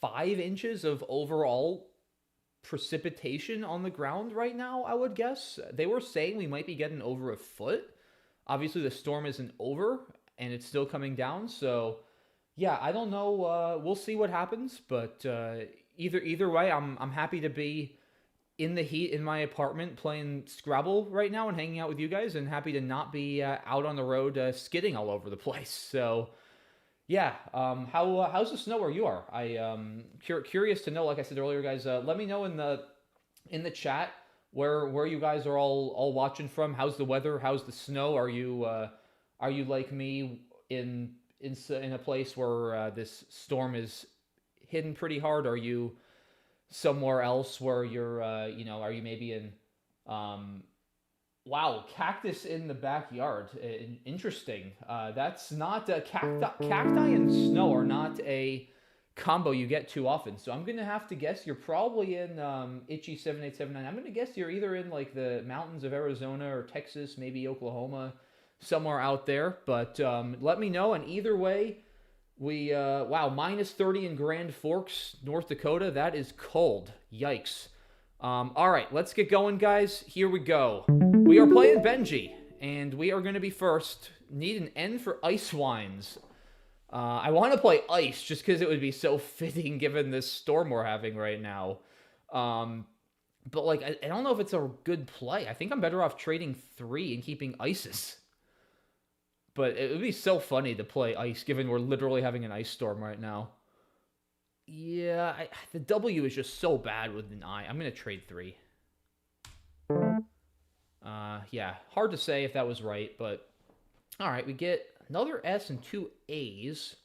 5 inches of overall precipitation on the ground right now, I would guess. They were saying we might be getting over a foot. Obviously, the storm isn't over, and it's still coming down, so Yeah, I don't know. We'll see what happens, but either way, I'm happy to be in the heat in my apartment playing Scrabble right now and hanging out with you guys, and happy to not be out on the road skidding all over the place. So yeah, how's the snow where you are? Curious to know. Like I said earlier, guys, let me know in the chat where you guys are all watching from. How's the weather? How's the snow? Are you like me in a place where this storm is hidden pretty hard? Are you somewhere else where you're are you maybe in um wow, cactus in the backyard. Interesting. That's not cacti and snow are not a combo you get too often. So I'm gonna have to guess you're probably in Itchy 7879. I'm gonna guess you're either in like the mountains of Arizona or Texas, maybe Oklahoma, somewhere out there. But let me know. And either way, we wow, -30 in Grand Forks, North Dakota. That is cold. Yikes. All right, let's get going, guys. Here we go. We are playing Benji, and we are going to be first. Need an N for Ice Wines. I want to play Ice just because it would be so fitting given this storm we're having right now. But like, I don't know if it's a good play. I think I'm better off trading 3 and keeping Ices. But it would be so funny to play Ice given we're literally having an ice storm right now. Yeah, the W is just so bad with an I. I'm going to trade 3. Yeah, hard to say if that was right, but... Alright, we get another S and 2 A's.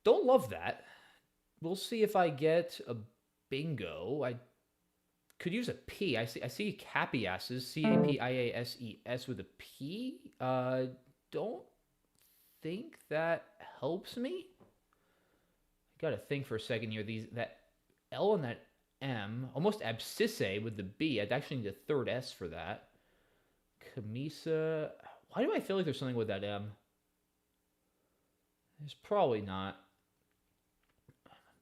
Don't love that. We'll see if I get a bingo. I could use a P. I see Cappy S's. Capiases with a P. Don't think that helps me. Gotta think for a second here. That L and that M, almost abscisse with the B. I'd actually need a third S for that. Camisa. Why do I feel like there's something with that M? There's probably not.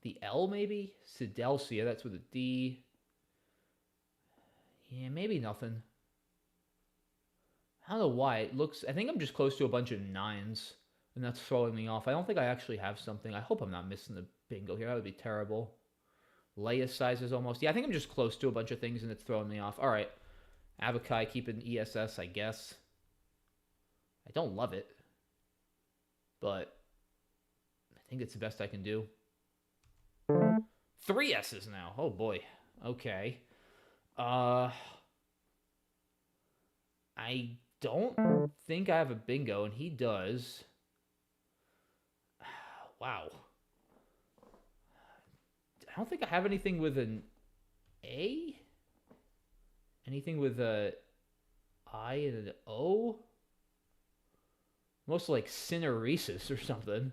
The L maybe? Sidelcia, that's with a D. Yeah, maybe nothing. I don't know why. It looks... I think I'm just close to a bunch of 9s. And that's throwing me off. I don't think I actually have something. I hope I'm not missing the bingo here. That would be terrible. Leia size is almost... Yeah, I think I'm just close to a bunch of things and it's throwing me off. All right. Avakai keeping ESS, I guess. I don't love it. But I think it's the best I can do. 3 S's now. Oh, boy. Okay. I don't think I have a bingo, and he does... Wow. I don't think I have anything with an A. Anything with a I and an O. Most like Cineresis or something.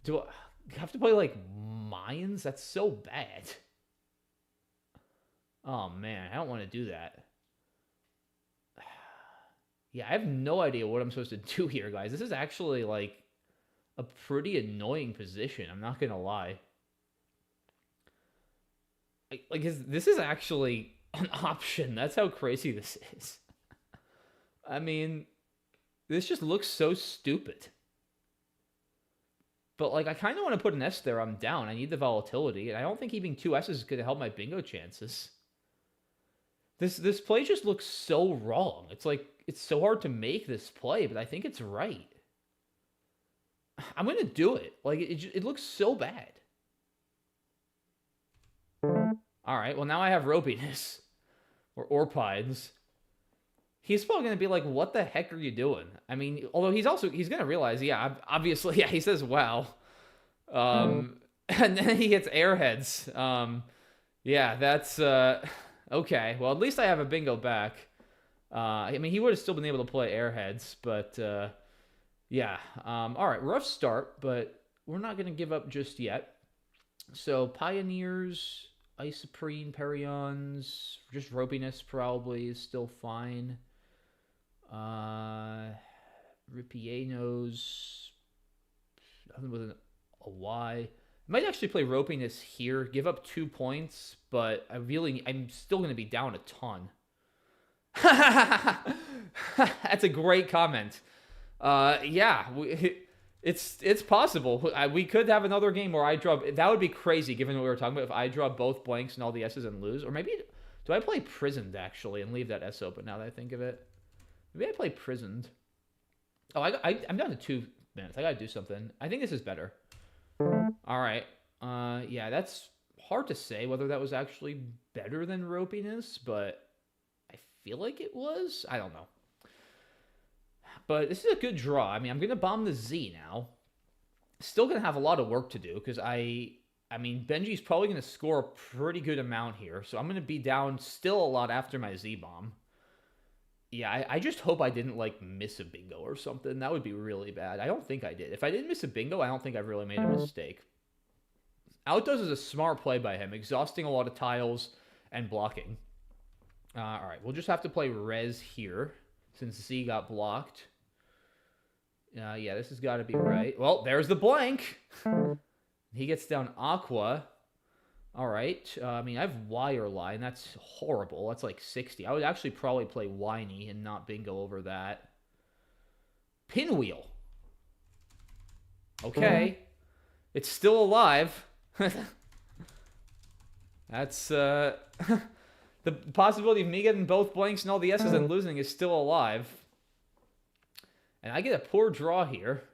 Do I have to play like Mayans? That's so bad. Oh man, I don't want to do that. Yeah, I have no idea what I'm supposed to do here, guys. This is actually like a pretty annoying position. I'm not gonna lie. This is actually an option. That's how crazy this is. I mean, this just looks so stupid. But like, I kind of want to put an S there. I'm down. I need the volatility, and I don't think keeping 2 S's is gonna help my bingo chances. This play just looks so wrong. It's like it's so hard to make this play, but I think it's right. I'm gonna do it. Like it looks so bad. All right. Well, now I have ropiness or orpines. He's probably gonna be like, "What the heck are you doing?" I mean, although he's gonna realize, yeah, obviously, yeah. He says, "Wow," and then he gets airheads. Yeah, that's okay. Well, at least I have a bingo back. I mean, he would have still been able to play airheads, but yeah. All right, rough start, but we're not going to give up just yet. So, Pioneers, Isoprene, Perions, just ropiness probably is still fine. Ripienos, nothing with a Y. I might actually play ropiness here, give up 2 points, but I'm still going to be down a ton. That's a great comment. Yeah, It's possible. We could have another game where I draw. That would be crazy, given what we were talking about. If I draw both blanks and all the S's and lose, or maybe do I play Prisoned actually and leave that S open? Now that I think of it, maybe I play Prisoned. Oh, I'm down to 2 minutes. I gotta do something. I think this is better. All right. Yeah, that's hard to say whether that was actually better than Ropiness, but I feel like it was. I don't know. But this is a good draw. I mean, I'm going to bomb the Z now. Still going to have a lot of work to do because I mean, Benji's probably going to score a pretty good amount here. So I'm going to be down still a lot after my Z bomb. Yeah, I just hope I didn't, like, miss a bingo or something. That would be really bad. I don't think I did. If I didn't miss a bingo, I don't think I've really made a mistake. Outdoes is a smart play by him, exhausting a lot of tiles and blocking. All right, we'll just have to play Res here since Z got blocked. Yeah, this has got to be right. Well, there's the blank. He gets down Aqua. All right. I mean, I have Wire Line. That's horrible. That's like 60. I would actually probably play Whiny and not bingo over that. Pinwheel. Okay. It's still alive. That's, the possibility of me getting both blanks and all the S's and losing is still alive. And I get a poor draw here.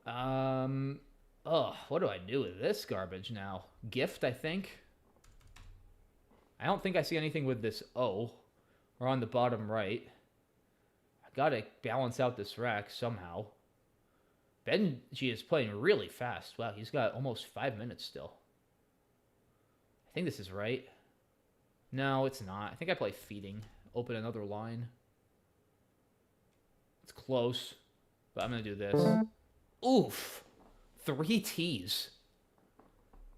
Oh, what do I do with this garbage now? Gift, I think. I don't think I see anything with this O. Or on the bottom right. I gotta balance out this rack somehow. Benji is playing really fast. Wow, he's got almost 5 minutes still. I think this is right. No, it's not. I think I play Feeding. Open another line. It's close. But I'm gonna do this. Oof! 3 T's.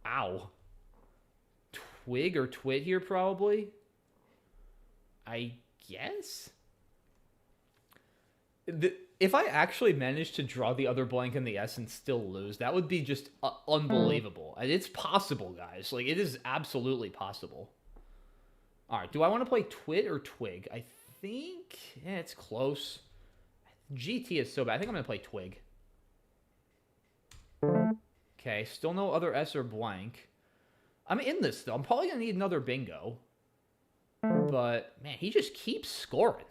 Ow. Twig or Twit here, probably? I guess? If I actually managed to draw the other blank in the S and still lose, that would be just unbelievable. And it's possible, guys. Like, it is absolutely possible. Alright, do I want to play Twit or Twig? I think... yeah, it's close. GT is so bad. I think I'm going to play Twig. Okay, still no other S or blank. I'm in this, though. I'm probably going to need another bingo. But, man, he just keeps scoring.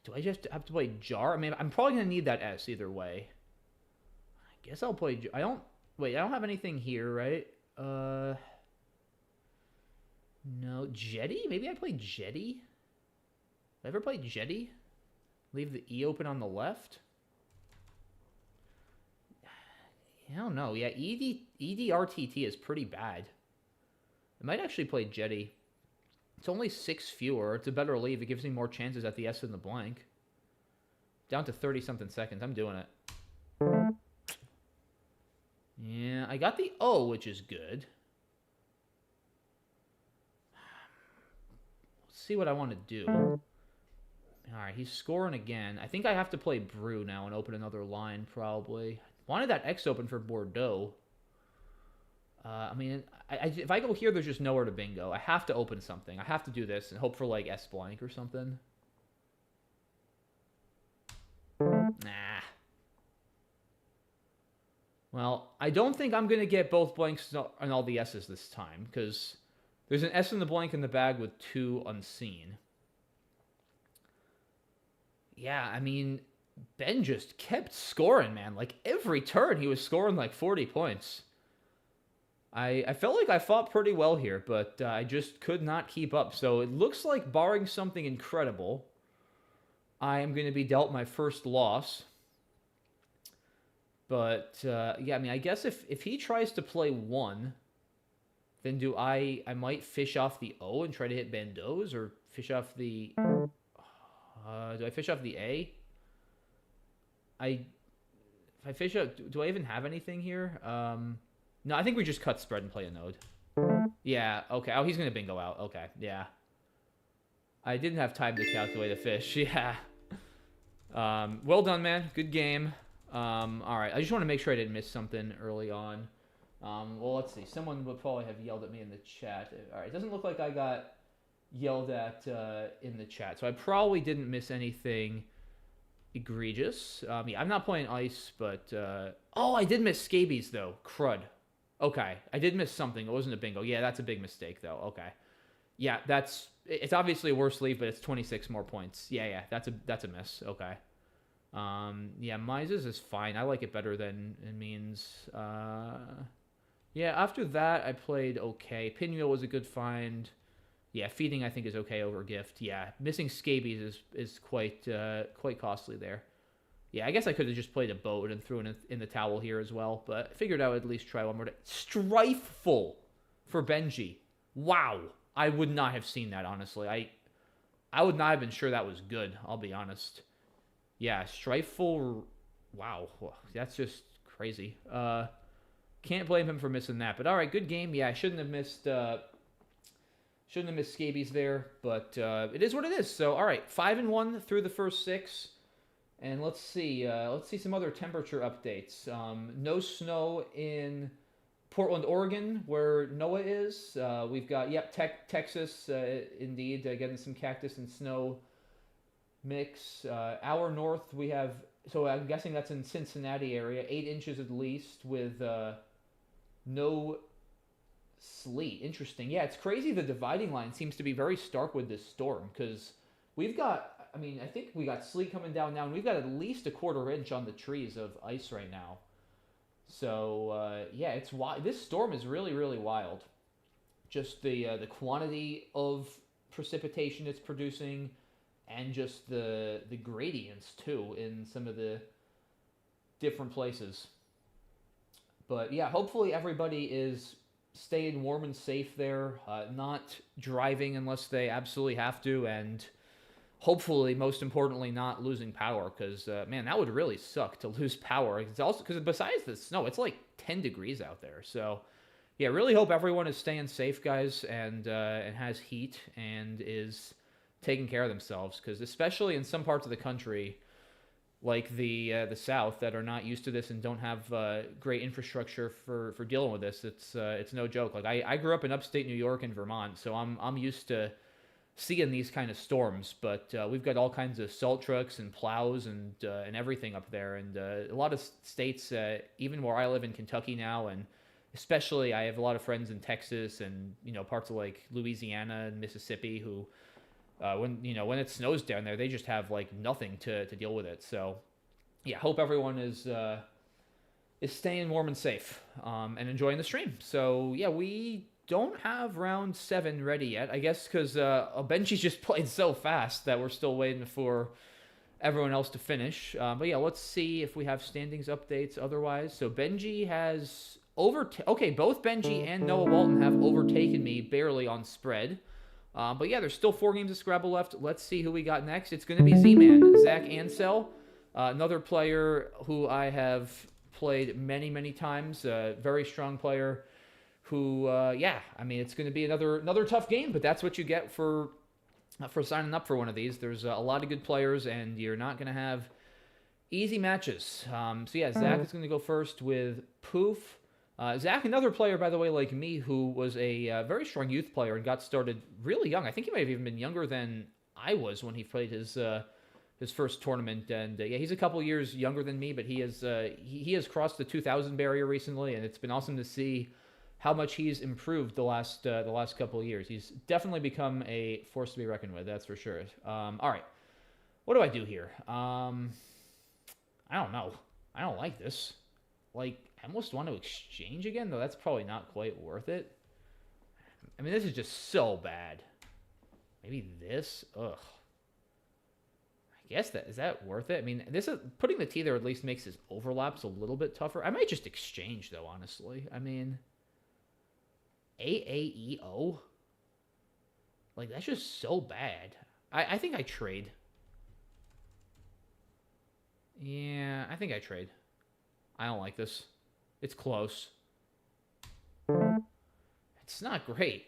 Do I just have to play Jar? I mean, I'm probably going to need that S either way. I guess I'll play... I don't... wait, I don't have anything here, right? No. Jetty? Maybe I play Jetty? Have I ever played Jetty? Leave the E open on the left? I don't know. Yeah, EDRTT is pretty bad. I might actually play Jetty. It's only 6 fewer. It's a better leave. It gives me more chances at the S and the blank. Down to 30-something seconds. I'm doing it. Yeah, I got the O, which is good. Let's see what I want to do. Alright, he's scoring again. I think I have to play Brew now and open another line, probably. Wanted that X open for Bordeaux. I mean, if I go here, there's just nowhere to bingo. I have to open something. I have to do this and hope for, like, S blank or something. Nah. Well, I don't think I'm going to get both blanks and all the S's this time, because there's an S in the blank in the bag with 2 unseen. Yeah, I mean, Ben just kept scoring, man. Like, every turn he was scoring, like, 40 points. I felt like I fought pretty well here, but I just could not keep up. So it looks like, barring something incredible, I am going to be dealt my first loss. But, yeah, I mean, I guess if he tries to play 1, then I might fish off the O and try to hit Bandeau's, or fish off the... do I fish off the A? If I fish up... do I even have anything here? No, I think we just cut spread and play a node. Yeah, okay. Oh, he's going to bingo out. Okay, yeah. I didn't have time to calculate a fish. Yeah. Well done, man. Good game. Alright, I just want to make sure I didn't miss something early on. Well, let's see. Someone would probably have yelled at me in the chat. Alright, it doesn't look like I got yelled at in the chat. So I probably didn't miss anything egregious. Yeah, I'm not playing ice, but oh, I did miss scabies though. Crud. Okay, I did miss something. It wasn't a bingo. Yeah, that's a big mistake though. Okay. Yeah, it's obviously a worse leave, but it's 26 more points. Yeah, that's a miss. Okay. Yeah, Mises is fine. I like it better than it means. Yeah, after that I played okay. Pinwheel was a good find. Yeah, feeding I think is okay over gift. Yeah, missing scabies is quite costly there. Yeah, I guess I could have just played a boat and threw in the towel here as well, but I figured I would at least try one more day. Strifeful for Benji. Wow. I would not have seen that, honestly. I would not have been sure that was good, I'll be honest. Yeah, Strifeful. Wow. That's just crazy. Can't blame him for missing that. But all right, good game. Yeah, I shouldn't have missed scabies there, but it is what it is. So, all right, 5-1 through the first 6. And let's see some other temperature updates. No snow in Portland, Oregon, where Noah is. We've got, Texas, indeed, getting some cactus and snow mix. Our north, we have, so I'm guessing that's in Cincinnati area, 8 inches at least with no sleet. Interesting. Yeah, it's crazy. The dividing line seems to be very stark with this storm because we've got, I think we got sleet coming down now, and we've got at least a 1/4 inch on the trees of ice right now. So, yeah, it's wild. This storm is really, really wild. Just the quantity of precipitation it's producing and just the gradients, too, in some of the different places. But, yeah, hopefully everybody is staying warm and safe there, not driving unless they absolutely have to, and hopefully, most importantly, not losing power, because, man, that would really suck to lose power. It's also, because besides the snow, it's like 10 degrees out there. So, yeah, really hope everyone is staying safe, guys, and has heat and is taking care of themselves, because especially in some parts of the country, like the South, that are not used to this and don't have great infrastructure for dealing with this, it's no joke. Like, I grew up in upstate New York and Vermont, so I'm used to seeing these kind of storms, but we've got all kinds of salt trucks and plows and everything up there, and a lot of states, even where I live in Kentucky now, and especially I have a lot of friends in Texas and parts of like Louisiana and Mississippi who, when it snows down there, they just have like nothing to deal with it. So, yeah, hope everyone is staying warm and safe and enjoying the stream. So, yeah, we don't have round 7 ready yet, I guess because Benji just played so fast that we're still waiting for everyone else to finish. But yeah, let's see if we have standings updates otherwise. So Benji has okay, both Benji and Noah Walton have overtaken me barely on spread. But yeah, there's still 4 games of Scrabble left. Let's see who we got next. It's going to be Z-Man, Zach Ansell, another player who I have played many, many times, a very strong player who, it's going to be another tough game, but that's what you get for signing up for one of these. There's a lot of good players, and you're not going to have easy matches. So yeah, Zach is going to go first with Poof. Zach, another player, by the way, like me, who was a very strong youth player and got started really young. I think he might have even been younger than I was when he played his first tournament. And yeah, he's a couple years younger than me, but he has crossed the 2,000 barrier recently, and it's been awesome to see how much he's improved the last couple of years. He's definitely become a force to be reckoned with, that's for sure. All right, what do I do here? I don't know. I don't like this. Like, I almost want to exchange again, though that's probably not quite worth it. I mean, this is just so bad. Maybe this? Ugh. I guess is that worth it? I mean, putting the T there at least makes his overlaps a little bit tougher. I might just exchange, though, honestly. I mean, AAEO? Like, that's just so bad. I think I trade. Yeah, I think I trade. I don't like this. It's close. It's not great.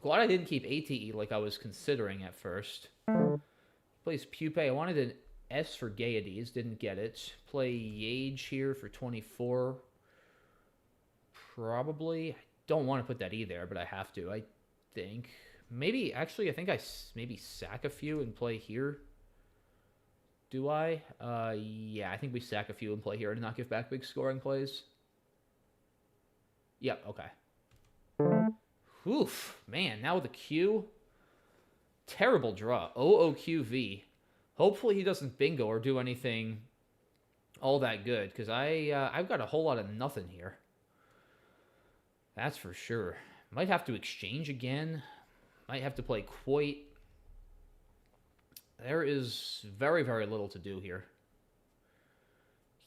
Glad I didn't keep ATE like I was considering at first. Plays Pupae. I wanted an S for Gaieties. Didn't get it. Play Yage here for 24. Probably. I don't want to put that E there, but I have to, I think. Maybe, actually, I think I maybe sack a few and play here. Do I? Yeah, I think we sack a few and play here to not give back big scoring plays. Yep, okay. Oof, man, now with a Q. Terrible draw. OOQV. Hopefully he doesn't bingo or do anything all that good, because I've got a whole lot of nothing here. That's for sure. Might have to exchange again. Might have to play quoit. There is very, very little to do here.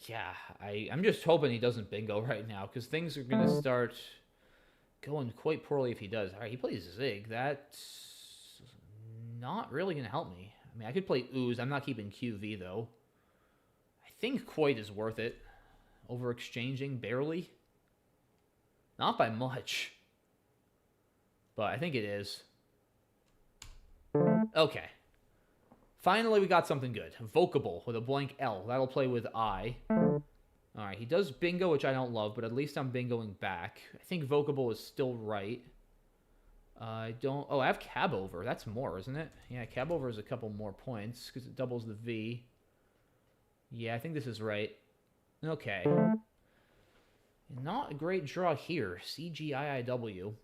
Yeah, I'm just hoping he doesn't bingo right now, because things are going to start going quite poorly if he does. All right, he plays Zig. That's not really going to help me. I mean, I could play Ooze. I'm not keeping QV, though. I think quoit is worth it. Over exchanging, barely. Not by much. But I think it is. Okay. Finally, we got something good. Vocable with a blank L. That'll play with I. Alright, he does bingo, which I don't love, but at least I'm bingoing back. I think vocable is still right. I don't... Oh, I have cab over. That's more, isn't it? Yeah, cab over is a couple more points, because it doubles the V. Yeah, I think this is right. Okay. Not a great draw here. CGIIW.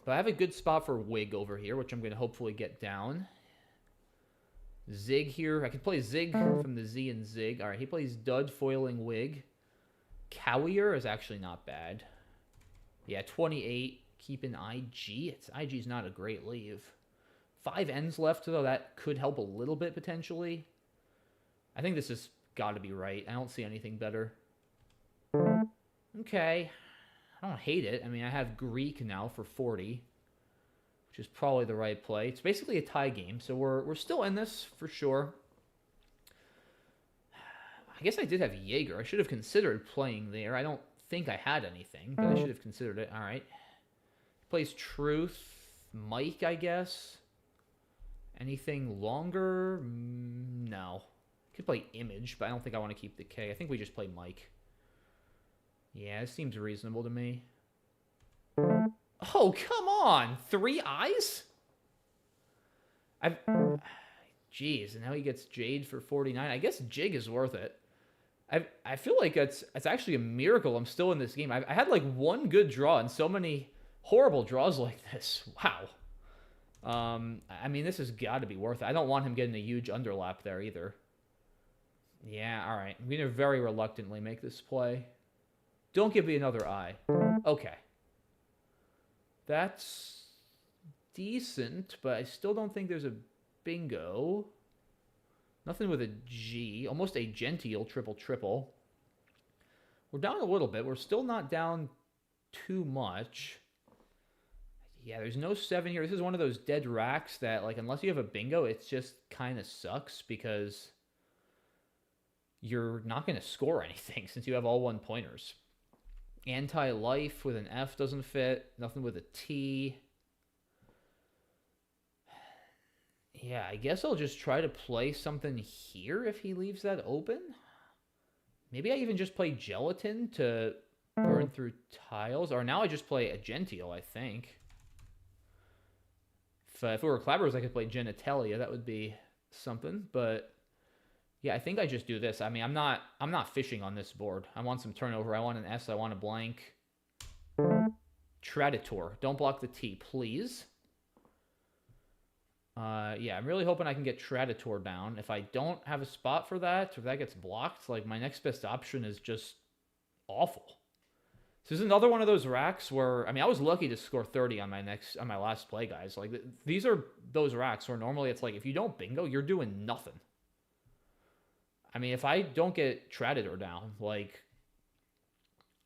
But I have a good spot for Wig over here, which I'm going to hopefully get down. Zig here. I could play Zig from the Z and Zig. All right, he plays Dud, foiling Wig. Cowier is actually not bad. Yeah, 28. Keeping IG. IG's not a great leave. 5 ends left, though. That could help a little bit, potentially. I think this has got to be right. I don't see anything better. Okay. I don't hate it. I mean, I have Greek now for 40. Which is probably the right play. It's basically a tie game, so we're still in this for sure. I guess I did have Jaeger. I should have considered playing there. I don't think I had anything, but I should have considered it. All right. Plays Truth. Mike, I guess. Anything longer? No. Could play Image, but I don't think I want to keep the K. I think we just play Mike. Yeah, it seems reasonable to me. Oh, come on! 3 eyes? Jeez, and now he gets Jade for 49. I guess Jig is worth it. I feel like it's actually a miracle I'm still in this game. I had like one good draw and so many horrible draws like this. Wow. I mean, this has got to be worth it. I don't want him getting a huge underlap there either. Yeah, all right. I'm going to very reluctantly make this play. Don't give me another eye. Okay. That's decent, but I still don't think there's a bingo. Nothing with a G. Almost a genteel triple. We're down a little bit. We're still not down too much. Yeah, there's no 7 here. This is one of those dead racks that, like, unless you have a bingo, it just kind of sucks because you're not going to score anything since you have all 1-pointers. Anti-life with an F doesn't fit. Nothing with a T. Yeah, I guess I'll just try to play something here if he leaves that open. Maybe I even just play Gelatin to burn through tiles. Or now I just play a Gentile, I think. If it were Clabbers, I could play Genitalia. That would be something. But yeah, I think I just do this. I mean, I'm not fishing on this board. I want some turnover. I want an S. I want a blank. Traditor. Don't block the T, please. Yeah, I'm really hoping I can get Traditor down. If I don't have a spot for that, or if that gets blocked, like, my next best option is just awful. This is another one of those racks where, I mean, I was lucky to score 30 on my last play, guys. Like, these are those racks where normally it's like, if you don't bingo, you're doing nothing. I mean, if I don't get Traditor down, like,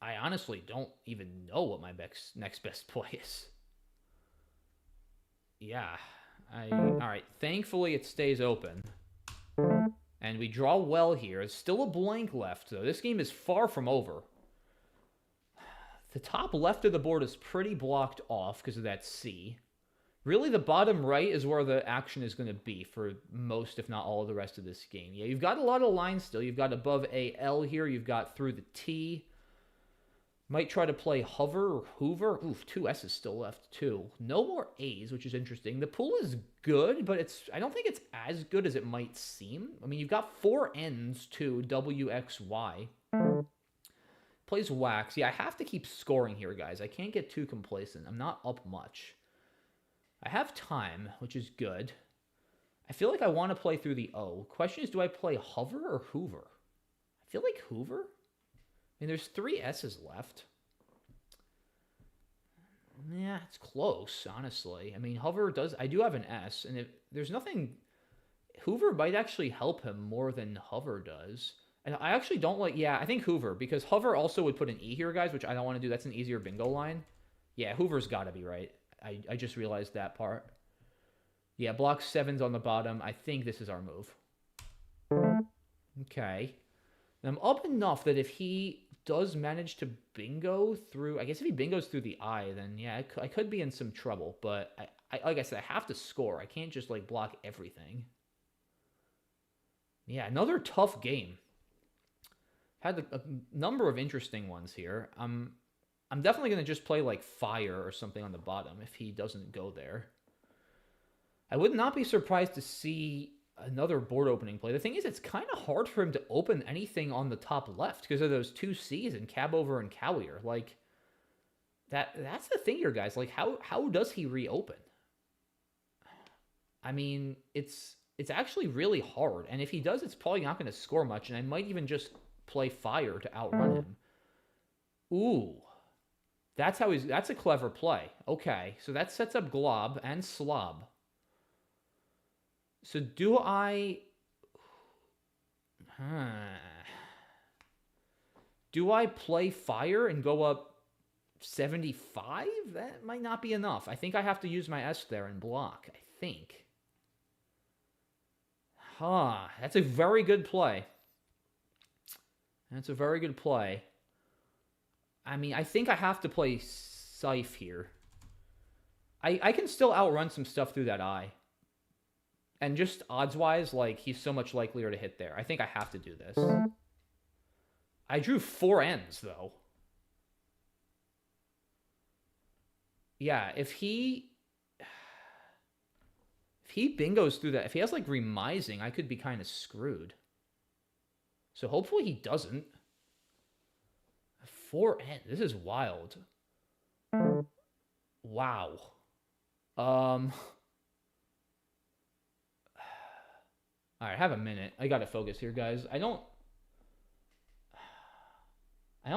I honestly don't even know what my next best play is. Yeah. All right. Thankfully, it stays open. And we draw well here. There's still a blank left, though. This game is far from over. The top left of the board is pretty blocked off because of that C. Really, the bottom right is where the action is going to be for most, if not all, of the rest of this game. Yeah, you've got a lot of lines still. You've got above a L here. You've got through the T. Might try to play Hover or Hoover. Oof, 2 S's still left, too. No more A's, which is interesting. The pool is good, but I don't think it's as good as it might seem. I mean, you've got 4 N's, too. W, X, Y. Plays Wax. Yeah, I have to keep scoring here, guys. I can't get too complacent. I'm not up much. I have time, which is good. I feel like I want to play through the O. Question is, do I play Hover or Hoover? I feel like Hoover. I mean, there's 3 S's left. Yeah, it's close, honestly. I mean, Hover does... I do have an S, and there's nothing... Hoover might actually help him more than Hover does. And I actually don't like... Yeah, I think Hoover, because Hover also would put an E here, guys, which I don't want to do. That's an easier bingo line. Yeah, Hoover's got to be right. I just realized that part. Yeah, block 7's on the bottom. I think this is our move. Okay. And I'm up enough that if he does manage to bingo through... I guess if he bingos through the I, then yeah, I could be in some trouble. But like I said, I have to score. I can't just like block everything. Yeah, another tough game. Had a number of interesting ones here. I'm definitely going to just play like Fire or something on the bottom if he doesn't go there. I would not be surprised to see another board opening play. The thing is, it's kind of hard for him to open anything on the top left because of those 2 C's and Cab Over and Cowier. Like, that's the thing here, guys. Like, how does he reopen? I mean, it's actually really hard. And if he does, it's probably not going to score much. And I might even just play Fire to outrun him. Ooh. That's a clever play. Okay, so that sets up Glob and Slob. So do I... Do I play Fire and go up 75? That might not be enough. I think I have to use my S there and block. I think. That's a very good play. That's a very good play. I mean, I think I have to play Scythe here. I can still outrun some stuff through that I. And just odds-wise, like, he's so much likelier to hit there. I think I have to do this. I drew 4 N's, though. Yeah, if he bingos through that, if he has, like, remising, I could be kind of screwed. So hopefully he doesn't. 4 N. This is wild. Wow. All right, have a minute. I gotta focus here, guys. I don't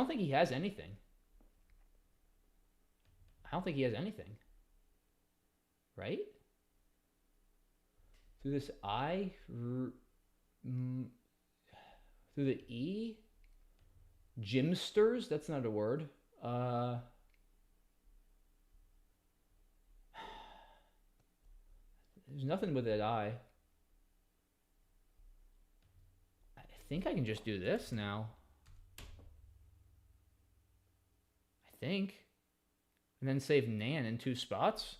think he has anything. I don't think he has anything. Right? Through this I, through the E, Gymsters. That's not a word. There's nothing with that I. I think I can just do this now. I think. And then save Nan in 2 spots.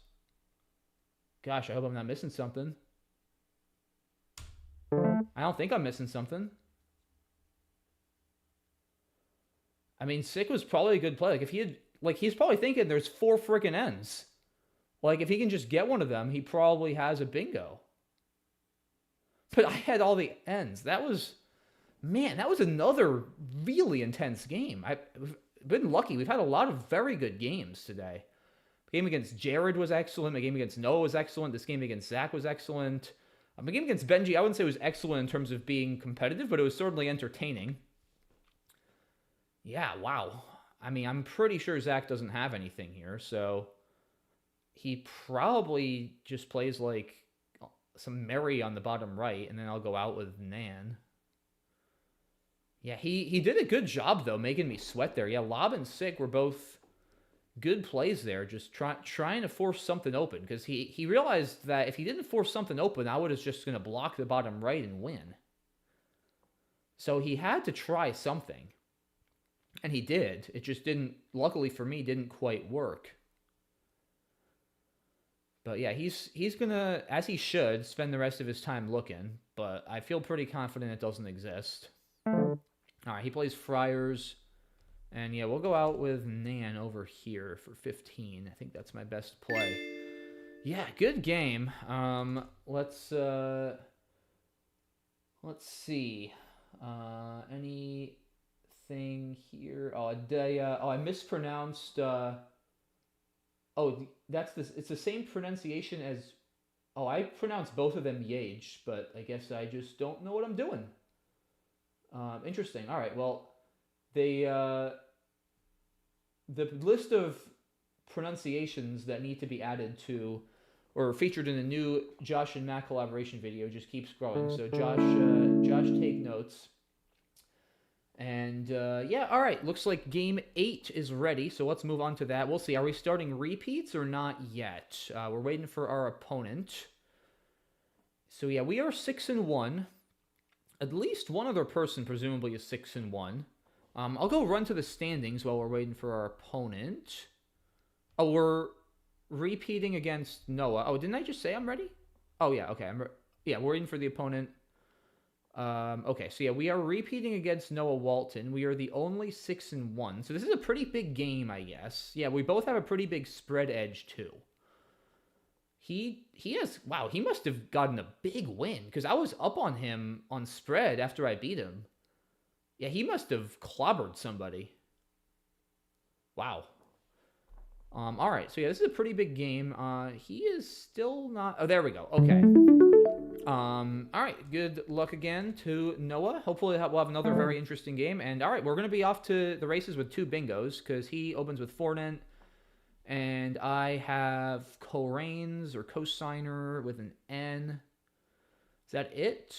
Gosh, I hope I'm not missing something. I don't think I'm missing something. I mean, Sick was probably a good play. Like, if he had... Like, he's probably thinking there's 4 freaking N's. Like, if he can just get one of them, he probably has a bingo. But I had all the N's. That was... Man, that was another really intense game. I've been lucky. We've had a lot of very good games today. The game against Jared was excellent. The game against Noah was excellent. This game against Zach was excellent. The game against Benji, I wouldn't say it was excellent in terms of being competitive, but it was certainly entertaining. Yeah, wow. I mean, I'm pretty sure Zach doesn't have anything here, so he probably just plays like some Mary on the bottom right, and then I'll go out with Nan. Yeah, he did a good job, though, making me sweat there. Yeah, Lob and Sick were both good plays there, just trying to force something open, because he realized that if he didn't force something open, I was just going to block the bottom right and win. So he had to try something. And he did. It just didn't, luckily for me, didn't quite work. But yeah, he's going to, as he should, spend the rest of his time looking. But I feel pretty confident it doesn't exist. All right, he plays Friars. And yeah, we'll go out with Nan over here for 15. I think that's my best play. Yeah, good game. Let's see. Anything here? Oh, I mispronounced. It's the same pronunciation as. Oh, I pronounced both of them Yage, but I guess I just don't know what I'm doing. Interesting. All right. Well, the list of pronunciations that need to be added to or featured in the new Josh and Matt collaboration video just keeps growing. So Josh, take notes. And yeah, all right. Looks like game 8 is ready. So let's move on to that. We'll see. Are we starting repeats or not yet? We're waiting for our opponent. So yeah, we are 6-1. At least one other person presumably is 6-1. I'll go run to the standings while we're waiting for our opponent. Oh, we're repeating against Noah. Oh, didn't I just say I'm ready? Oh yeah, okay. We're waiting for the opponent. Okay, so yeah, we are repeating against Noah Walton. We are the only 6-1. So this is a pretty big game, I guess. Yeah, we both have a pretty big spread edge too. He must have gotten a big win because I was up on him on spread after I beat him. Yeah, he must have clobbered somebody. Wow. All right, so yeah, this is a pretty big game. He is still not... Oh, there we go. Okay. All right, good luck again to Noah. Hopefully we'll have another very interesting game. And all right, we're going to be off to the races with 2 bingos because he opens with Fornent. And I have Corains or Cosigner with an N. Is that it?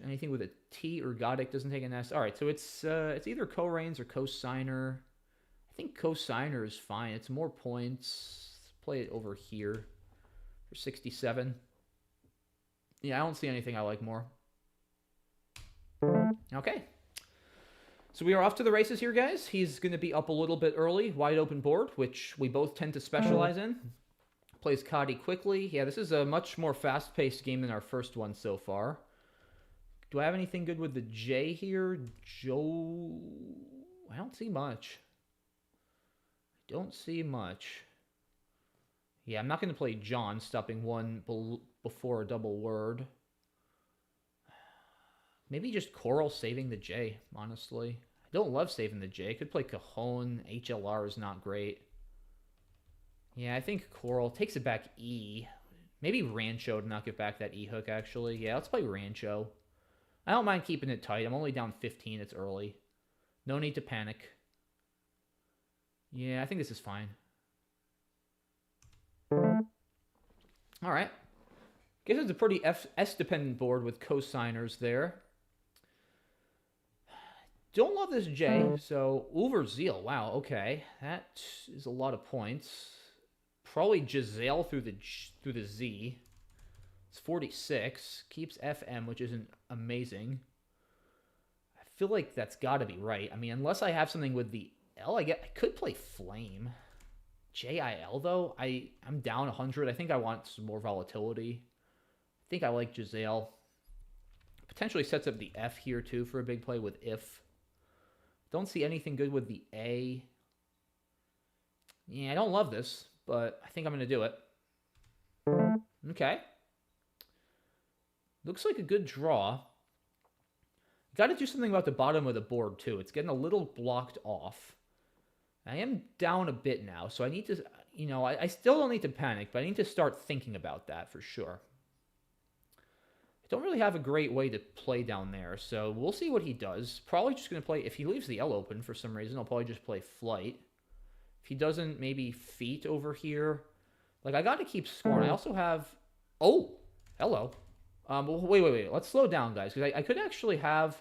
Anything with a T or Godic doesn't take an S. All right, so it's either Corains or Cosigner. I think Cosigner is fine. It's more points. Let's play it over here for 67. Yeah, I don't see anything I like more. Okay. So we are off to the races here, guys. He's going to be up a little bit early. Wide open board, which we both tend to specialize in. Plays Coddy quickly. Yeah, this is a much more fast-paced game than our first one so far. Do I have anything good with the J here? Joe... I don't see much. Don't see much. Yeah, I'm not going to play John, stopping one before a double word. Maybe just Coral saving the J, honestly. I don't love saving the J. I could play Cajon. HLR is not great. Yeah, I think Coral takes it back E. Maybe Rancho to not get back that E hook, actually. Yeah, let's play Rancho. I don't mind keeping it tight. I'm only down 15. It's early. No need to panic. Yeah, I think this is fine. All right. Guess it's a pretty S-dependent board with cosigners there. Don't love this J, so Uber Zeal. Wow, okay. That is a lot of points. Probably Giselle through the Z. It's 46. Keeps FM, which isn't amazing. I feel like that's got to be right. I mean, unless I have something with the L, I could play Flame. JIL, though, I'm down 100. I think I want some more volatility. I think I like Giselle. Potentially sets up the F here, too, for a big play with if. Don't see anything good with the A. Yeah, I don't love this, but I think I'm going to do it. Okay. Looks like a good draw. Got to do something about the bottom of the board, too. It's getting a little blocked off. I am down a bit now, so I need to, I still don't need to panic, but I need to start thinking about that for sure. I don't really have a great way to play down there, so we'll see what he does. Probably just going to play, if he leaves the L open for some reason, I'll probably just play Flight. If he doesn't, maybe Feet over here. Like, I got to keep scoring. I also have, oh, hello. Wait. Let's slow down, guys, because I could actually have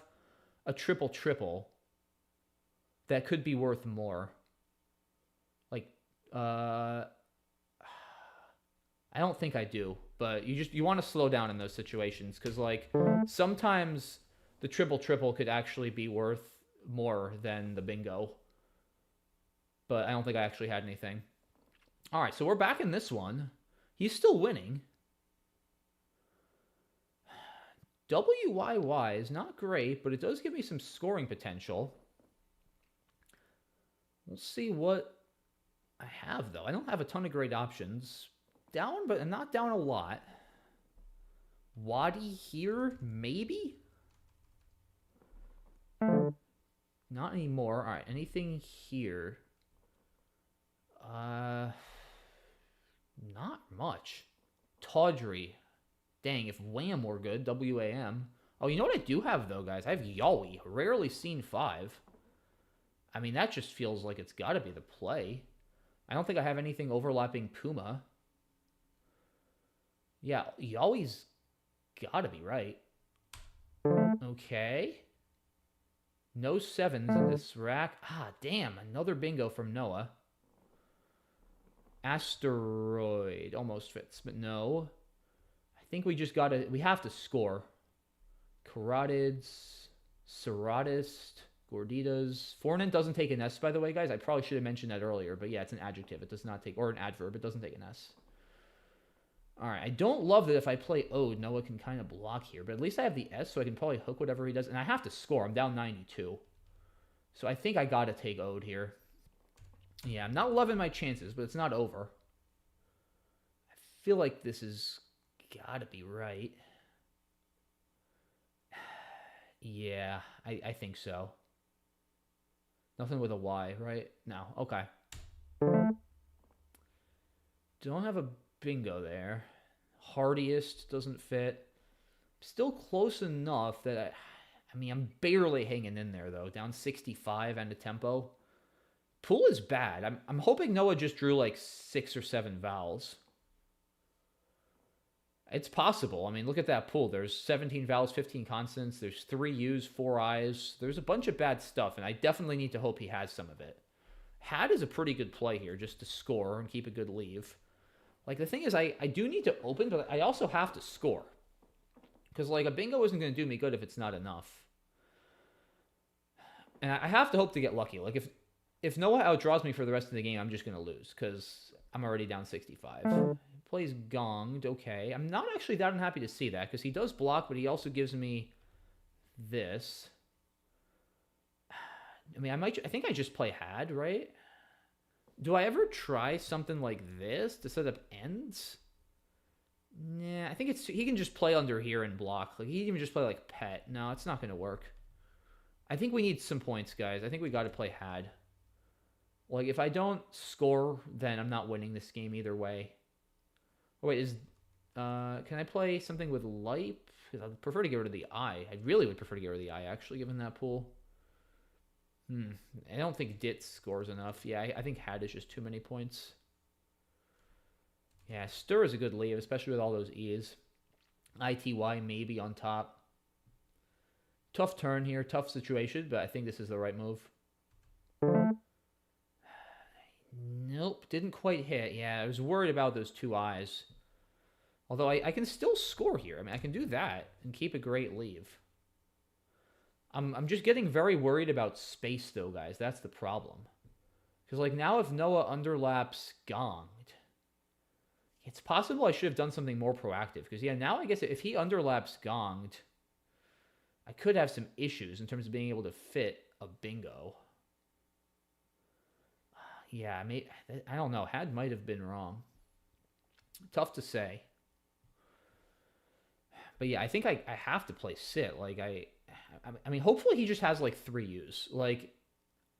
a triple that could be worth more. Like, I don't think I do, but you want to slow down in those situations because, like, sometimes the triple could actually be worth more than the bingo. But I don't think I actually had anything. All right, so we're back in this one. He's still winning. WYY is not great, but it does give me some scoring potential. We'll see what I have, though. I don't have a ton of great options. Down, but I'm not down a lot. Wadi here, maybe? Not anymore. All right, anything here? Not much. Tawdry. Dang, if Wham were good, W-A-M. Oh, you know what I do have, though, guys? I have Yowie. Rarely seen 5. I mean, that just feels like it's got to be the play. I don't think I have anything overlapping Puma. Yeah, Yowie's got to be right. Okay. No 7s in this rack. Ah, damn. Another bingo from Noah. Asteroid. Almost fits, but no. I think we just got to... We have to score. Carotids. Ceratist. Gorditas. Fornant doesn't take an S, by the way, guys. I probably should have mentioned that earlier, but yeah, it's an adjective. It does not take... Or an adverb. It doesn't take an S. All right, I don't love that if I play Ode, Noah can kind of block here, but at least I have the S, so I can probably hook whatever he does, and I have to score. I'm down 92. So I think I got to take Ode here. Yeah, I'm not loving my chances, but it's not over. I feel like this has got to be right. Yeah, I think so. Nothing with a Y, right? No, okay. Don't have a bingo there. Hardiest doesn't fit. Still close enough that I mean, I'm barely hanging in there, though. Down 65 and a tempo. Pool is bad. I'm hoping Noah just drew like 6 or 7 vowels. It's possible. I mean, look at that pool. There's 17 vowels, 15 consonants. There's 3 U's, 4 I's. There's a bunch of bad stuff, and I definitely need to hope he has some of it. Had is a pretty good play here, just to score and keep a good leave. Like, the thing is, I do need to open, but I also have to score. Because, like, a bingo isn't going to do me good if it's not enough. And I have to hope to get lucky. Like, if Noah outdraws me for the rest of the game, I'm just going to lose. Because I'm already down 65. Plays gonged, okay. I'm not actually that unhappy to see that, because he does block, but he also gives me this. I mean, I think I just play had, right? Do I ever try something like this to set up ends? Nah, I think he can just play under here and block. Like, he can even just play like pet. No, it's not going to work. I think we need some points, guys. I think we got to play had. Like, if I don't score, then I'm not winning this game either way. Oh, wait, can I play something with light? Because I'd prefer to get rid of the I. I really would prefer to get rid of the I, actually, given that pool. I don't think Dit scores enough. Yeah, I think had is just too many points. Yeah, Stir is a good leave, especially with all those E's. ITY maybe on top. Tough turn here, tough situation, but I think this is the right move. Nope, didn't quite hit. Yeah, I was worried about those 2 I's. Although I can still score here. I mean, I can do that and keep a great leave. I'm just getting very worried about space, though, guys. That's the problem. Because, like, now if Noah underlaps gonged, it's possible I should have done something more proactive. Because, yeah, now I guess if he underlaps gonged, I could have some issues in terms of being able to fit a bingo. Yeah, I don't know. Had might have been wrong. Tough to say. But yeah, I think I have to play sit. Like, I mean, hopefully he just has like 3 U's. Like,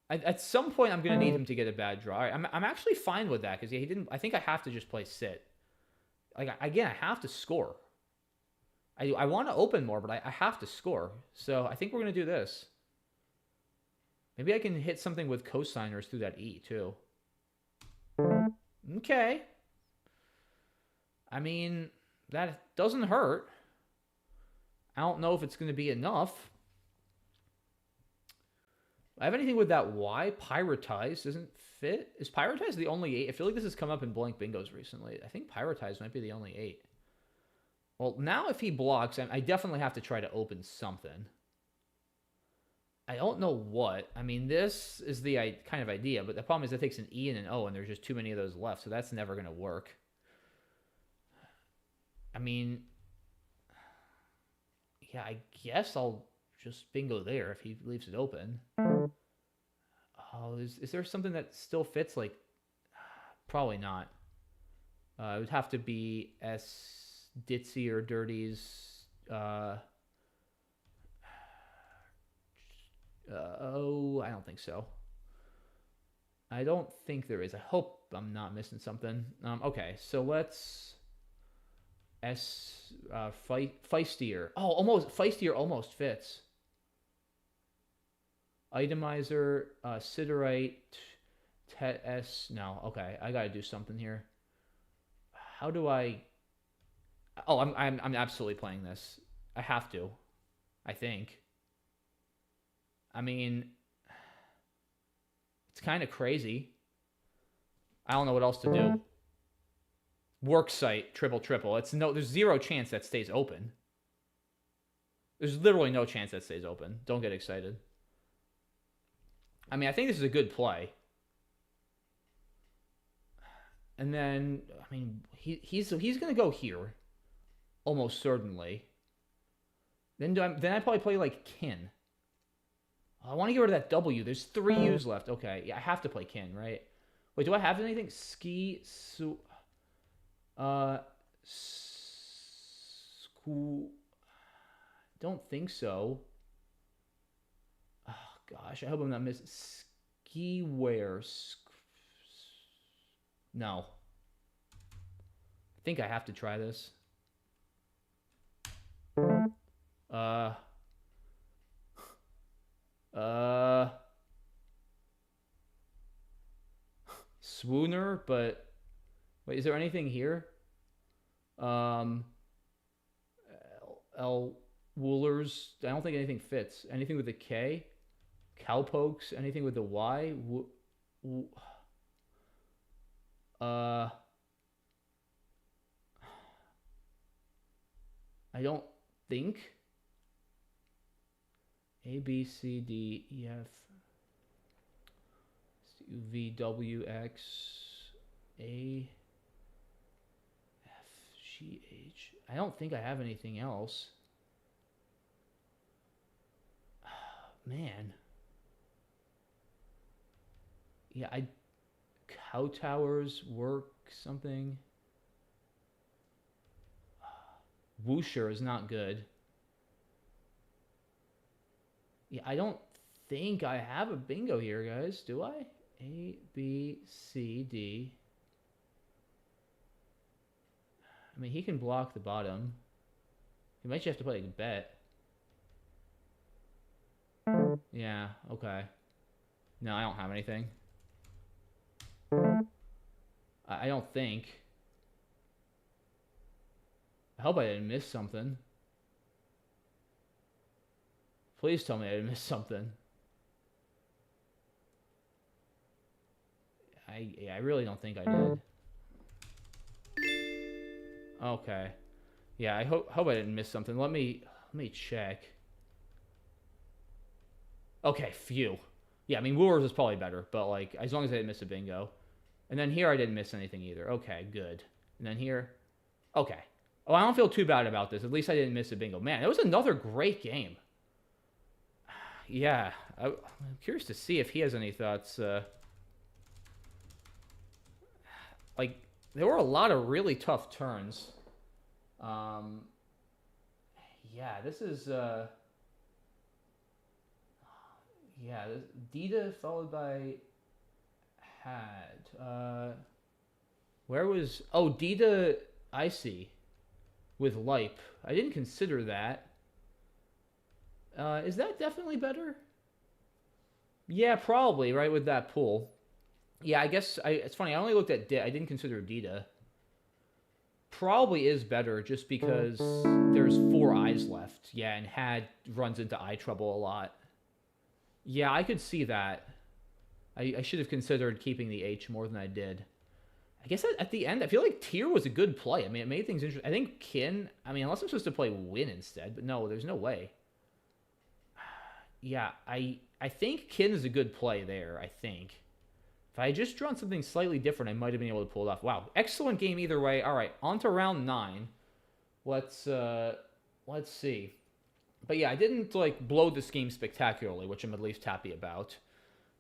at some point I'm gonna need him to get a bad draw. I'm actually fine with that because yeah, he didn't. I think I have to just play sit. Like, again, I have to score. I want to open more, but I have to score. So I think we're gonna do this. Maybe I can hit something with cosigners through that E too. Okay. I mean, that doesn't hurt. I don't know if it's going to be enough. I have anything with that Y? Pyrotize doesn't fit. Is Pyrotize the only 8? I feel like this has come up in blank bingos recently. I think Pyrotize might be the only 8. Well, now if he blocks, I definitely have to try to open something. I don't know what. I mean, this is the kind of idea, but the problem is it takes an E and an O, and there's just too many of those left, so that's never going to work. I mean, yeah, I guess I'll just bingo there if he leaves it open. Oh, is there something that still fits? Like, probably not. It would have to be S Ditzy or Dirty's. Oh, I don't think so. I don't think there is. I hope I'm not missing something. Okay, so let's Feistier. Oh, almost Feistier almost fits. Itemizer, Siderite, S. No, okay, I gotta do something here. How do I? Oh, I'm absolutely playing this. I have to. I think. I mean, it's kind of crazy. I don't know what else to do. Worksite, triple. There's zero chance that stays open. There's literally no chance that stays open. Don't get excited. I mean, I think this is a good play. And then, I mean, he's gonna go here, almost certainly. Then I probably play like Kin. I want to get rid of that W. There's 3 U's left. Okay, yeah, I have to play Kin, right? Wait, do I have anything? Ski, school. Don't think so. Oh gosh, I hope I'm not missing. Ski wear. No. I think I have to try this. Swooner, but wait, is there anything here? L Woolers. I don't think anything fits. Anything with a K? Cowpokes? Anything with a Y? I don't think. A, B, C, D, E, F, V, W, X, A, F, G, H. I don't think I have anything else. Man. Yeah, Cow Towers, work, something. Woosher is not good. Yeah, I don't think I have a bingo here, guys. Do I? A, B, C, D. I mean, he can block the bottom. He might just have to play a bet. Yeah, okay. No, I don't have anything. I don't think. I hope I didn't miss something. Please tell me I didn't miss something. I really don't think I did. Okay. Yeah, I hope I didn't miss something. Let me check. Okay, phew. Yeah, I mean, Wooers is probably better, but like, as long as I didn't miss a bingo. And then here I didn't miss anything either. Okay, good. And then here, okay. Oh, I don't feel too bad about this. At least I didn't miss a bingo. Man, it was another great game. Yeah, I'm curious to see if he has any thoughts. Like, there were a lot of really tough turns. Yeah, this is... yeah, Dita followed by Had. Where was... Oh, Dita Icy with Lipe. I didn't consider that. Is that definitely better? Yeah, probably, right, with that pool. Yeah, I guess... it's funny, I only looked at... I didn't consider Dita. Probably is better, just because there's 4 eyes left. Yeah, and Had runs into eye trouble a lot. Yeah, I could see that. I should have considered keeping the H more than I did. I guess at the end, I feel like Tier was a good play. I mean, it made things interesting. I think Kin... I mean, unless I'm supposed to play Win instead, but no, there's no way. Yeah, I think Kin is a good play there, I think. If I had just drawn something slightly different, I might have been able to pull it off. Wow, excellent game either way. All right, on to round 9. Let's see. But yeah, I didn't like blow this game spectacularly, which I'm at least happy about.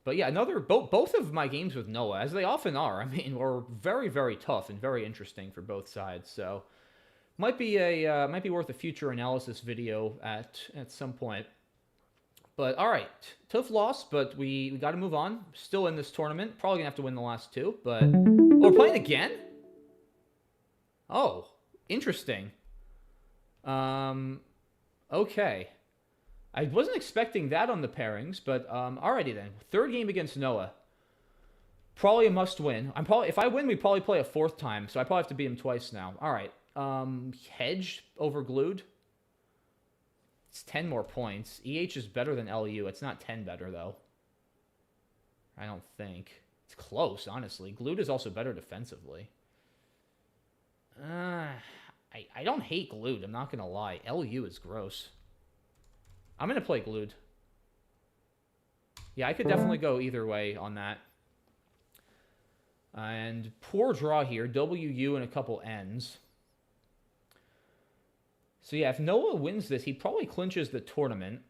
But yeah, both of my games with Noah, as they often are, I mean, were very, very tough and very interesting for both sides. So might be worth a future analysis video at some point. But all right, tough loss, but we got to move on. Still in this tournament, probably gonna have to win the last two. But we're playing again. Oh, interesting. Okay. I wasn't expecting that on the pairings, but alrighty then. Third game against Noah. Probably a must-win. If I win, we probably play a fourth time, so I probably have to beat him twice now. All right. Hedge over glued. It's 10 more points. EH is better than LU. It's not 10 better though. I don't think. It's close, honestly. Glued is also better defensively. I don't hate glued. I'm not gonna lie. LU is gross. I'm going to play glued. Yeah, I could definitely go either way on that. And poor draw here. WU and a couple N's. So yeah, if Noah wins this, he probably clinches the tournament.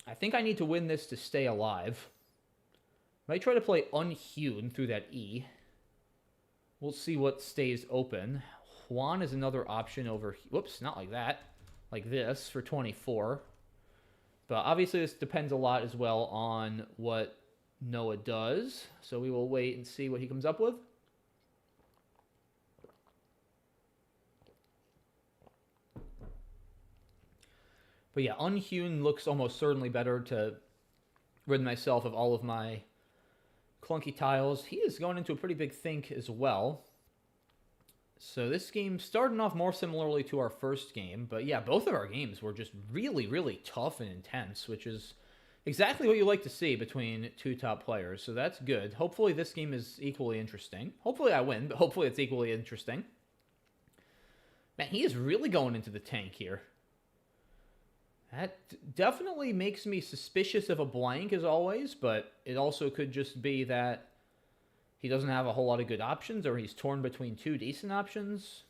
I think I need to win this to stay alive. Might try to play unhewn through that E. We'll see what stays open. Juan is another option over... Whoops, not like that. Like this for 24. But obviously this depends a lot as well on what Noah does. So we will wait and see what he comes up with. But yeah, unhewn looks almost certainly better to rid myself of all of my clunky tiles. He is going into a pretty big think as well. So this game started off more similarly to our first game, but yeah, both of our games were just really, really tough and intense, which is exactly what you like to see between two top players, so that's good. Hopefully this game is equally interesting. Hopefully I win, but hopefully it's equally interesting. Man, he is really going into the tank here. That definitely makes me suspicious of a blank, as always, but it also could just be that he doesn't have a whole lot of good options, or he's torn between two decent options.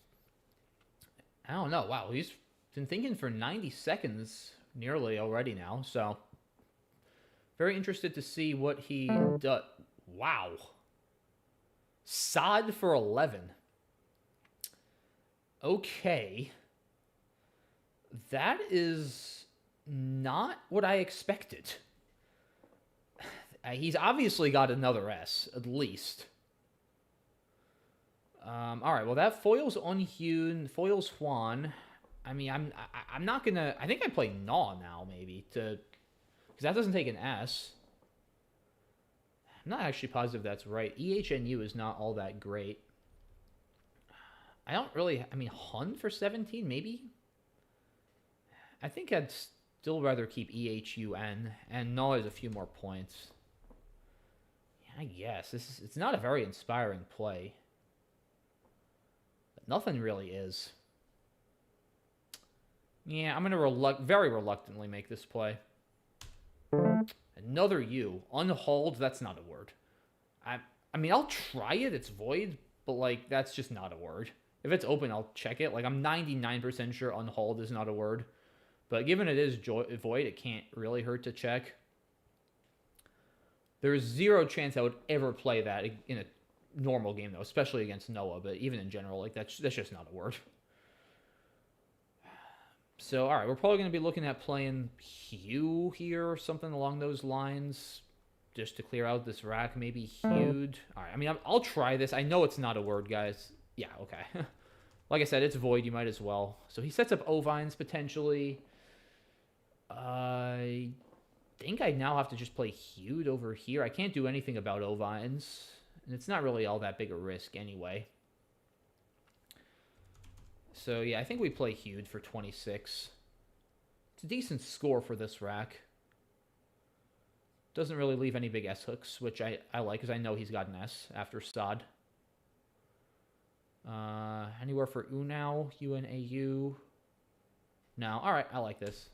I don't know. Wow, he's been thinking for 90 seconds nearly already now, so very interested to see what he does. Wow. Sod for 11. Okay. That is not what I expected. He's obviously got another S, at least. All right, well, that foils unhewn, foils Juan. I mean, I'm not going to... I think I play Gnaw now, maybe, to... Because that doesn't take an S. I'm not actually positive that's right. EHNU is not all that great. I don't really... I mean, Hun for 17, maybe? I think I'd still rather keep EHUN, and Gnaw is a few more points. I guess. It's not a very inspiring play. But nothing really is. Yeah, I'm going to very reluctantly make this play. Another U. Unhold, that's not a word. I mean, I'll try it. It's void, but, like, that's just not a word. If it's open, I'll check it. Like, I'm 99% sure unhold is not a word. But given it is void, it can't really hurt to check. There's zero chance I would ever play that in a normal game, though, especially against Noah. But even in general, like that's just not a word. So, all right, we're probably going to be looking at playing Hue here or something along those lines, just to clear out this rack. Maybe Hued. All right, I mean, I'll try this. I know it's not a word, guys. Yeah, okay. Like I said, it's void. You might as well. So he sets up Ovines potentially. I think I now have to just play Hued over here. I can't do anything about Ovines, and it's not really all that big a risk anyway. So yeah, I think we play Hued for 26. It's a decent score for this rack. Doesn't really leave any big S hooks, which I like, because I know he's got an S after Sod. Anywhere for Unau, UNAU? No, alright, I like this.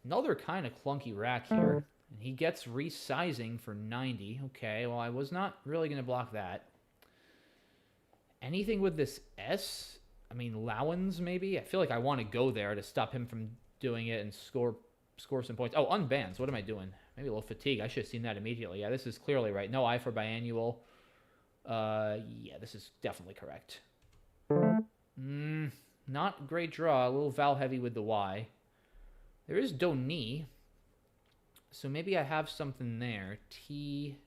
Another kind of clunky rack here. And he gets resizing for 90. Okay, well, I was not really going to block that. Anything with this S? I mean, Lowens, maybe? I feel like I want to go there to stop him from doing it and score some points. Oh, unbans. What am I doing? Maybe a little fatigue. I should have seen that immediately. Yeah, this is clearly right. No I for biannual. Yeah, this is definitely correct. Not great draw. A little vowel heavy with the Y. There is Doni. So maybe I have something there. T.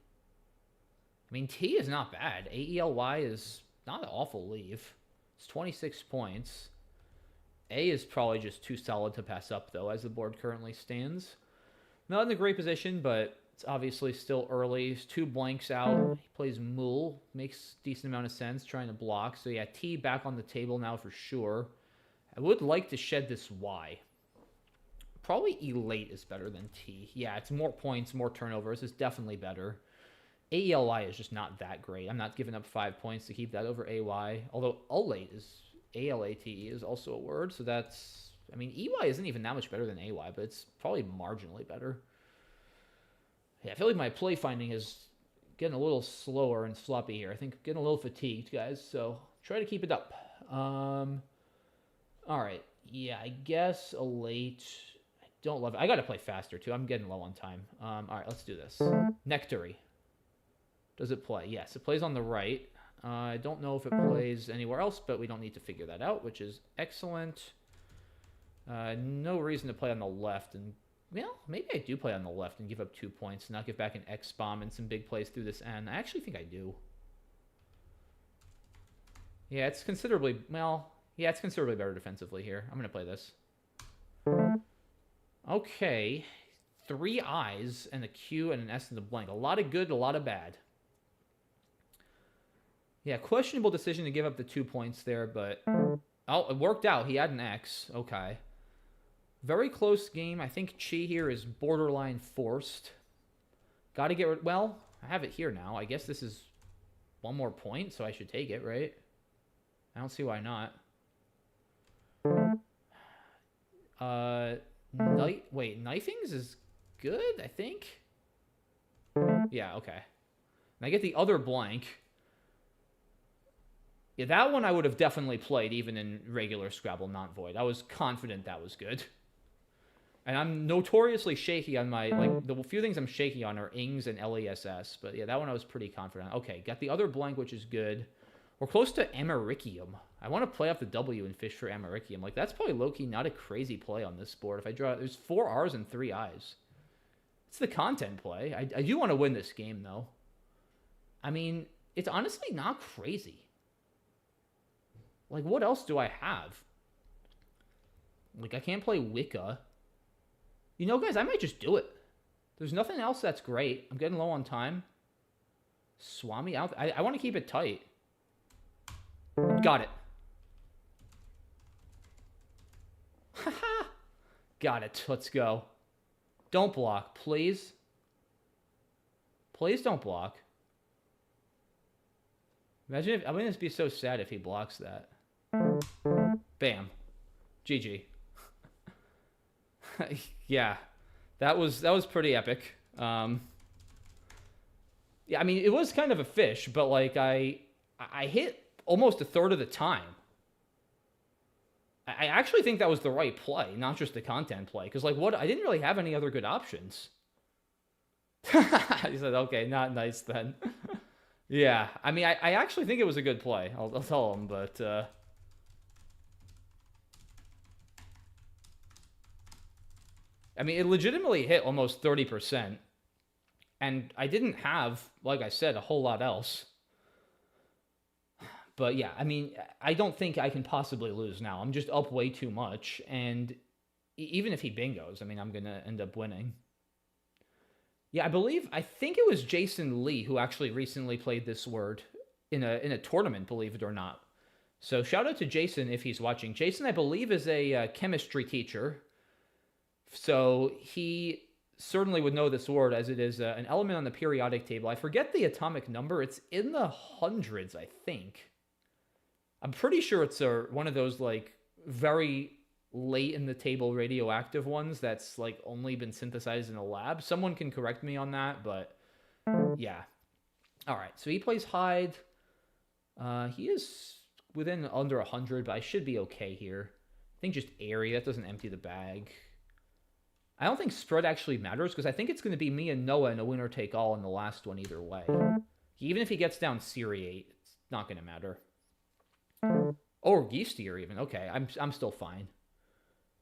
I mean, T is not bad. AELY is not an awful leave. It's 26 points. A is probably just too solid to pass up, though, as the board currently stands. Not in a great position, but it's obviously still early. He's 2 blanks out. He plays Mool. Makes a decent amount of sense, trying to block. So yeah, T back on the table now for sure. I would like to shed this Y. Probably Elate is better than T. Yeah, it's more points, more turnovers. It's definitely better. AELY is just not that great. I'm not giving up 5 points to keep that over AY. Although Alate is, ALATE is also a word. So that's, I mean, EY isn't even that much better than AY, but it's probably marginally better. Yeah, I feel like my play finding is getting a little slower and sloppy here. I think I'm getting a little fatigued, guys. So try to keep it up. All right. Yeah, I guess Alate. I don't love it. I got to play faster, too. I'm getting low on time. All right, let's do this. Nectary. Does it play? Yes, it plays on the right. I don't know if it plays anywhere else, but we don't need to figure that out, which is excellent. No reason to play on the left. And, well, maybe I do play on the left and give up 2 points and not give back an X bomb and some big plays through this N. I actually think I do. Yeah, it's considerably, well, yeah, it's considerably better defensively here. I'm going to play this. Okay. 3 I's and a Q and an S and a blank. A lot of good, a lot of bad. Yeah, questionable decision to give up the 2 points there, but... Oh, it worked out. He had an X. Okay. Very close game. I think Chi here is borderline forced. Got to get rid... Well, I have it here now. I guess this is 1 more point, so I should take it, right? I don't see why not. Wait, knifings is good, I think? Yeah, okay. And I get the other blank... Yeah, that one I would have definitely played even in regular Scrabble, not Void. I was confident that was good. And I'm notoriously shaky on my, like, the few things I'm shaky on are Ings and LESS. But yeah, that one I was pretty confident on. Okay, got the other blank, which is good. We're close to Americium. I want to play off the W and fish for Americium. Like, that's probably low-key not a crazy play on this board. If I draw, there's 4 R's and 3 I's. It's the content play. I do want to win this game, though. I mean, it's honestly not crazy. Like, what else do I have? Like, I can't play Wicca. You know, guys, I might just do it. There's nothing else that's great. I'm getting low on time. Swami out. I want to keep it tight. Got it. Haha. Got it. Let's go. Don't block, please. Please don't block. Imagine if... I'm going to be so sad if he blocks that. Bam. GG. Yeah. That was pretty epic. Yeah, I mean, it was kind of a fish, but like I hit almost a third of the time. I actually think that was the right play, not just the content play. Because, like, I didn't really have any other good options. He said, okay, not nice then. Yeah, I mean, I actually think it was a good play. I'll tell him, but... I mean, it legitimately hit almost 30%. And I didn't have, like I said, a whole lot else. But yeah, I mean, I don't think I can possibly lose now. I'm just up way too much. And even if he bingos, I mean, I'm going to end up winning. Yeah, I think it was Jason Lee who actually recently played this word in a tournament, believe it or not. So shout out to Jason if he's watching. Jason, I believe, is a chemistry teacher. So he certainly would know this word, as it is an element on the periodic table. I forget the atomic number. It's in the hundreds, I think. I'm pretty sure it's one of those, like, very late in the table radioactive ones that's, like, only been synthesized in a lab. Someone can correct me on that, but yeah. All right, so he plays Hide. He is within under 100, but I should be okay here. I think just Airy. That doesn't empty the bag. I don't think spread actually matters because I think it's going to be me and Noah in a winner-take-all in the last one either way. Even if he gets down Serie 8, it's not going to matter. Or Geestier even. Okay, I'm still fine.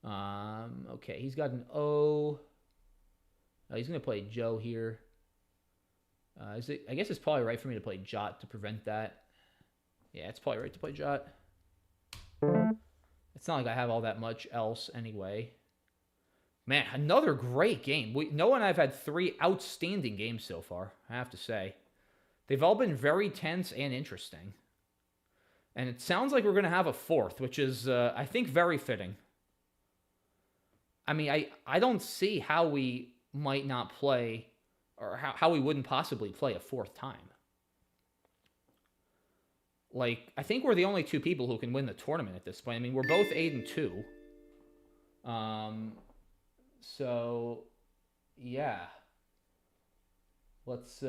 Okay, he's got an O. Oh, he's going to play Joe here. I guess it's probably right for me to play Jot to prevent that. Yeah, it's probably right to play Jot. It's not like I have all that much else anyway. Man, another great game. Noah and I have had 3 outstanding games so far, I have to say. They've all been very tense and interesting. And it sounds like we're going to have a 4th, which is, I think, very fitting. I mean, I don't see how we might not play, or how we wouldn't possibly play a 4th time. Like, I think we're the only 2 people who can win the tournament at this point. I mean, we're both 8-2. So, yeah. Let's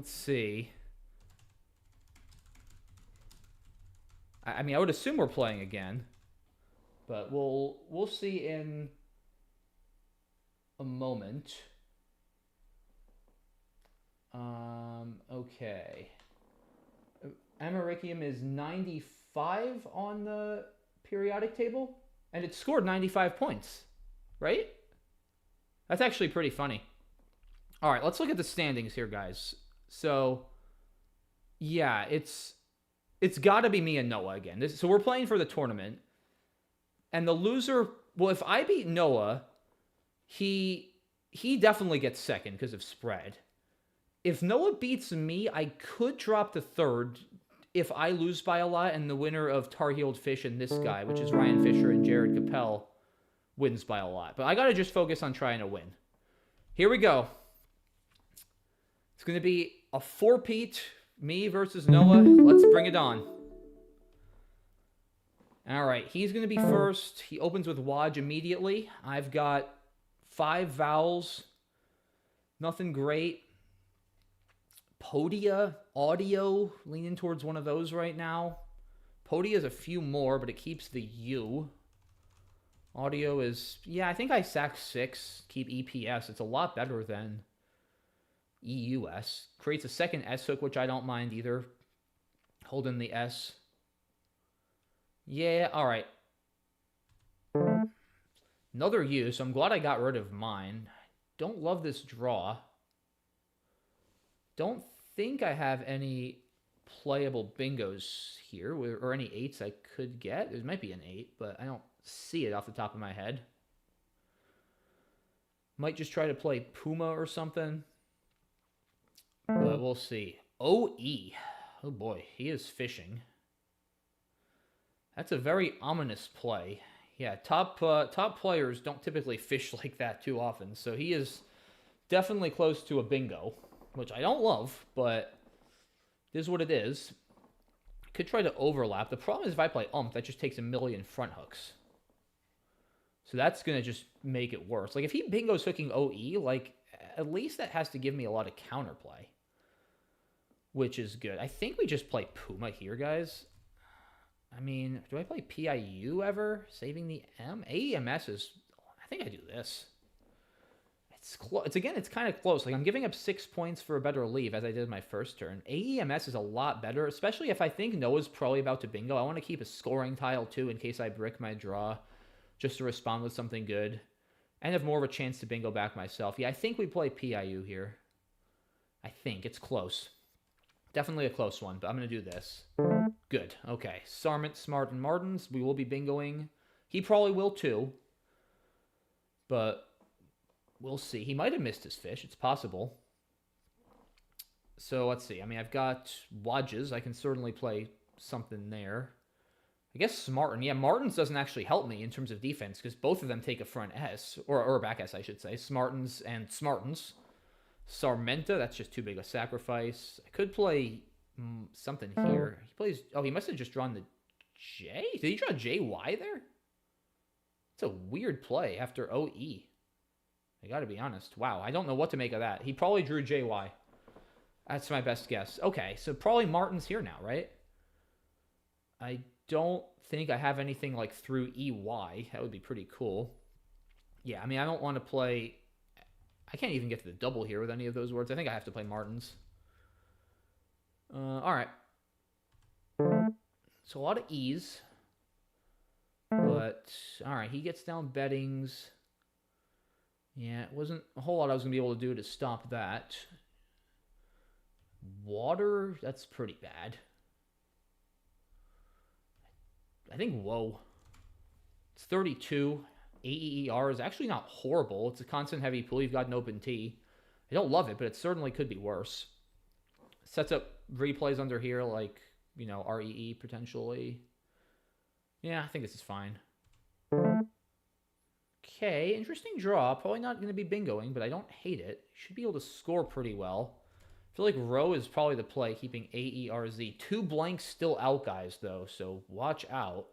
see. I mean, I would assume we're playing again, but we'll see in a moment. Okay. Americium is 95 on the periodic table, and it scored 95 points, right? That's actually pretty funny. All right, let's look at the standings here, guys. So, yeah, it's got to be me and Noah again. So we're playing for the tournament, and the loser, well, if I beat Noah, he definitely gets second because of spread. If Noah beats me, I could drop to 3rd if I lose by a lot, and the winner of Tar-Heeled Fish and this guy, which is Ryan Fisher and Jared Capel, wins by a lot. But I got to just focus on trying to win. Here we go. It's going to be a 4-peat, me versus Noah. Let's bring it on. All right, he's going to be first. He opens with Waj immediately. I've got 5 vowels. Nothing great. Podia, audio, leaning towards one of those right now. Podia is a few more, but it keeps the U. Audio is, yeah, I think I sack 6, keep EPS. It's a lot better than EUS. Creates a second S hook, which I don't mind either. Holding the S. Yeah, all right. Another U, so I'm glad I got rid of mine. Don't love this draw. Don't think I have any playable bingos here, or any 8s I could get. There might be an 8, but I don't see it off the top of my head. Might just try to play Puma or something. But we'll see. OE. Oh boy, he is fishing. That's a very ominous play. Yeah, top players don't typically fish like that too often, so he is definitely close to a bingo, which I don't love, but it is what it is. Could try to overlap. The problem is if I play that just takes a million front hooks. So that's going to just make it worse. Like, if he bingo's hooking OE, like, at least that has to give me a lot of counterplay, which is good. I think we just play Puma here, guys. I mean, do I play PIU ever? Saving the M? AEMS is... I think I do this. It's close. It's kind of close. Like, I'm giving up 6 points for a better leave, as I did my first turn. AEMS is a lot better, especially if I think Noah's probably about to bingo. I want to keep a scoring tile, too, in case I brick my draw, just to respond with something good, and have more of a chance to bingo back myself. Yeah, I think we play PIU here. I think. It's close. Definitely a close one, but I'm going to do this. Good. Okay. Sarmant, Smart, and Martins. We will be bingoing. He probably will, too. But we'll see. He might have missed his fish. It's possible. So, let's see. I mean, I've got Wadges. I can certainly play something there. I guess Smartin. Yeah, Martins doesn't actually help me in terms of defense because both of them take a front S, or a back S, I should say. Smartins and Smartins. Sarmenta, that's just too big a sacrifice. I could play something here. He plays... Oh, he must have just drawn the J? Did he draw JY there? It's a weird play after OE. I gotta be honest. Wow, I don't know what to make of that. He probably drew JY. That's my best guess. Okay, so probably Martin's here now, right? I don't think I have anything like through EY. That would be pretty cool. Yeah, I mean, I don't want to play... I can't even get to the double here with any of those words. I think I have to play Martins. All right. So a lot of ease. But, all right, he gets down beddings. Yeah, it wasn't a whole lot I was going to be able to do to stop that. Water, that's pretty bad. I think, whoa. It's 32. AEER is actually not horrible. It's a constant heavy pool. You've got an open T. I don't love it, but it certainly could be worse. Sets up replays under here like, you know, REE potentially. Yeah, I think this is fine. Okay, interesting draw. Probably not going to be bingoing, but I don't hate it. Should be able to score pretty well. I feel like row is probably the play, keeping AERZ. 2 blanks still out, guys, though, so watch out.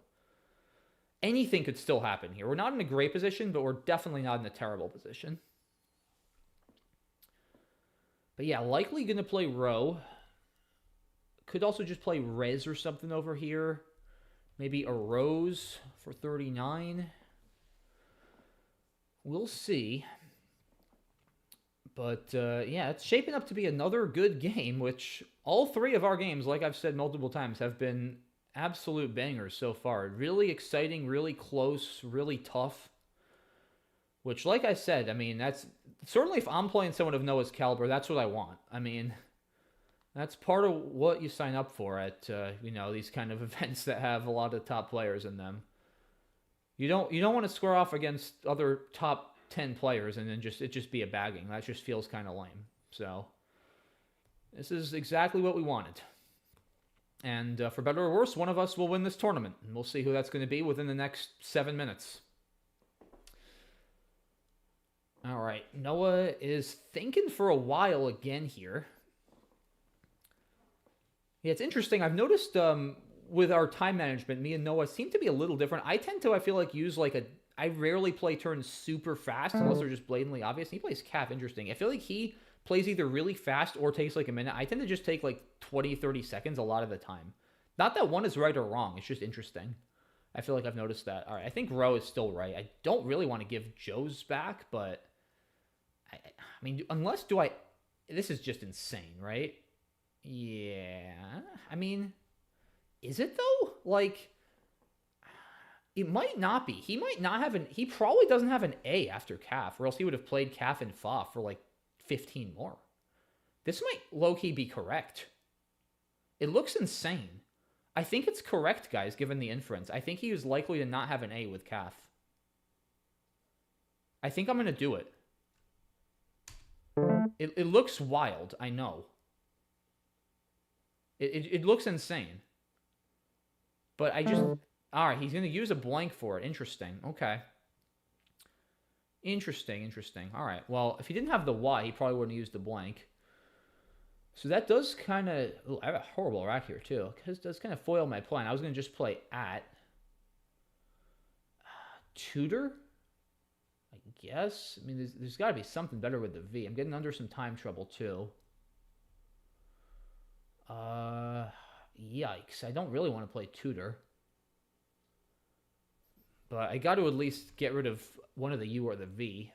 Anything could still happen here. We're not in a great position, but we're definitely not in a terrible position. But yeah, likely going to play row. Could also just play res or something over here. Maybe a rose for 39. We'll see. But yeah, it's shaping up to be another good game, which all 3 of our games, like I've said multiple times, have been absolute bangers so far. Really exciting, really close, really tough. Which, like I said, I mean, that's certainly if I'm playing someone of Noah's caliber, that's what I want. I mean, that's part of what you sign up for at you know, these kind of events that have a lot of top players in them. You don't want to square off against other top 10 players and then it just be a bagging. That just feels kind of lame. So this is exactly what we wanted. And for better or worse, one of us will win this tournament. And we'll see who that's going to be within the next 7 minutes. All right. Noah is thinking for a while again here. Yeah, it's interesting. I've noticed with our time management, me and Noah seem to be a little different. I tend to, I feel like, use like a... I rarely play turns super fast unless they're just blatantly obvious. He plays calf, interesting. I feel like he plays either really fast or takes like a minute. I tend to just take like 20, 30 seconds a lot of the time. Not that one is right or wrong. It's just interesting. I feel like I've noticed that. All right, I think Row is still right. I don't really want to give Joe's back, but... I mean, unless do I... This is just insane, right? Yeah. I mean, is it though? Like, it might not be. He might not have an... He probably doesn't have an A after calf, or else he would have played calf and fa for like 15 more. This might low-key be correct. It looks insane. I think it's correct, guys, given the inference. I think he was likely to not have an A with calf. I think I'm going to do it. It looks wild, I know. It looks insane. But I just... Alright, he's going to use a blank for it. Interesting. Okay. Interesting. Alright, well, if he didn't have the Y, he probably wouldn't have used the blank. So that does kind of... I have a horrible rack here, too. It does kind of foil my plan. I was going to just play at... Tutor? I guess. I mean, there's got to be something better with the V. I'm getting under some time trouble, too. Yikes. I don't really want to play Tutor. But I got to at least get rid of one of the U or the V.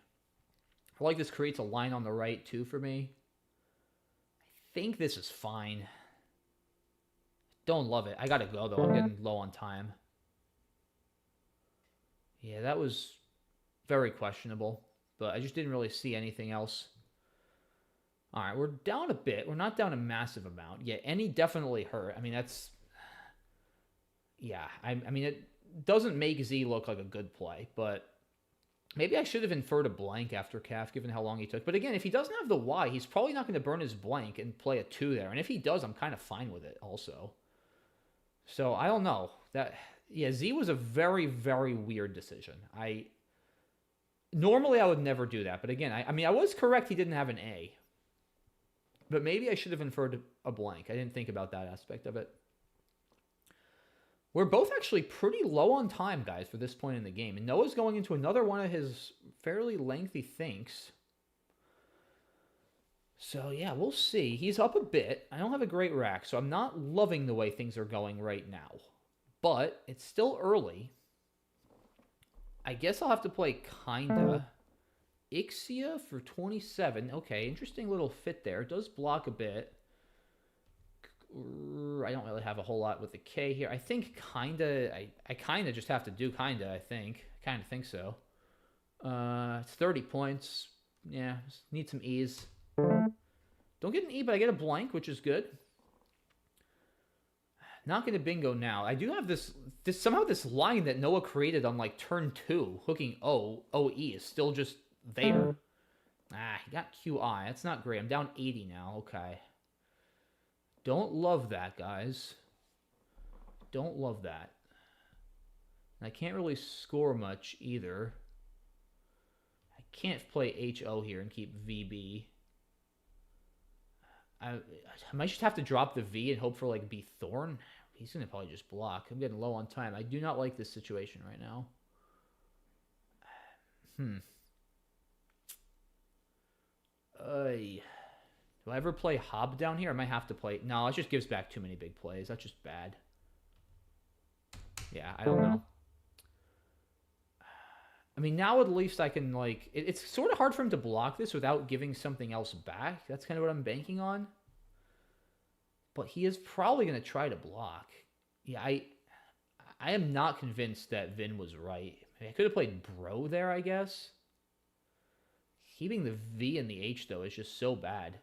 I like this creates a line on the right, too, for me. I think this is fine. Don't love it. I got to go, though. I'm getting low on time. Yeah, that was very questionable. But I just didn't really see anything else. All right, we're down a bit. We're not down a massive amount. Yeah, any definitely hurt. I mean, that's... Yeah, I mean, it doesn't make Z look like a good play, but maybe I should have inferred a blank after calf, given how long he took. But again, if he doesn't have the Y, he's probably not going to burn his blank and play a 2 there. And if he does, I'm kind of fine with it also. So, I don't know. Yeah, Z was a very, very weird decision. Normally, I would never do that. But again, I mean, I was correct he didn't have an A. But maybe I should have inferred a blank. I didn't think about that aspect of it. We're both actually pretty low on time, guys, for this point in the game. And Noah's going into another one of his fairly lengthy thinks. So, yeah, we'll see. He's up a bit. I don't have a great rack, so I'm not loving the way things are going right now. But it's still early. I guess I'll have to play kinda. Ixia for 27. Okay, interesting little fit there. It does block a bit. I don't really have a whole lot with the K here. I think kinda, I kinda just have to do kinda, I think. I kinda think so. It's 30 points. Yeah, need some E's. Don't get an E, but I get a blank, which is good. Not gonna bingo now. I do have this somehow this line that Noah created on like turn 2, hooking OE is still just there. Ah, he got QI. That's not great. I'm down 80 now. Okay. Don't love that, guys. Don't love that. And I can't really score much either. I can't play HO here and keep VB. I might just have to drop the V and hope for like B Thorn. He's going to probably just block. I'm getting low on time. I do not like this situation right now. Do I ever play Hob down here? I might have to play... No, it just gives back too many big plays. That's just bad. Yeah, I don't know. I mean, now at least I can, like... It's sort of hard for him to block this without giving something else back. That's kind of what I'm banking on. But he is probably going to try to block. Yeah, I am not convinced that Vin was right. I could have played Bro there, I guess. Keeping the V and the H, though, is just so bad.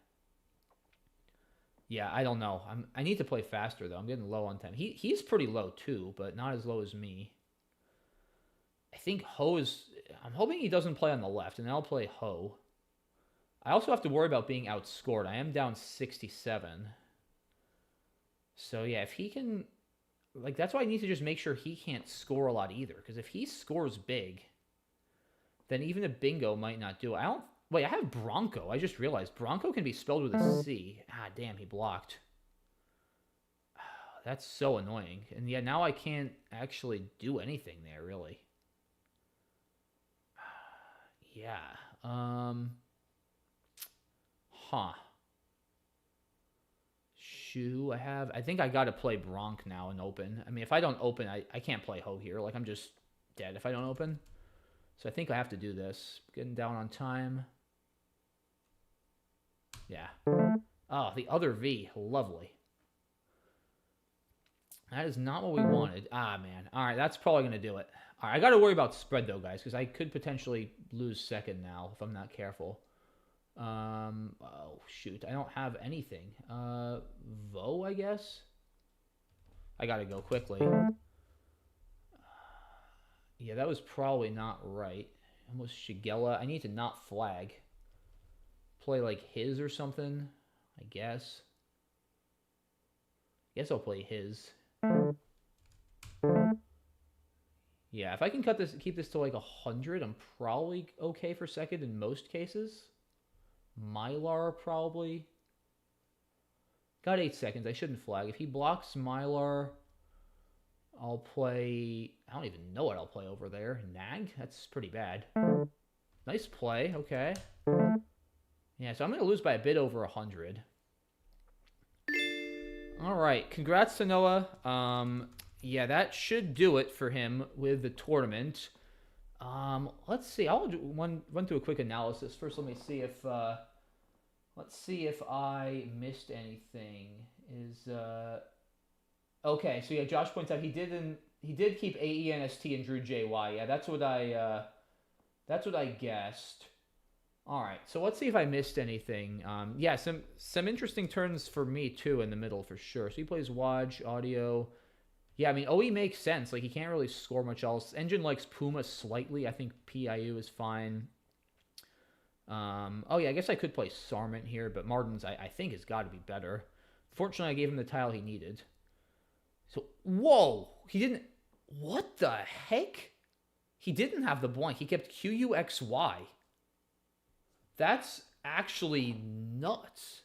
Yeah, I don't know. I need to play faster, though. I'm getting low on time. He's pretty low, too, but not as low as me. I think Ho is... I'm hoping he doesn't play on the left, and then I'll play Ho. I also have to worry about being outscored. I am down 67. So, yeah, if he can... Like, that's why I need to just make sure he can't score a lot either. Because if he scores big, then even a bingo might not do it. I don't... Wait, I have Bronco. I just realized Bronco can be spelled with a C. Ah, damn, he blocked. That's so annoying. And yeah, now I can't actually do anything there, really. Yeah. Shoe I have. I think I got to play Bronc now and open. I mean, if I don't open, I can't play Ho here. Like, I'm just dead if I don't open. So I think I have to do this. Getting down on time. Yeah. Oh, the other V. Lovely. That is not what we wanted. Ah, man. All right, that's probably going to do it. All right, I got to worry about spread, though, guys, because I could potentially lose second now if I'm not careful. Oh, shoot. I don't have anything. Vo, I guess? I got to go quickly. Yeah, that was probably not right. Almost Shigella. I need to not flag. Play like his or something, I guess. Guess I'll play his. Yeah, if I can keep this to like 100, I'm probably okay for second in most cases. Mylar probably. Got 8 seconds. I shouldn't flag. If he blocks Mylar, I'll play... I don't even know what I'll play over there. Nag? That's pretty bad. Nice play. Okay. Yeah, so I'm going to lose by a bit over 100. All right. Congrats to Noah. Yeah, that should do it for him with the tournament. Let's see. I'll run through a quick analysis. First, let me see if... let's see if I missed anything. Okay, so yeah, Josh points out he did keep AENST and drew JY. Yeah, that's what I guessed. All right, so let's see if I missed anything. Yeah, some interesting turns for me too in the middle for sure. So he plays Waj, audio. Yeah, I mean OE makes sense. Like he can't really score much else. Engine likes Puma slightly. I think PIU is fine. Oh yeah, I guess I could play Sarmant here, but Martin's I think has got to be better. Fortunately, I gave him the tile he needed. So, whoa! He didn't... What the heck? He didn't have the blank. He kept QUXY. That's actually nuts.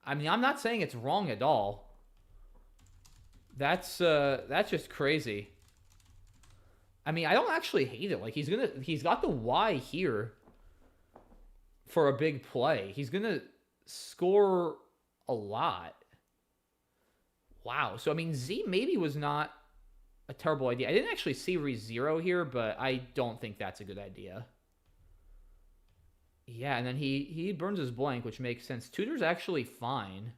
I mean, I'm not saying it's wrong at all. That's just crazy. I mean, I don't actually hate it. Like, he's got the Y here for a big play. He's gonna score a lot. Wow. So, I mean, Z maybe was not a terrible idea. I didn't actually see ReZero here, but I don't think that's a good idea. Yeah, and then he burns his blank, which makes sense. Tutor's actually fine.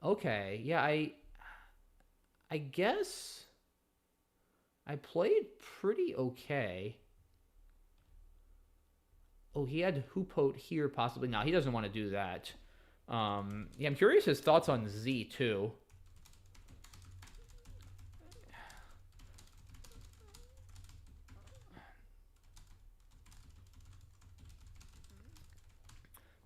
Okay, yeah, I guess I played pretty okay. Oh, he had Hoopote here, possibly. No, he doesn't want to do that. Yeah, I'm curious his thoughts on Z, too.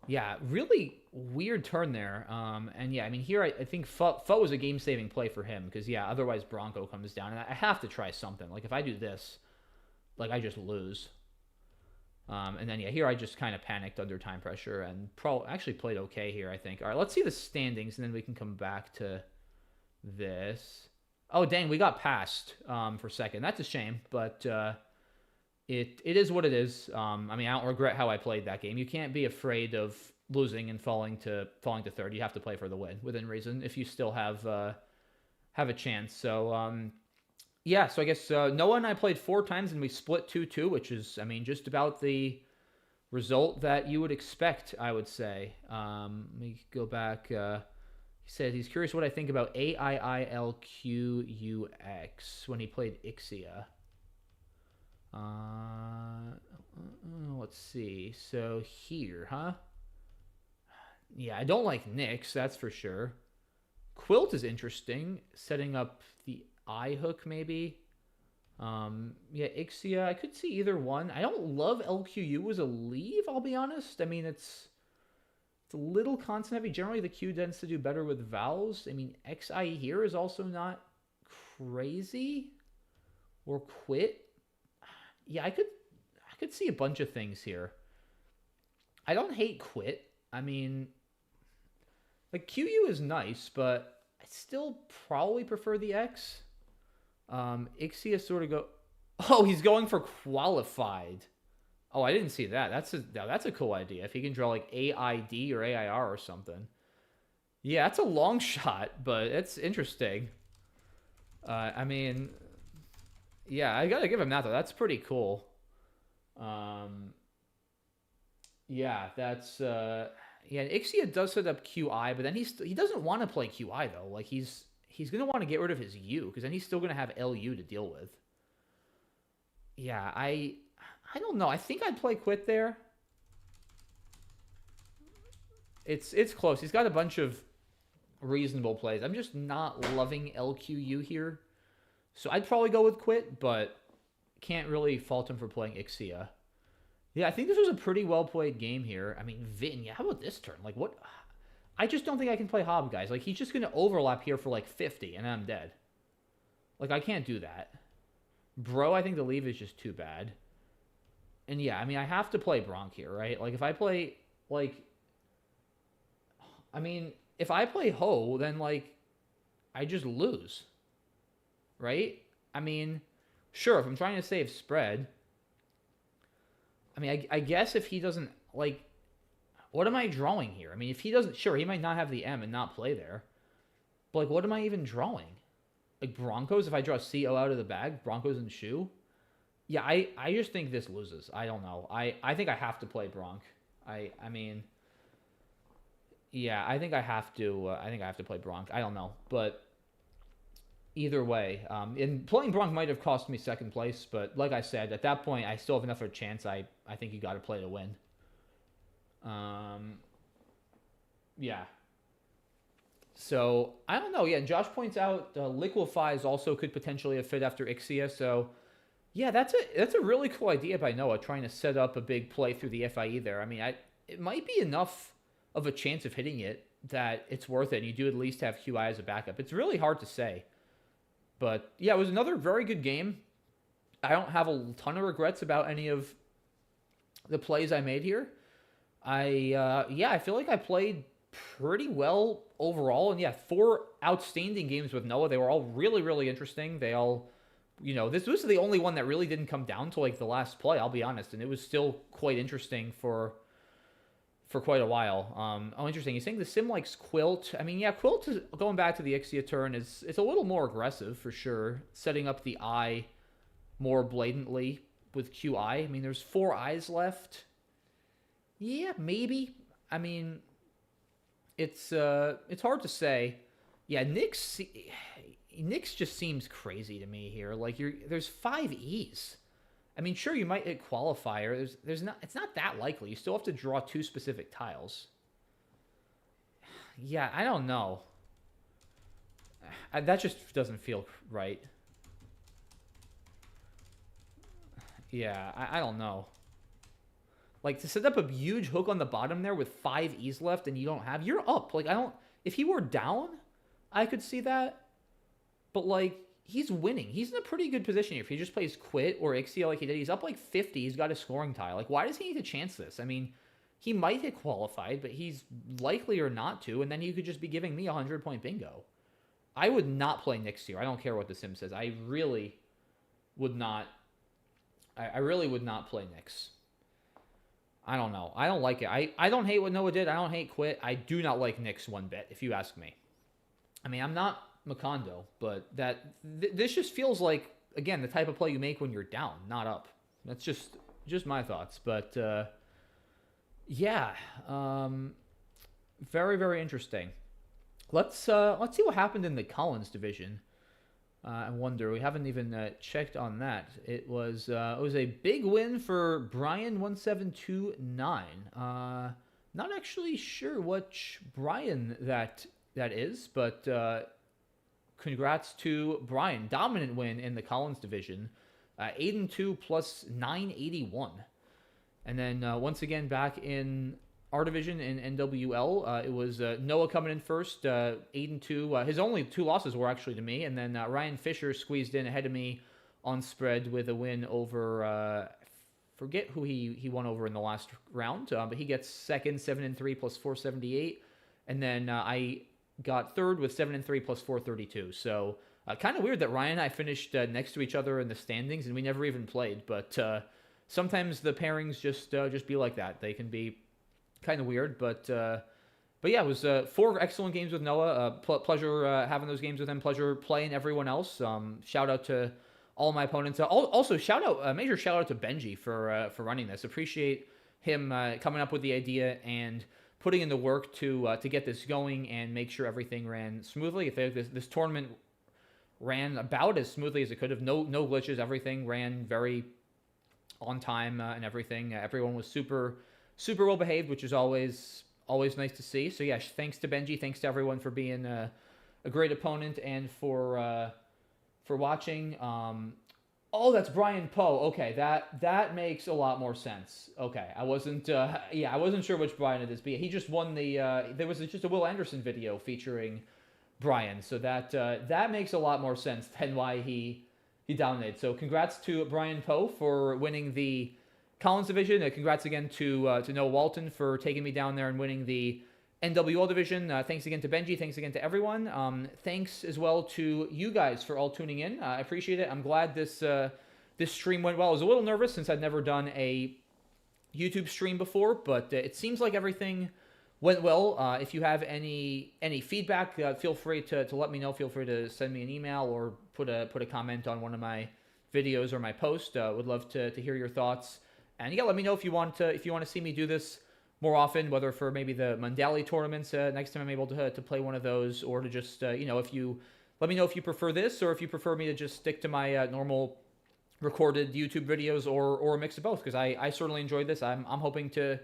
Yeah, really weird turn there. And yeah, I mean, here I think Pho was a game-saving play for him because, yeah, otherwise Bronco comes down. And I have to try something. Like, if I do this, like, I just lose. And then, yeah, here I just kind of panicked under time pressure and actually played okay here, I think. All right, let's see the standings, and then we can come back to this. Oh, dang, we got passed for second. That's a shame, but it is what it is. I mean, I don't regret how I played that game. You can't be afraid of losing and falling to third. You have to play for the win within reason if you still have a chance. So, yeah, so I guess Noah and I played 4 times, and we split 2-2, which is, I mean, just about the result that you would expect, I would say. Let me go back. He said he's curious what I think about AIILQUX when he played Ixia. Let's see. So here, huh? Yeah, I don't like Nyx, that's for sure. Quilt is interesting, setting up the I hook maybe. Yeah, Ixia, I could see either one. I don't love LQU as a leave, I'll be honest. I mean, it's a little constant heavy. Generally, the Q tends to do better with vowels. I mean, XIE here is also not crazy. Or quit. Yeah, I could see a bunch of things here. I don't hate quit. I mean, like QU is nice, but I still probably prefer the X. Ixia sort of go. Oh, he's going for qualified. Oh, I didn't see that. That's a cool idea. If he can draw like AID or AIR or something. Yeah, that's a long shot, but it's interesting. I mean, yeah, I gotta give him that though. That's pretty cool. Yeah, that's yeah. Ixia does set up QI, but then he doesn't want to play QI though. Like he's gonna want to get rid of his U because then he's still gonna have LU to deal with. Yeah, I don't know. I think I'd play quit there. It's close. He's got a bunch of reasonable plays. I'm just not loving LQU here. So I'd probably go with quit, but can't really fault him for playing Ixia. Yeah, I think this was a pretty well-played game here. I mean, Vin, yeah, how about this turn? Like, what? I just don't think I can play Hob, guys. Like, he's just going to overlap here for, like, 50, and I'm dead. Like, I can't do that. Bro, I think the leave is just too bad. And, yeah, I mean, I have to play Bronk here, right? Like, if I play, like... I mean, if I play Ho, then, like, I just lose. Right? I mean, sure, if I'm trying to save spread... I mean, I guess if he doesn't, like, what am I drawing here? I mean, if he doesn't, sure, he might not have the M and not play there. But, like, what am I even drawing? Like, Broncos, if I draw CO out of the bag, Broncos and Shoe? Yeah, I just think this loses. I don't know. I think I have to play Bronc. I mean, yeah, I think I have to play Bronc. I don't know. But either way, and playing Bronc might have cost me second place, but like I said, at that point, I still have enough of a chance. I think you got to play to win. Yeah. So, I don't know. Yeah, and Josh points out Liquefies also could potentially have fit after Ixia. So, yeah, that's a really cool idea by Noah, trying to set up a big play through the FIE there. I mean, it might be enough of a chance of hitting it that it's worth it. And you do at least have QI as a backup. It's really hard to say. But, yeah, it was another very good game. I don't have a ton of regrets about any of the plays I made here. I feel like I played pretty well overall. And, yeah, 4 outstanding games with Noah. They were all really, really interesting. They all, you know, this was the only one that really didn't come down to, like, the last play, I'll be honest. And it was still quite interesting for for quite a while. Oh, interesting. You're saying the sim likes Quilt. I mean, yeah, Quilt is going back to the Ixia turn is it's a little more aggressive for sure, setting up the eye more blatantly with QI. I mean, there's 4 eyes left. Yeah, maybe. I mean, it's hard to say. Yeah, Nyx just seems crazy to me here. Like there's 5 E's. I mean, sure, you might hit qualifier. It's not that likely. You still have to draw 2 specific tiles. Yeah, I don't know. That just doesn't feel right. Yeah, I don't know. Like, to set up a huge hook on the bottom there with 5 E's left and you don't have... You're up. Like, I don't... If he were down, I could see that. But, like, he's winning. He's in a pretty good position here. If he just plays Quit or Ixia like he did, he's up, like, 50. He's got a scoring tile. Like, why does he need to chance this? I mean, he might hit qualified, but he's likely or not to, and then you could just be giving me a 100-point bingo. I would not play Nyx here. I don't care what the sim says. I really would not... I really would not play Nyx. I don't know. I don't like it. I don't hate what Noah did. I don't hate Quit. I do not like Nyx one bit, if you ask me. I mean, I'm not Macondo, but this just feels like, again, the type of play you make when you're down, not up. That's just my thoughts. But, yeah. Very, very interesting. Let's see what happened in the Collins division. I wonder. We haven't even checked on that. It was a big win for Brian 1729. Not actually sure which Brian that is, but congrats to Brian. Dominant win in the Collins division. 8-2 plus 981. And then once again back in our division in NWL, it was Noah coming in first, 8-2. His only 2 losses were actually to me, and then Ryan Fisher squeezed in ahead of me on spread with a win over. Forget who he won over in the last round, but he gets second, 7-3 plus 478, and then I got third with 7-3 plus 432. So kind of weird that Ryan and I finished next to each other in the standings, and we never even played. But sometimes the pairings just be like that. They can be kind of weird, but yeah, it was 4 excellent games with Noah. Pleasure having those games with him. Pleasure playing everyone else. Shout out to all my opponents. Also, major shout out to Benji for running this. Appreciate him coming up with the idea and putting in the work to get this going and make sure everything ran smoothly. I think this tournament ran about as smoothly as it could have. No glitches. Everything ran very on time and everything. Everyone was super well behaved, which is always nice to see. So yeah, thanks to Benji, thanks to everyone for being a great opponent and for watching. Oh, that's Brian Poe. Okay, that makes a lot more sense. Okay, I wasn't sure which Brian it is, but he just won the. There was just a Will Anderson video featuring Brian, so that makes a lot more sense than why he dominated. So congrats to Brian Poe for winning the Collins division. Congrats again to Noah Walton for taking me down there and winning the NWL division. Thanks again to Benji. Thanks again to everyone. Thanks as well to you guys for all tuning in. I appreciate it. I'm glad this stream went well. I was a little nervous since I'd never done a YouTube stream before, but it seems like everything went well. If you have any feedback, feel free to let me know. Feel free to send me an email or put a comment on one of my videos or my post. Would love to hear your thoughts. And yeah, let me know if you want to see me do this more often, whether for maybe the Mandali tournaments next time I'm able to play one of those, or to just if you let me know if you prefer this or if you prefer me to just stick to my normal recorded YouTube videos or a mix of both, because I certainly enjoyed this. I'm hoping to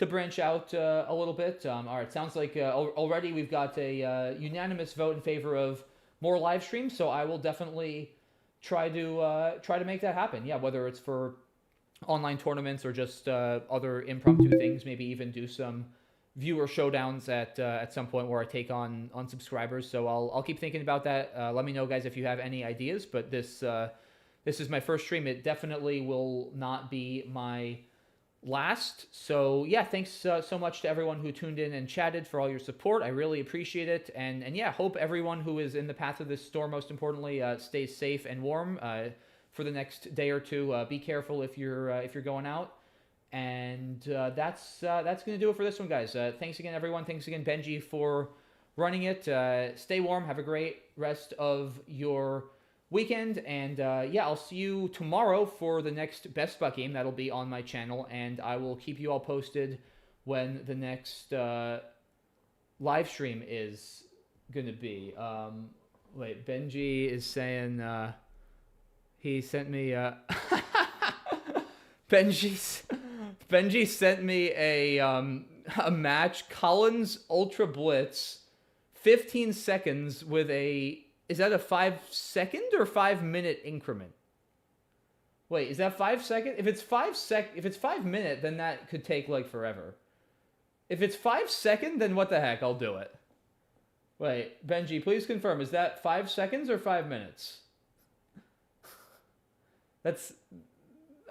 branch out a little bit. All right, sounds like already we've got a unanimous vote in favor of more live streams, so I will definitely try to make that happen. Yeah, whether it's for online tournaments or just other impromptu things, maybe even do some viewer showdowns at some point where I take on subscribers. So I'll keep thinking about that. Let me know, guys, if you have any ideas. But this is my first stream. It definitely will not be my last. So yeah, thanks so much to everyone who tuned in and chatted, for all your support. I really appreciate it. And yeah, hope everyone who is in the path of this storm, most importantly, stays safe and warm for the next day or two. Be careful if you're going out. And that's gonna do it for this one, guys. Thanks again, everyone. Thanks again, Benji, for running it. Stay warm. Have a great rest of your weekend. And yeah, I'll see you tomorrow for the next Best Buck game. That'll be on my channel, and I will keep you all posted when the next live stream is gonna be. Wait, Benji is saying he sent me Benji sent me a match, Collins Ultra Blitz, 15 seconds with a, is that a 5-second or 5-minute increment? Wait, is that 5 second? If it's 5 minute, then that could take like forever. If it's 5 second, then what the heck? I'll do it. Wait, Benji, please confirm. Is that 5 seconds or 5 minutes? That's...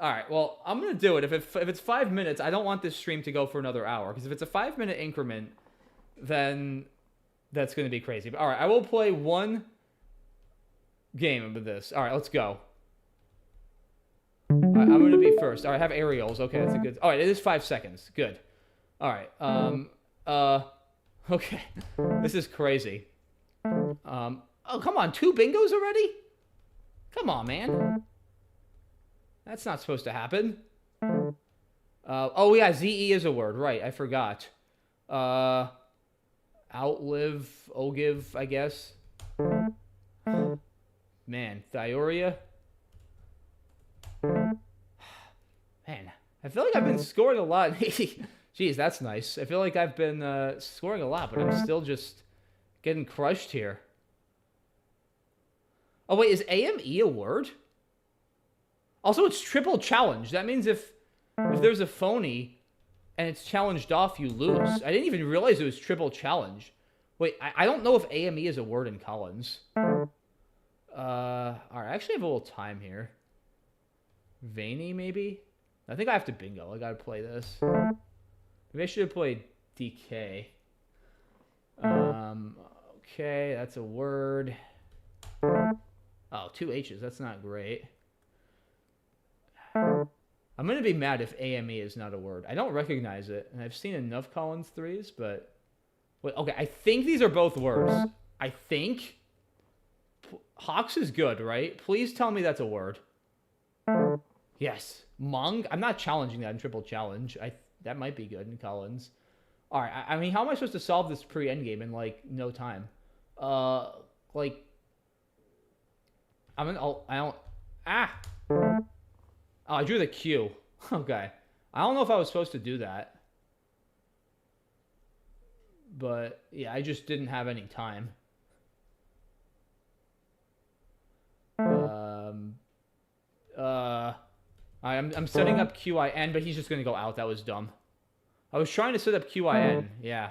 Alright, well, I'm going to do it. If it's 5 minutes, I don't want this stream to go for another hour. Because if it's a 5-minute increment, then that's going to be crazy. But alright, I will play one game of this. Alright, let's go. Alright, I'm going to be first. Alright, I have aerials. Okay, that's a good... Alright, it is 5 seconds. Good. Alright, okay. This is crazy. Oh, come on. 2 bingos already? Come on, man. That's not supposed to happen. Oh, yeah, ZE is a word. Right, I forgot. Outlive, Ogive, I guess. Man, Thioria. Man, I feel like I've been scoring a lot. Jeez, that's nice. I feel like I've been scoring a lot, but I'm still just getting crushed here. Oh, wait, is AME a word? Also, it's triple challenge. That means if there's a phony and it's challenged off, you lose. I didn't even realize it was triple challenge. Wait, I don't know if AME is a word in Collins. Alright, I actually have a little time here. Veiny, maybe? I think I have to bingo. I gotta play this. Maybe I should have played DK. Okay, that's a word. Oh, 2 H's. That's not great. I'm going to be mad if AME is not a word. I don't recognize it, and I've seen enough Collins 3s, but... Wait, okay, I think these are both words. I think. Hawks is good, right? Please tell me that's a word. Yes. Mong? I'm not challenging that in triple challenge. That might be good in Collins. Alright, I mean, how am I supposed to solve this pre-endgame in, like, no time? Like... I don't... Ah! Oh, I drew the Q. Okay. I don't know if I was supposed to do that. But, yeah, I just didn't have any time. I'm setting up QIN, but he's just going to go out. That was dumb. I was trying to set up QIN. Yeah.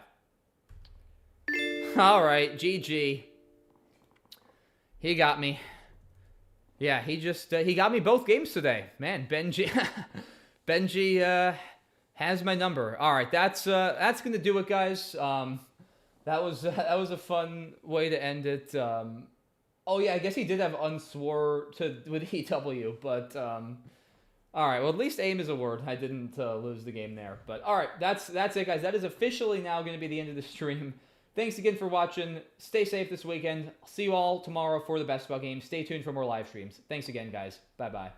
Alright, GG. He got me. Yeah, he just, he got me both games today. Man, Benji, Benji, has my number. All right, that's going to do it, guys. That was a fun way to end it. Oh, yeah, I guess he did have unswore with EW, but, all right, well, at least aim is a word. I didn't lose the game there. But, all right, that's it, guys. That is officially now going to be the end of the stream. Thanks again for watching. Stay safe this weekend. I'll see you all tomorrow for the Best Buck game. Stay tuned for more live streams. Thanks again, guys. Bye-bye.